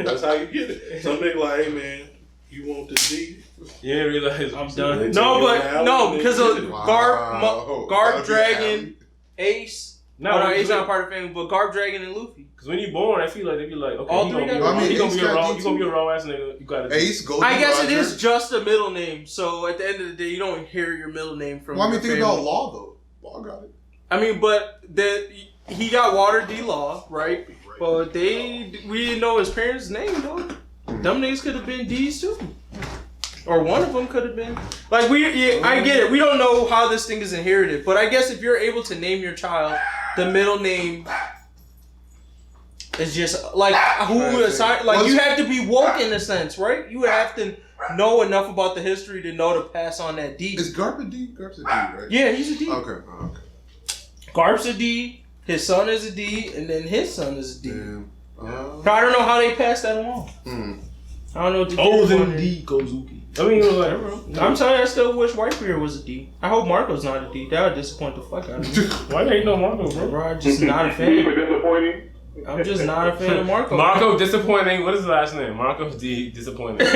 That's how you get it. Some nigga like, hey man, you want the D? You didn't realize I'm They done. take No, your but alley no, and because then of get it. Garb That'd be Dragon, Ace. No, No, Ace not part of the family, but Garb Dragon and Luffy. because when you're born, I feel like they be like, okay, All he three gonna be, got- I mean, he gonna Ace be a got raw, D you gonna be a too. raw ass nigga. You got to Ace, Golden I guess it Roger. is just a middle name, so at the end of the day, you don't hear your middle name from. Well, I mean, your think family. about Law though. Law got it. I mean, but he got Water D Law, right? But we didn't know his parents' name, though. Them niggas could have been D's too, or one of them could have been. Like I get it. We don't know how this thing is inherited, but I guess if you're able to name your child, the middle name is just like who assign. Like you have to be woke in a sense, right? You would have to know enough about the history to know to pass on that D. Is Garp a D? Garp's a D, right? Yeah, he's a D. Okay. Garp's a D. His son is a D, and then his son is a D. Damn. I don't know how they passed that along. I don't know what the Oden D Kozuki. I mean, it was like, I'm telling you, I still wish Whitebeard was a D. I hope Marco's not a D. That would disappoint the fuck out of me. why ain't no Marco, bro? Bro, I'm just not a Super fan. disappointing. I'm just not a fan of Marco. Marco disappointing. What is his last name? Marco D disappointing.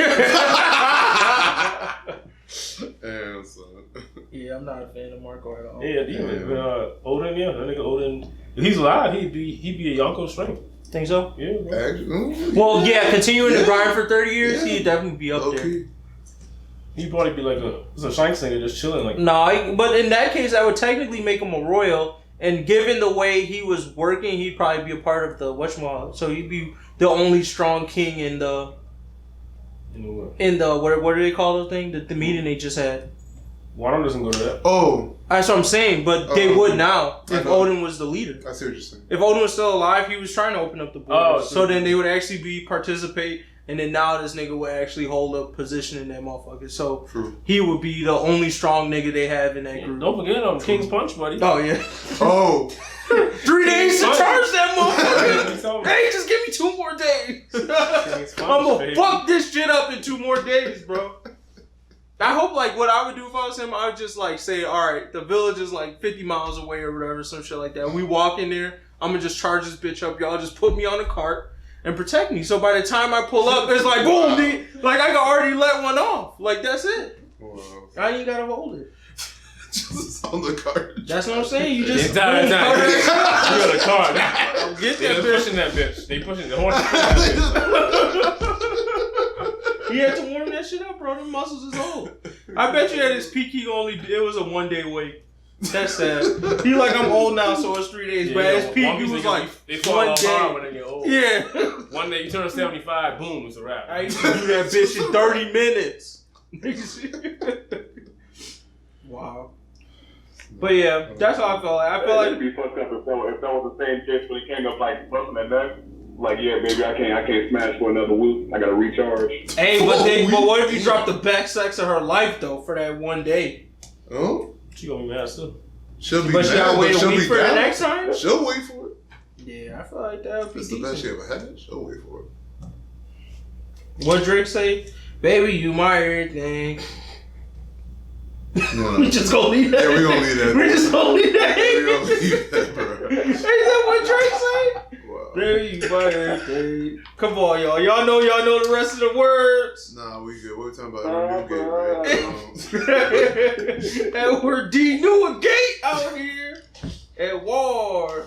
Damn, son. Yeah, I'm not a fan of Marco at all. Yeah, D. Oden, yeah, that nigga Oden. If he's alive, he'd be a Yonko strength. Think so? Yeah, bro. Actually, Well, yeah, continuing to grind for 30 years, he'd definitely be up there. okay. He'd probably be like a Shanks nigga just chilling like. No, but in that case, I would technically make him a royal. And given the way he was working, he'd probably be a part of the whatchamacallit. So he'd be the only strong king in the what do they call the thing? The meeting they just had. Wano doesn't go to that. Oh, That's what I'm saying, but they would now I if know. Oden was the leader. I see what you're saying. If Oden was still alive, he was trying to open up the borders. Oh, so then they would actually participate, and then now this nigga would actually hold a position in that motherfucker. So True. he would be the only strong nigga they have in that group. Don't forget King's Punch, buddy. Oh yeah. Oh, 3 days to charge that motherfucker. So, Hey, just give me 2 more days. King's Punch, I'm gonna baby. fuck this shit up in 2 more days, bro. I hope, like, what I would do if I was him, I would just, like, say, alright, the village is, like, 50 miles away or whatever, some shit like that. We walk in there, I'm gonna just charge this bitch up. Y'all just put me on a cart and protect me. So by the time I pull up, it's like, boom, dude. Like, I can already let one off. Like, that's it. wow. I ain't gotta hold it. Just on the card. That's what I'm saying. You just... You got a card. Get They're that bitch. pushing that bitch. They pushing the horn. He had to warm that shit up, bro. The muscles is old. I bet you at his peak, it was a 1 day wait. That's sad. He like, I'm old now, so it's 3 days. But at his peak, he was like, they fall 1 off hard day. when they get old. Yeah. One day you turn 75, boom, it's a wrap. I used to do that bitch in 30 minutes. Wow. But yeah, that's how I felt. I feel It'd like be fucked up if that was the same case when he came up like busting that nut. Like, yeah, baby, I can't smash for another week. I gotta recharge. hey, but what if you drop the back sex of her life though for that 1 day? Oh, She gonna be mad still. she'll be But she mad, gotta wait a she'll week be for the down. next time? She'll wait for it. Yeah, I feel like that would be That's the best she decent. ever had. She'll wait for it. What Drake say? Baby, you my everything. No. We just gonna leave that. Yeah, we gonna leave that. We just gonna leave that. We gonna leave that, bro. Ain't that what Drake say? Wow. Baby, you my everything. Come on, y'all. Y'all know the rest of the words. Nah, we good. What we talking about? Newgate, right? And we're D Newgate out here at war.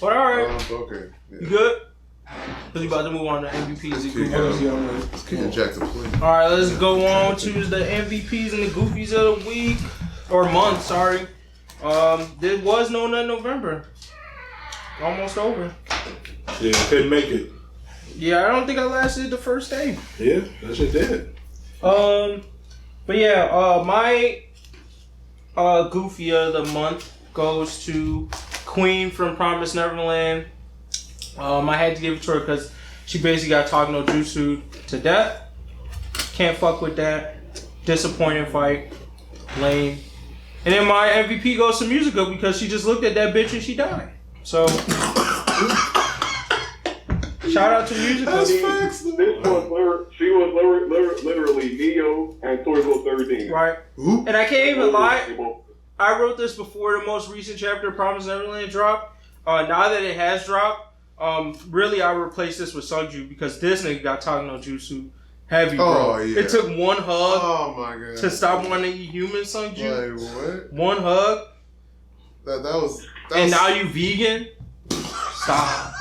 But alright. Okay. You good? Because we about to move on to MVPs and goofies. Let's kick Jack to play. Alright, let's go on to the MVPs and the goofies of the week. Or month, sorry. There was no none November. Almost over. Yeah, couldn't make it. Yeah, I don't think I lasted the first day. Yeah, that shit did. But yeah, my goofy of the month goes to Queen from Promised Neverland. I had to give it to her because she basically got Talk No Jutsu to death. Can't fuck with that. Disappointing fight. Lame. And then my MVP goes to Musica because she just looked at that bitch and she died. So, shout out to Musica. This was she was literally Neo and Torgo 13. Right. Ooh. And I can't even lie. I wrote this before the most recent chapter of Promised Neverland dropped. Now that it has dropped, really I replaced this with Sungju because this nigga got Talk No Jutsu heavy, bro. Oh, yeah. It took one hug my God. to stop wanting to eat human, Sungju. Like, what? One hug. That was And now you vegan? Stop.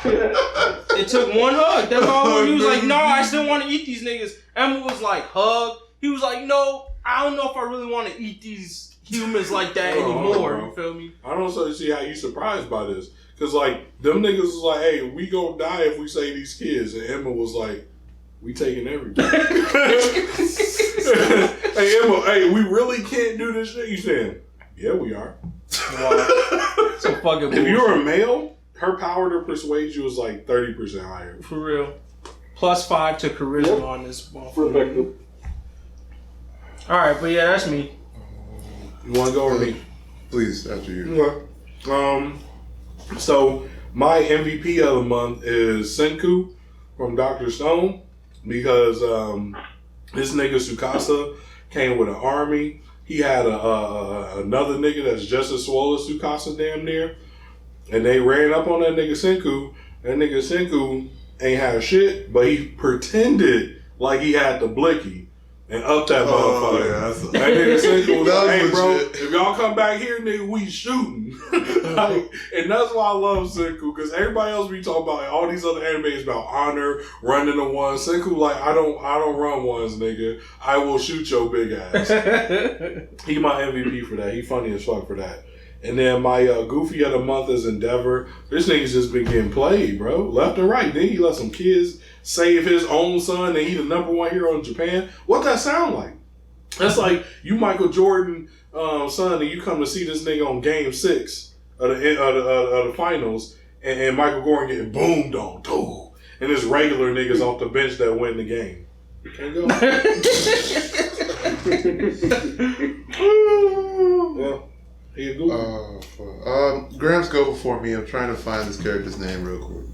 It took one hug. That's all. He was like, no, I still want to eat these niggas. Emma was like, hug. He was like, no, I don't know if I really want to eat these humans like that anymore. You feel me? I don't see how you surprised by this. Because, like, them niggas was like, hey, we gonna die if we say these kids. And Emma was like, we taking everything. Hey, Emma, hey, we really can't do this shit. You saying, yeah, we are. So fucking if you're a male, her power to persuade you is like 30% higher. For real. +5 to charisma on this motherfucker. Alright, but yeah, that's me. You want to go or me? Please, after you. So my MVP of the month is Senku from Dr. Stone because this nigga Tsukasa came with an army. He had another nigga that's just as swole as Tsukasa damn near. And they ran up on that nigga Senku. That nigga Senku ain't have shit, but he pretended like he had the blicky and up that motherfucker. Yeah, that nigga Senku was like, hey bro, legit. if y'all come back here, nigga, we shooting. Like, and that's why I love Senku, because everybody else be talking about like, all these other animes about honor, running the one. Senku like, I don't run ones, nigga. I will shoot your big ass. He my MVP for that. He funny as fuck for that. And then my goofy of the month is Endeavor. This nigga's just been getting played, bro. Left and right. Then he let some kids save his own son and he the #1 hero in Japan. What that sound like? That's like you Michael Jordan son and you come to see this nigga on game 6 of the finals and Michael Jordan getting boomed on. Dude. And this regular niggas off the bench that win the game. Can't go. Well. Grams, go before me. I'm trying to find this character's name real quick.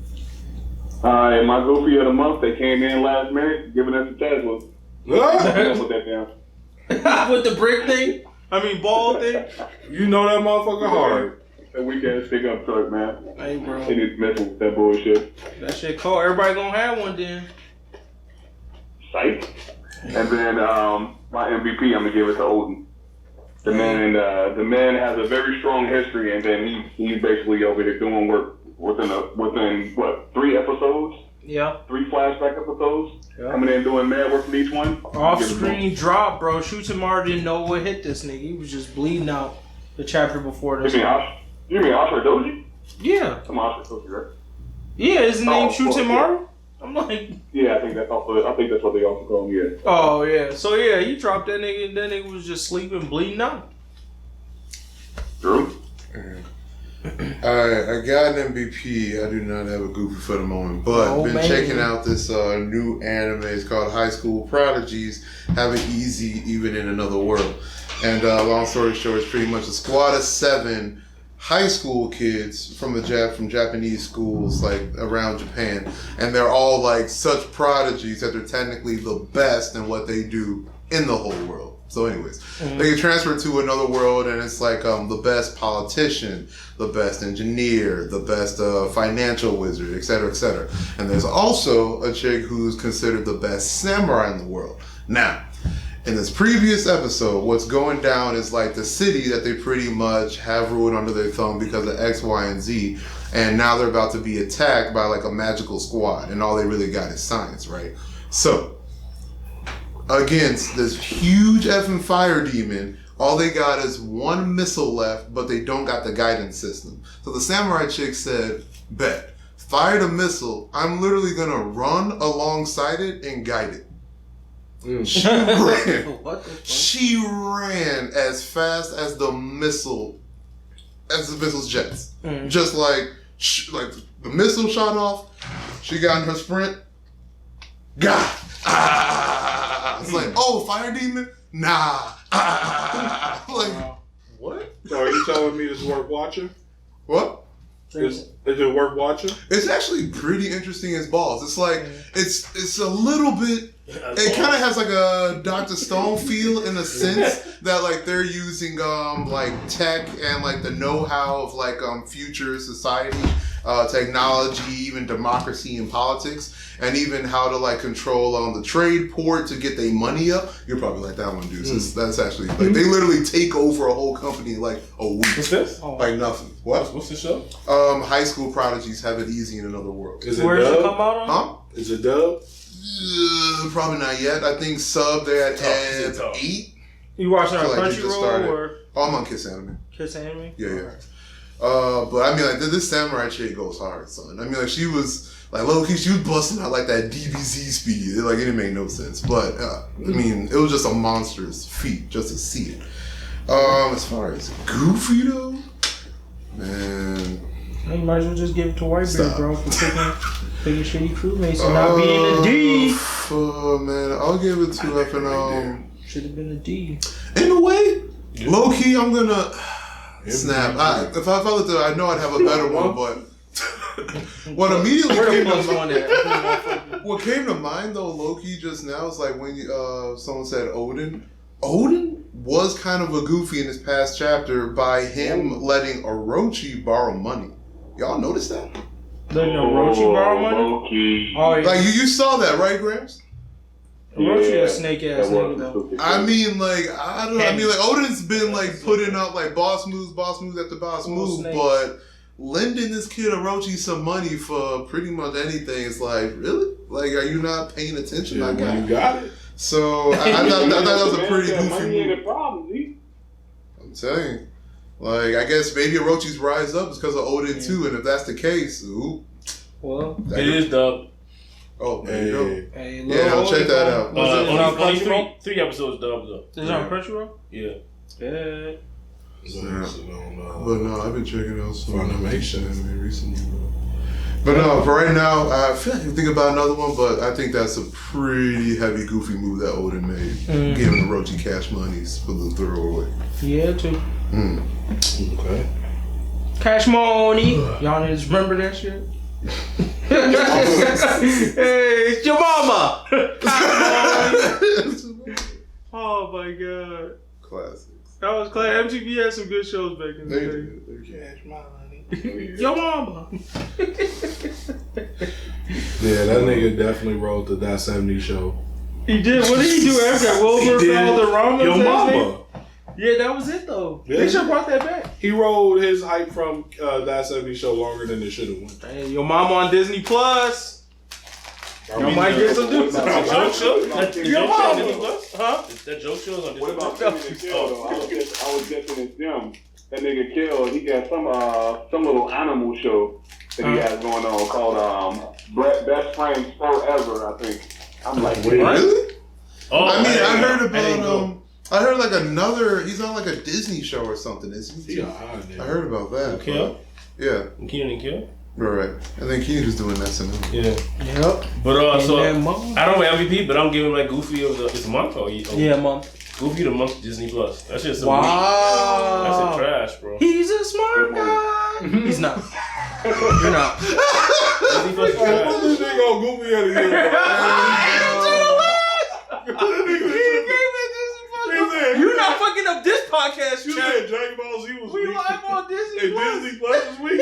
Alright, my goofy of the month, they came in last minute, giving us a Tesla. Put that down. With the brick thing? I mean, ball thing? You know that motherfucker hard. That weekend stick up truck, man. Hey, bro. They need to mess with that bullshit. That shit cold. Everybody gonna have one then. Psych. And then my MVP, I'm gonna give it to Oden. The man has a very strong history, and then he's basically over here doing work within what 3 episodes? Yeah. 3 flashback episodes. Yeah. Coming in doing mad work from each one. Off-screen drop, bro. Shutemar didn't know what hit this nigga. He was just bleeding out the chapter before this. You mean Ashra Doji? Yeah. Some Ashra Doji, right? Yeah, his name Shutemar? Yeah. I'm like, yeah, I think that's what they also call him. Yeah. Oh yeah, so yeah, you dropped that nigga, and that nigga was just sleeping, bleeding out. True. Alright, I got an MVP. I do not have a goofy for the moment, but been checking out this new anime. It's called High School Prodigies. Have it easy, even in another world. And long story short, it's pretty much a squad of 7 high school kids from Japanese schools like around Japan, and they're all like such prodigies that they're technically the best in what they do in the whole world. So anyways, they get transferred to another world, and it's like the best politician, the best engineer, the best financial wizard, etc., etc. And there's also a chick who's considered the best samurai in the world. Now, in this previous episode, what's going down is like the city that they pretty much have ruled under their thumb because of X, Y, and Z and now they're about to be attacked by like a magical squad, and all they really got is science, right? So, against this huge effing fire demon, all they got is one missile left, but they don't got the guidance system. So the samurai chick said, bet, fire the missile, I'm literally gonna run alongside it and guide it. She ran. What the fuck? She ran as fast as the missile's jets. Just like the missile shot off, she got in her sprint. God. It's like, oh, fire demon? Nah. Like, What? So are you telling me this is worth watching? what? Is it worth watching? It's actually pretty interesting as balls. It's like it's a little bit. It kind of has like a Dr. Stone feel in a sense that like they're using like tech and like the know-how of like future society, technology, even democracy and politics, and even how to like control the trade port to get their money up. You're probably like that one, dude. So that's actually like they literally take over a whole company in like a week. What's this? Like nothing. What? What's the show? High school prodigies have it easy in another world. Is it Where does it dub? come out on? Huh? Is it dub? Probably not yet. I think sub they're at It's tab tough. 8. You watching on I feel like you just Crunchyroll started. or Oh, I'm on Kiss Anime. Kiss Anime? Yeah. But I mean, like this samurai chick goes hard, son. I mean, like she was like low key, she was busting out like that DBZ speed. Like it didn't make no sense. But I mean, it was just a monstrous feat just to see it. As far as Goofy though, man. You might as well just give it to Whitebeard, Stop. bro, for taking shitty crewmates and not being a D. Man, I'll give it to FNL. Should have been a D. In a way, low key, I'm gonna snap. If I felt it, I know I'd have a better one, but what immediately came to mind, what came to mind though, low key just now is like when someone said Oden. Oden was kind of a goofy in his past chapter by him letting Orochi borrow money. Y'all notice that? Letting Orochi borrow money? Oh, yeah. Like you saw that, right, Gramps? Orochi a snake ass nigga though. I mean, like, I don't know. I mean, like, Oden's been, like, putting up, like, boss moves after boss move, snakes. but lending this kid Orochi some money for pretty much anything is like, really? Like, are you not paying attention? Yeah, I got you got it. So, I thought that was a pretty goofy Money ain't move. a problem, Z. I'm telling you. Like, I guess maybe Orochi's rise up is because of Oden, too, and if that's the case, ooh. Well, It is dub. Oh, there you go. hey, Yeah, no, check that out. Only three episodes dubbed though. Is it on Crunchyroll? Yeah. Yeah. But no, I've been checking out some Funimation anime recently. But no, for right now, I feel like I can think about another one, but I think that's a pretty heavy, goofy move that Oden made. Giving Orochi cash monies for the throwaway. Yeah, too. Okay. Cash money. Y'all niggas remember that shit? Hey, it's your mama. Oh my god. Classics. That was class. MTV had some good shows back in the They day. do. Cash money. Your mama. Yeah, that nigga definitely wrote the That 70 show. He did. What did he do after that? Wilbur He did found the Rama. Your Mama. Yeah, that was it though. Yeah. They should have brought that back. He rode his hype from That 70 show longer than it should have went. Hey, your mama on Disney Plus. Y'all might get some news. Joke show? Your mama. Huh? That joke show is on What Disney about Plus? Timmy and Kill though? I was just in his gym. That nigga Kill, he got some little animal show that he has going on called Best Friends Forever, I think. I'm like, Wait, Really? Oh, I mean, I heard didn't about go. I heard like another. He's on like a Disney show or something, isn't he? He a high nigga. I heard about that. Kill? but- Yeah, Keenan and Kill? right. And then Keenan was doing SNL. Yeah. Yep. But so And that mom. I don't win MVP, but I'm giving like Goofy of the it's a month or Yeah, mom. Goofy the month Disney Plus. That shit's so Wow. weak. That shit trash, bro. He's a smart guy. He's not. You're not. Disney Plus is trash. This nigga on Goofy out of here. You're not fucking up this podcast, You chat. said Dragon Ball Z was We weak. live on Disney And Plus. Disney Plus was weak.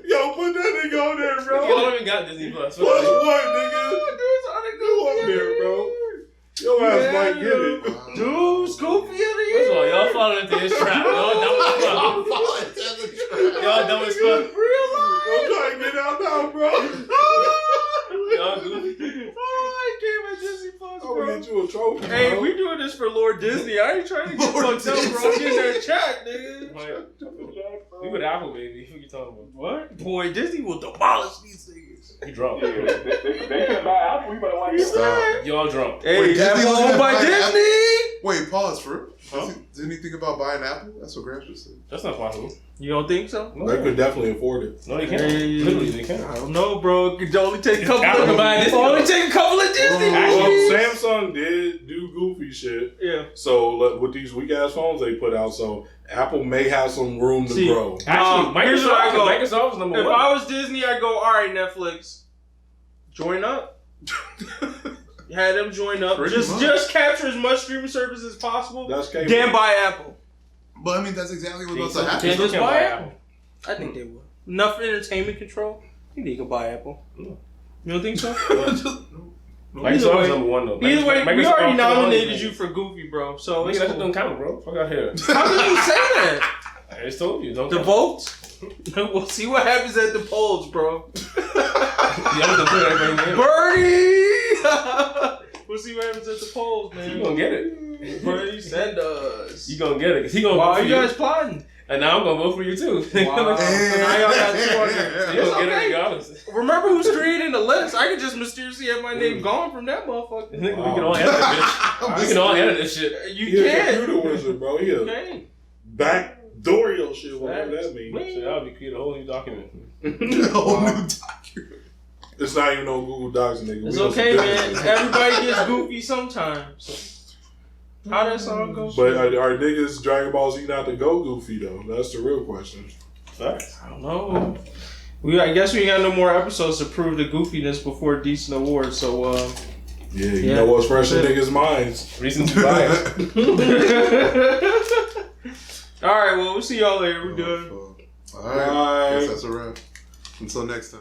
Yo, put that nigga on there, bro. Y'all don't even got Disney Plus. Plus what, nigga? Dude's on the You on there, bro. Your ass might get it. Dude, Scoopy of the year. First of all, y'all falling into his trap. Y'all dumb as fuck. Y'all dumb as fuck. Real life. I'm out, bro. Y'all goofy. Oh, I gave my Disney Plus, I'm bro. gonna get you a trophy, Hey, bro. we doing this for Lord Disney. I ain't trying to get Lord fucked up, bro. Disney. Get that check, nigga. Like, we with Apple, baby. What you talking about? What? Boy, Disney will demolish these niggas. You drunk. They can buy Apple. You better watch it. Stop. Y'all drunk. Hey, Wait, Disney Apple looking owned at by buying Disney? Wait, pause for. Huh? Didn't he think about buying Apple? That's what Grant just said. That's not possible. You don't think so? They could definitely afford it. No, they can't. Hey. Literally, they can't. I don't know, bro. It could only take a couple Apple can buy Disney. only take a couple of Disney. Well, movies. Samsung did do goofy shit. Yeah. So with these weak ass phones they put out, so Apple may have some room to See, grow. Actually, here's what I go. Microsoft is number If one. I was Disney, I'd go, all right, Netflix, join up. Had them join up. Pretty much. Just capture as much streaming service as possible. That's cable. Then buy Apple. But I mean, that's exactly what's about to They happen. Then still just can't buy buy Apple. I think they will. Enough entertainment control. I think they can buy Apple. No. You don't think so? Microsoft is number one though. Either way, we Microsoft already is nominated one. you for Goofy, bro. So Nigga, it's that shit cool. don't count, bro. Fuck out here. How can you say that? I just told you. Don't The count. votes? We'll see what happens at the polls, bro. Y'all gonna put everybody in. Birdie! We'll see what happens at the polls, man. You gonna get it. Birdie, send us. You gonna get it. 'Cause he gonna Why vote are for you guys plotting? And now I'm gonna vote for you too. Wow. So now y'all got 200. You It's gonna get it okay. regardless. Remember who's creating the list? I could just mysteriously have my name gone from that motherfucker. We can all edit this bitch. We can all edit this shit. You He a can't. computer wizard, bro. He You a can't. backdoor your shit, whatever that means. So that'll be create a whole new document. Whole new document. It's not even on Google Docs, nigga. It's We on some okay, business. man. Everybody gets goofy sometimes. How that song goes? But are niggas Dragon Ball Z not to go goofy though? That's the real question. Facts. I don't know. I guess we got no more episodes to prove the goofiness before decent awards. So, Yeah, you Yeah. know what's fresh in niggas' minds. Reasons to buy it. all right. Well, we'll see y'all later. We're done. All right. Bye. Guess that's a wrap. Until next time.